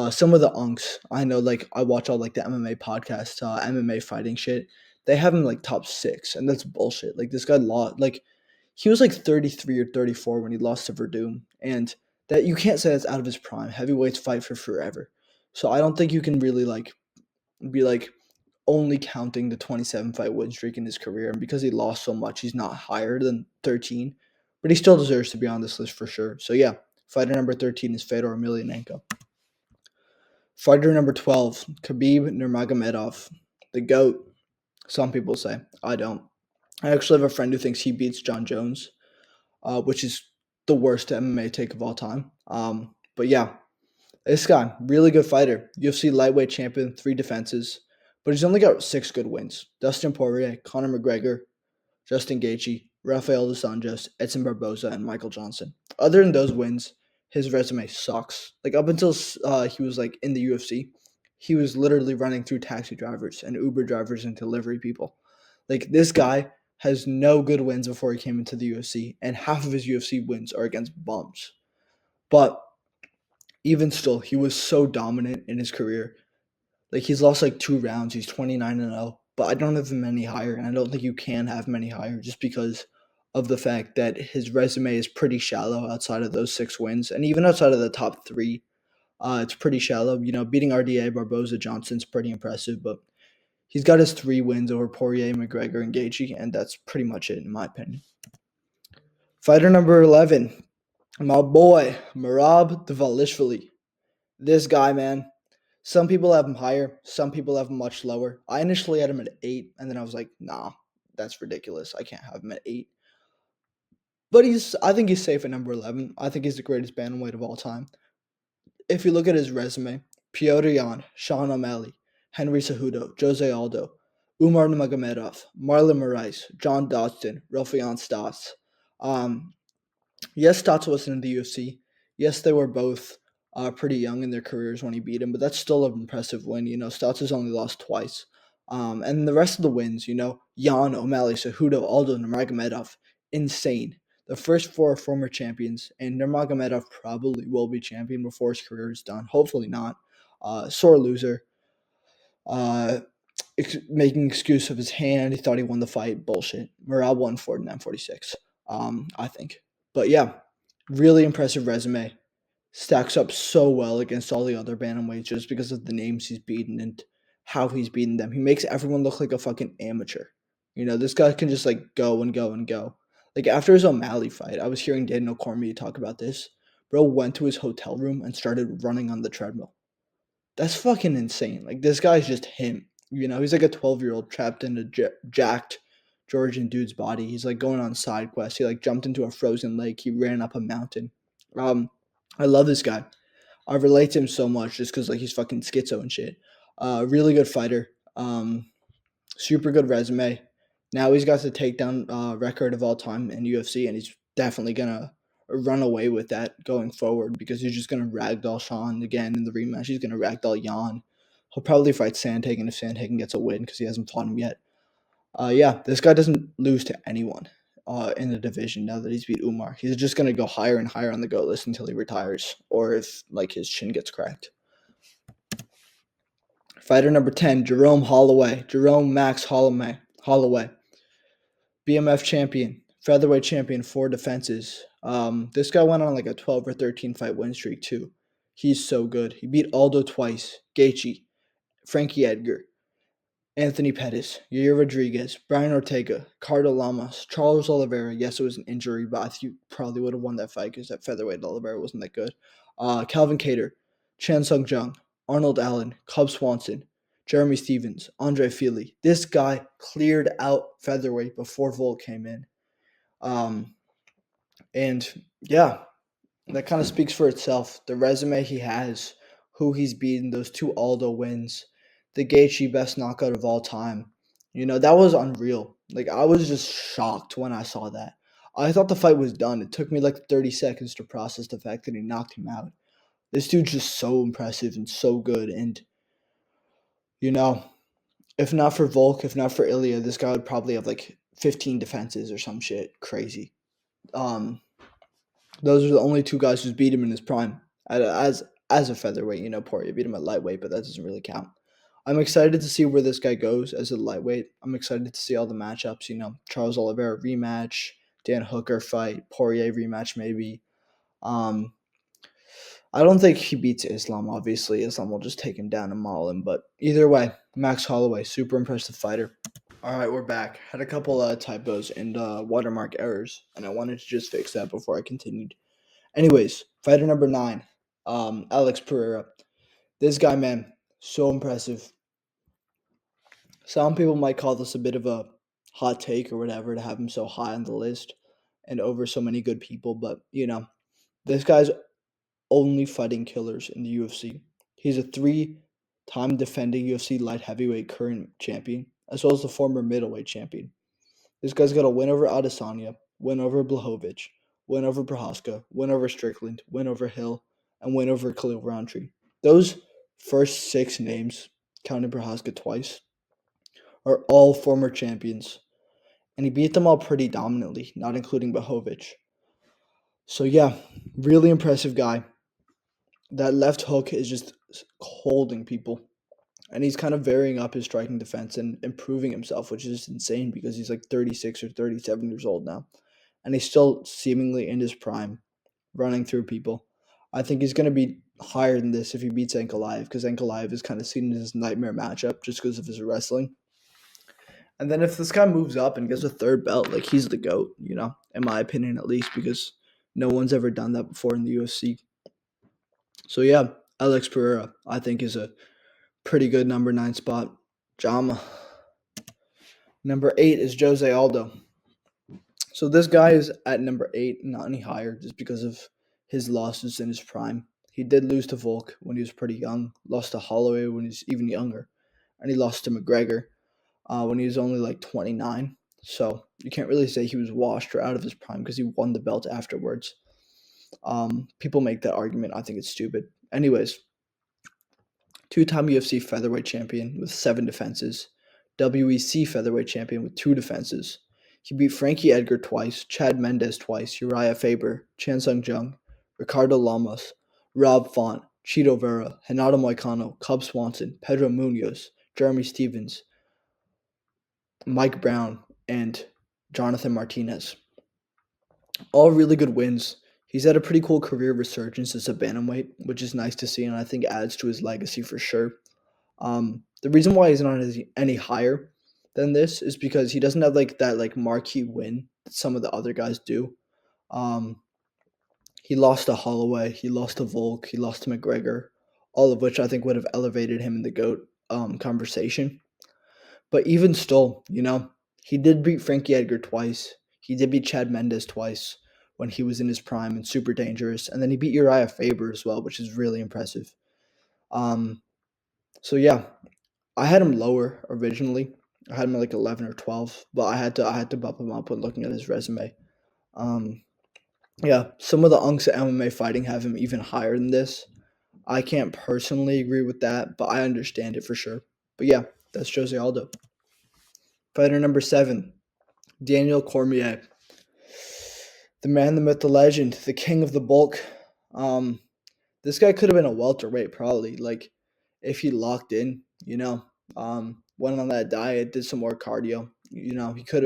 Some of the unks I know, like I watch all like the MMA podcast, MMA fighting shit. They have him like top 6, and that's bullshit. Like this guy lost, like he was like 33 or 34 when he lost to Verdum, and that you can't say that's out of his prime. Heavyweights fight for forever, so I don't think you can really like be like only counting the 27 fight win streak in his career, and because he lost so much, he's not higher than 13, but he still deserves to be on this list for sure. So yeah, fighter number 13 is Fedor Emelianenko. Fighter number 12, Khabib Nurmagomedov. the GOAT, some people say. I don't. I actually have a friend who thinks he beats John Jones, which is the worst MMA take of all time. But yeah, this guy, really good fighter. UFC lightweight champion, 3 defenses, but he's only got 6 good wins. Dustin Poirier, Conor McGregor, Justin Gaethje, Rafael dos Anjos, Edson Barboza, and Michael Johnson. Other than those wins, his resume sucks. Like up until he was like in the UFC, he was literally running through taxi drivers and Uber drivers and delivery people. Like this guy has no good wins before he came into the UFC, and half of his UFC wins are against bums. But even still, he was so dominant in his career. Like he's lost like 2 rounds. He's 29-0, but I don't have him any higher, and I don't think you can have him any higher just because of the fact that his resume is pretty shallow outside of those 6 wins, and even outside of the top three, it's pretty shallow. You know, beating RDA, Barboza, Johnson's pretty impressive, but he's got his 3 wins over Poirier, McGregor, and Gaethje, and that's pretty much it in my opinion. Fighter number 11, my boy Merab Dvalishvili. This guy, man. Some people have him higher. Some people have him much lower. I initially had him at 8, and then I was like, nah, that's ridiculous. I can't have him at 8. But I think he's safe at number 11. I think he's the greatest bantamweight of all time. If you look at his resume, Piotr Jan, Sean O'Malley, Henry Cejudo, Jose Aldo, Umar Nurmagomedov, Marlon Moraes, John Dodson, Rafael Stas. Um, Yes, Stotts wasn't in the UFC. Yes, they were both pretty young in their careers when he beat him, but that's still an impressive win. You know, Stotts has only lost twice. And the rest of the wins, you know, Jan, O'Malley, Cejudo, Aldo, Nurmagomedov, insane. The first 4 are former champions, and Nurmagomedov probably will be champion before his career is done. Hopefully not. Sore loser. Uh, Making excuse of his hand. He thought he won the fight. Bullshit. Morale won 49-46. I think. But yeah, really impressive resume. Stacks up so well against all the other bantamweights just because of the names he's beaten and how he's beaten them. He makes everyone look like a fucking amateur. You know, this guy can just like go and go and go. Like after his O'Malley fight, I was hearing Daniel Cormier talk about this. Bro went to his hotel room and started running on the treadmill. That's fucking insane. Like this guy's just him. You know, he's like a 12-year-old trapped in a jacked Georgian dude's body. He's like going on side quests. He like jumped into a frozen lake. He ran up a mountain. I love this guy. I relate to him so much just because like he's fucking schizo and shit. Really good fighter. Super good resume. Now he's got the takedown record of all time in UFC, and he's definitely gonna run away with that going forward because he's just gonna ragdoll Sean again in the rematch. He's gonna ragdoll Jan. He'll probably fight Sandhagen if Sandhagen gets a win because he hasn't fought him yet. Yeah, this guy doesn't lose to anyone in the division now that he's beat Umar. He's just gonna go higher and higher on the GOAT list until he retires or if like his chin gets cracked. Fighter number 10, Jerome Holloway. Jerome Max Holloway. BMF champion, featherweight champion, 4 defenses. This guy went on like a 12 or 13 fight win streak too. He's so good. He beat Aldo twice, Gaethje, Frankie Edgar, Anthony Pettis, Yair Rodriguez, Brian Ortega, Cardo Lamas, Charles Oliveira. Yes, it was an injury, but I think you probably would have won that fight because that featherweight Oliveira wasn't that good. Calvin Cater, Chan Sung Jung, Arnold Allen, Cub Swanson, Jeremy Stevens, Andre Feely. This guy cleared out featherweight before Volk came in. Um, and yeah, that kind of speaks for itself. The resume he has, who he's beaten, those 2 Aldo wins, the Gaethje best knockout of all time. You know, that was unreal. Like, I was just shocked when I saw that. I thought the fight was done. It took me like 30 seconds to process the fact that he knocked him out. This dude's just so impressive and so good. And, you know, if not for Volk, if not for Ilya, this guy would probably have like 15 defenses or some shit crazy. Um, Those are the only 2 guys who's beat him in his prime as a featherweight. You know, Poirier beat him at lightweight, but that doesn't really count. I'm excited to see where this guy goes as a lightweight. I'm excited to see all the matchups. You know, Charles Oliveira rematch, Dan Hooker fight, Poirier rematch maybe. Um, I don't think he beats Islam. Obviously, Islam will just take him down and maul him. But either way, Max Holloway, super impressive fighter. All right, we're back. Had a couple typos and watermark errors, and I wanted to just fix that before I continued. Anyways, fighter number 9, Alex Pereira. This guy, man, so impressive. Some people might call this a bit of a hot take or whatever to have him so high on the list and over so many good people, but this guy's only fighting killers in the UFC. He's a three-time defending UFC light heavyweight current champion, as well as the former middleweight champion. This guy's got a win over Adesanya, win over Blachowicz, win over Prohaska, win over Strickland, win over Hill, and win over Khalil Roundtree. Those first six names, counting Prohaska twice, are all former champions, and he beat them all pretty dominantly, not including Blachowicz. So yeah, really impressive guy. That left hook is just holding people. And he's kind of varying up his striking defense and improving himself, which is insane because he's like 36 or 37 years old now. And he's still seemingly in his prime, running through people. I think he's going to be higher than this if he beats Ankalaev, because Ankalaev is kind of seen as his nightmare matchup just because of his wrestling. And then if this guy moves up and gets a third belt, like he's the GOAT, in my opinion at least, because no one's ever done that before in the UFC. So yeah, Alex Pereira, I think, is a pretty good number 9 spot. Jama. Number 8 is Jose Aldo. So this guy is at number 8, not any higher, just because of his losses in his prime. He did lose to Volk when he was pretty young, lost to Holloway when he was even younger, and he lost to McGregor when he was only like 29. So you can't really say he was washed or out of his prime because he won the belt afterwards. People make that argument. I think it's stupid. Anyways, two-time UFC featherweight champion with 7 defenses, WEC featherweight champion with 2 defenses. He beat Frankie Edgar twice, Chad Mendes twice, Uriah Faber, Chan Sung Jung, Ricardo Lamas, Rob Font, Cheeto Vera, Renato Moicano, Cub Swanson, Pedro Munoz, Jeremy Stevens, Mike Brown, and Jonathan Martinez. All really good wins. He's had a pretty cool career resurgence as a bantamweight, which is nice to see, and I think adds to his legacy for sure. The reason why he's not any higher than this is because he doesn't have like that like marquee win that some of the other guys do. Um, he lost to Holloway, he lost to Volk, he lost to McGregor, all of which I think would have elevated him in the GOAT conversation. But even still, he did beat Frankie Edgar twice. He did beat Chad Mendes twice when he was in his prime and super dangerous. And then he beat Uriah Faber as well, which is really impressive. So yeah, I had him lower originally. I had him at like 11 or 12, but I had to bump him up when looking at his resume. Um, yeah, some of the unks at MMA fighting have him even higher than this. I can't personally agree with that, but I understand it for sure. But yeah, that's Jose Aldo. Fighter number 7, Daniel Cormier. The man, the myth, the legend, the king of the bulk. Um, this guy could have been a welterweight probably. Like if he locked in, went on that diet, did some more cardio. He could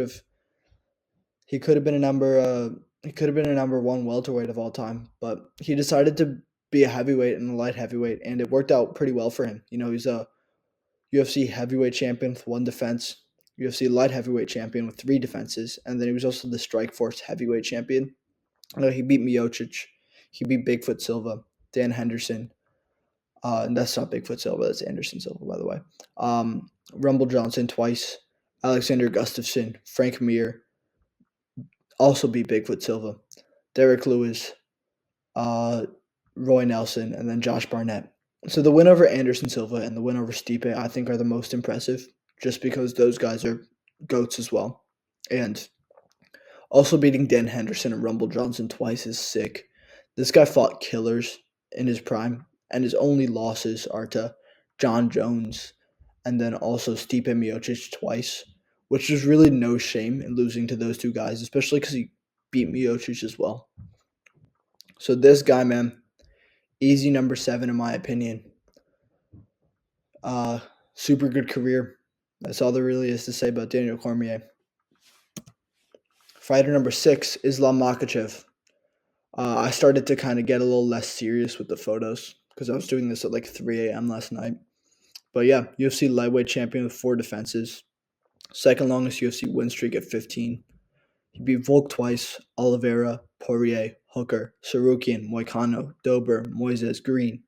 have been a number 1 welterweight of all time, but he decided to be a heavyweight and a light heavyweight, and it worked out pretty well for him. He's a UFC heavyweight champion with 1 defense, UFC light heavyweight champion with 3 defenses, and then he was also the Strikeforce heavyweight champion. He beat Miocic, he beat Bigfoot Silva, Dan Henderson, and that's not Bigfoot Silva, that's Anderson Silva, by the way. Rumble Johnson twice, Alexander Gustafsson, Frank Mir, also beat Bigfoot Silva, Derek Lewis, uh, Roy Nelson, and then Josh Barnett. So the win over Anderson Silva and the win over Stipe, I think, are the most impressive, just because those guys are goats as well. And also beating Dan Henderson and Rumble Johnson twice is sick. This guy fought killers in his prime, and his only losses are to John Jones and then also Stipe Miocic twice, which is really no shame in losing to those 2 guys, especially because he beat Miocic as well. So this guy, man, easy number 7 in my opinion. Super good career. That's all there really is to say about Daniel Cormier. Fighter number 6, Islam Makhachev. I started to kind of get a little less serious with the photos because I was doing this at like 3 a.m. last night. But yeah, UFC lightweight champion with 4 defenses. Second longest UFC win streak at 15. He beat Volk twice, Oliveira, Poirier, Hooker, Sarukian, Moicano, Dober, Moises, Green.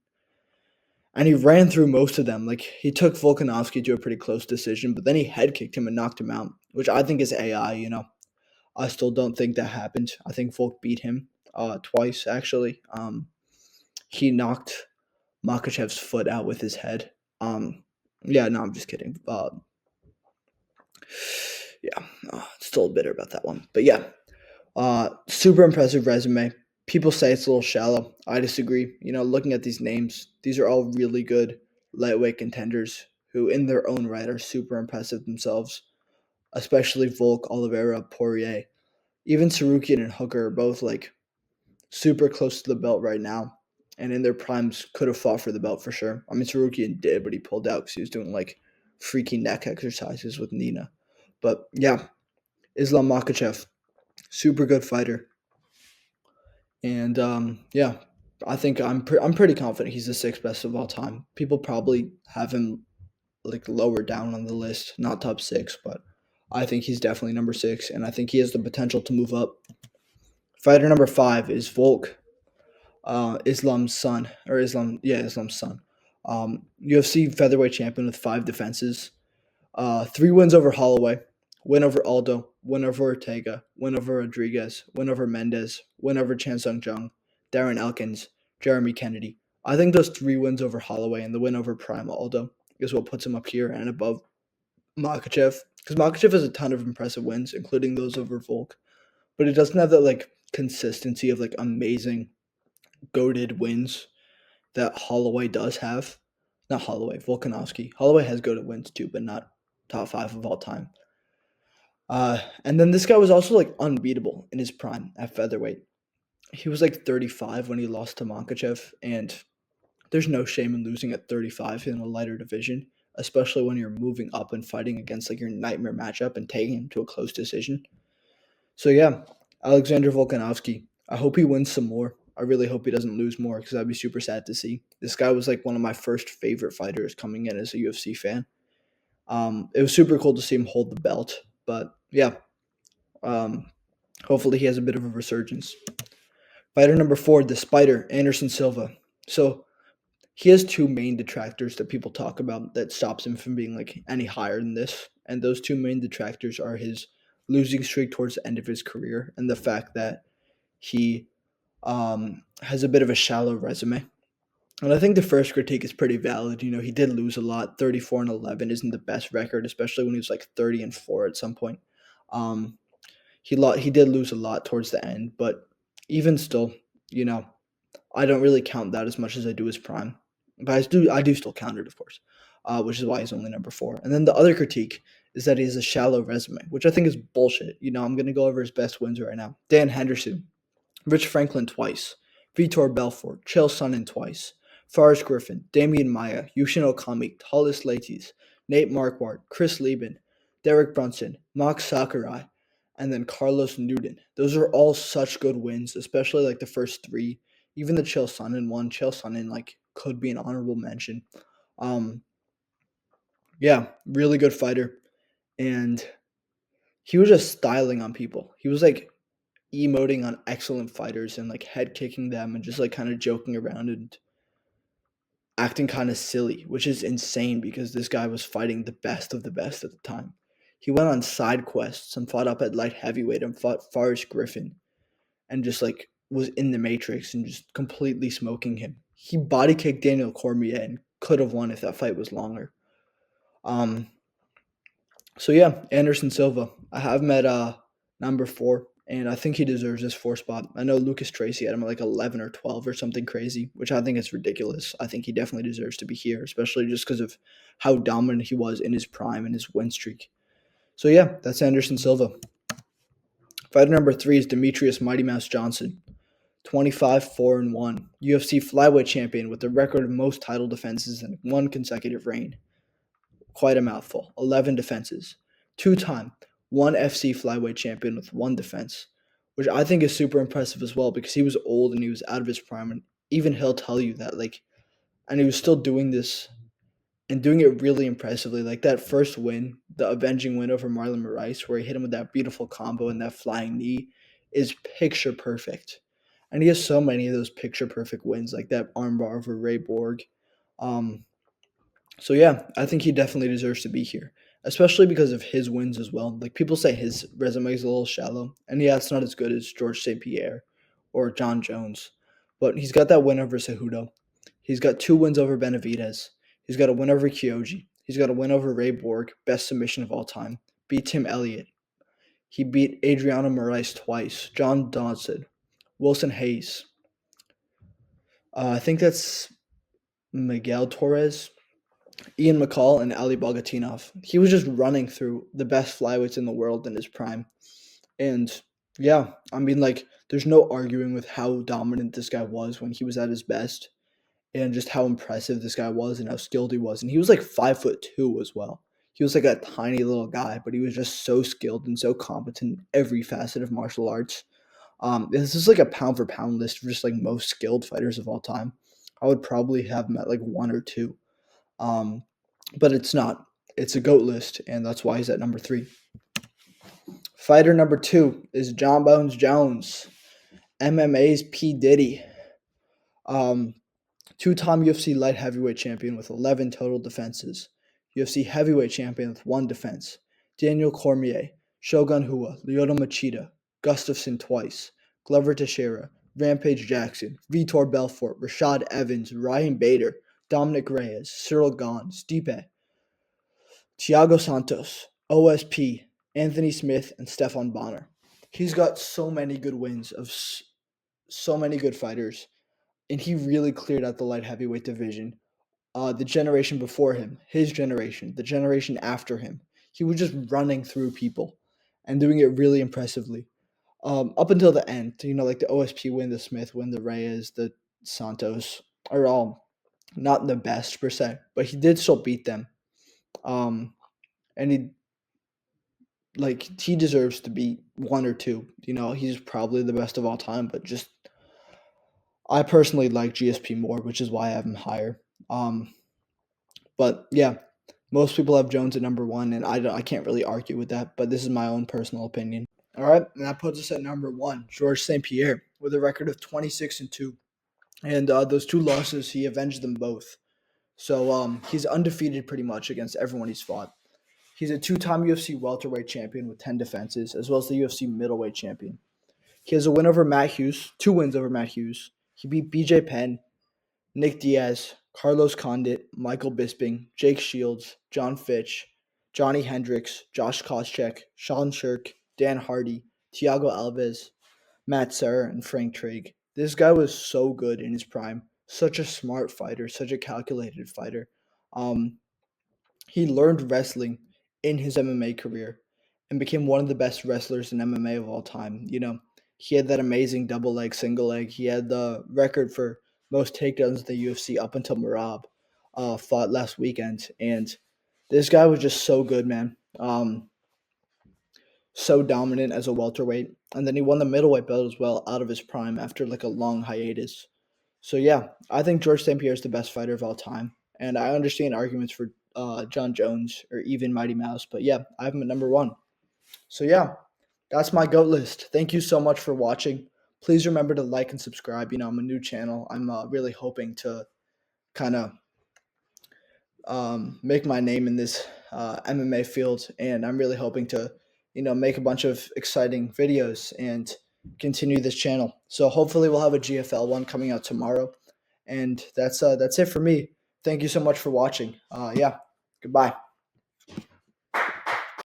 and he ran through most of them. Like he took Volkanovski to a pretty close decision, but then he head kicked him and knocked him out, which I think is AI. I still don't think that happened. I think Volk beat him twice actually. He knocked Makhachev's foot out with his head. Um, yeah, no, I'm just kidding. Yeah, still bitter about that one, but yeah, super impressive resume. People say it's a little shallow. I disagree. Looking at these names, these are all really good lightweight contenders who, in their own right, are super impressive themselves. Especially Volk, Oliveira, Poirier, even Sarukian and Hooker are both like super close to the belt right now, and in their primes could have fought for the belt for sure. I mean, Sarukian did, but he pulled out because he was doing like freaky neck exercises with Nina. But yeah, Islam Makhachev, super good fighter. And yeah, I think I'm pretty confident he's the sixth best of all time. People probably have him like lower down on the list, not top six, but I think he's definitely number six, and I think he has the potential to move up. Fighter number five is Volk, Islam's son, or Islam's son. UFC featherweight champion with 5 defenses. 3 wins over Holloway, win over Aldo, win over Ortega, win over Rodriguez, win over Mendez, win over Chan Sung Jung, Darren Elkins, Jeremy Kennedy. I think those 3 wins over Holloway and the win over Prime Aldo is what puts him up here and above Makachev. Because Makachev has a ton of impressive wins, including those over Volk, but it doesn't have that like consistency of like amazing goaded wins that Holloway does have. Not Holloway, Volkanovski. Holloway has goaded wins too, but not top 5 of all time. And then this guy was also like unbeatable in his prime at featherweight. He was like 35 when he lost to Makachev, and there's no shame in losing at 35 in a lighter division, especially when you're moving up and fighting against like your nightmare matchup and taking him to a close decision. So yeah, Alexander Volkanovski. I hope he wins some more. I really hope he doesn't lose more because I'd be super sad to see. This guy was like one of my first favorite fighters coming in as a UFC fan. It was super cool to see him hold the belt, but yeah, um, hopefully he has a bit of a resurgence. Fighter number 4, the Spider, Anderson Silva. So he has 2 main detractors that people talk about that stops him from being like any higher than this. And those 2 main detractors are his losing streak towards the end of his career and the fact that he has a bit of a shallow resume. And I think the first critique is pretty valid. He did lose a lot. 34-11 isn't the best record, especially when he was like 30-4 at some point. Um, he did lose a lot towards the end, but even still, you know, I don't really count that as much as I do his prime. But I do still count it, of course, which is why he's only number 4. And then the other critique is that he has a shallow resume, which I think is bullshit. I'm going to go over his best wins right now. Dan Henderson, Rich Franklin twice, Vitor Belfort, Chael Sonnen twice, Forrest Griffin, Damian Maya, Yushin Okami, Hollis Latis, Nate Marquardt, Chris Lieben, Derek Brunson, Max Sakurai, and then Carlos Newton. Those are all such good wins, especially like the first 3. Even the Chael Sonnen one, Chael Sonnen like could be an honorable mention. Um, yeah, really good fighter, and he was just styling on people. He was like emoting on excellent fighters and like head kicking them and just like kind of joking around and acting kind of silly, which is insane because this guy was fighting the best of the best at the time. He went on side quests and fought up at light heavyweight and fought Forrest Griffin and just like was in the matrix and just completely smoking him. He body kicked Daniel Cormier and could have won if that fight was longer. Um, So yeah, Anderson Silva. I have him at number 4, and I think he deserves this 4 spot. I know Lucas Tracy had him at like 11 or 12 or something crazy, which I think is ridiculous. I think he definitely deserves to be here, especially just because of how dominant he was in his prime and his win streak. So yeah, that's Anderson Silva. Fighter number 3 is Demetrius Mighty Mouse Johnson. 25-4-1, UFC flyweight champion with a record of most title defenses in one consecutive reign. Quite a mouthful. 11 defenses. 2-time 1 FC flyweight champion with 1 defense, which I think is super impressive as well because he was old and he was out of his prime. And even he'll tell you that, like, and he was still doing this and doing it really impressively. Like that first win, the avenging win over Marlon Moraes, where he hit him with that beautiful combo and that flying knee, is picture perfect. And he has so many of those picture perfect wins, like that armbar over Ray Borg. Um, so yeah, I think he definitely deserves to be here, especially because of his wins as well. Like people say his resume is a little shallow, and yeah, it's not as good as George St. Pierre or John Jones, but he's got that win over Cejudo. He's got 2 wins over Benavidez. He's got a win over Kyoji. He's got a win over Ray Borg, best submission of all time. Beat Tim Elliott. He beat Adriano Moraes twice. John Dodson, Wilson Hayes. I think that's Miguel Torres, Ian McCall, and Ali Bogatinov. He was just running through the best flyweights in the world in his prime. And yeah, I mean, like, there's no arguing with how dominant this guy was when he was at his best and just how impressive this guy was and how skilled he was. And he was like 5'2" as well. He was like a tiny little guy, but he was just so skilled and so competent in every facet of martial arts. This is like a pound for pound list of just like most skilled fighters of all time. I would probably have him at like 1 or 2. Um, but it's not. It's a GOAT list, and that's why he's at number 3. Fighter number 2 is John Bones Jones, MMA's P. Diddy. Um, Two-time UFC light heavyweight champion with 11 total defenses. UFC heavyweight champion with 1 defense. Daniel Cormier, Shogun Rua, Lyoto Machida, Gustafsson twice, Glover Teixeira, Rampage Jackson, Vitor Belfort, Rashad Evans, Ryan Bader, Dominic Reyes, Cyril Gahn, Stipe, Thiago Santos, OSP, Anthony Smith, and Stefan Bonner. He's got so many good wins of so many good fighters, and he really cleared out the light heavyweight division. The generation before him, his generation, the generation after him, he was just running through people and doing it really impressively. Up until the end, like the OSP win, the Smith win, the Reyes, the Santos are all not the best per se, but he did still beat them. And he deserves to be 1 or 2. He's probably the best of all time, but just I personally like GSP more, which is why I have him higher. But yeah, most people have Jones at number 1, and I can't really argue with that. But this is my own personal opinion. All right, and that puts us at number 1, George St. Pierre, with a record of 26-2, and those 2 losses he avenged them both. So he's undefeated pretty much against everyone he's fought. He's a 2-time UFC welterweight champion with 10 defenses, as well as the UFC middleweight champion. He has a win over Matt Hughes, 2 wins over Matt Hughes. He beat BJ Penn, Nick Diaz, Carlos Condit, Michael Bisping, Jake Shields, John Fitch, Johnny Hendricks, Josh Koscheck, Sean Shirk, Dan Hardy, Thiago Alves, Matt Serra, and Frank Trigg. This guy was so good in his prime. Such a smart fighter, such a calculated fighter. Um, he learned wrestling in his MMA career and became one of the best wrestlers in MMA of all time. He had that amazing double leg, single leg. He had the record for most takedowns in the UFC up until Marab fought last weekend. And this guy was just so good, man. So dominant as a welterweight. And then he won the middleweight belt as well out of his prime after like a long hiatus. So yeah, I think George St. Pierre is the best fighter of all time. And I understand arguments for John Jones or even Mighty Mouse. But yeah, I have him at number 1. So yeah, that's my GOAT list. Thank you so much for watching. Please remember to like and subscribe. I'm a new channel. I'm really hoping to kind of make my name in this MMA field, and I'm really hoping to, make a bunch of exciting videos and continue this channel. So hopefully we'll have a GFL one coming out tomorrow, and that's it for me. Thank you so much for watching. Yeah, goodbye.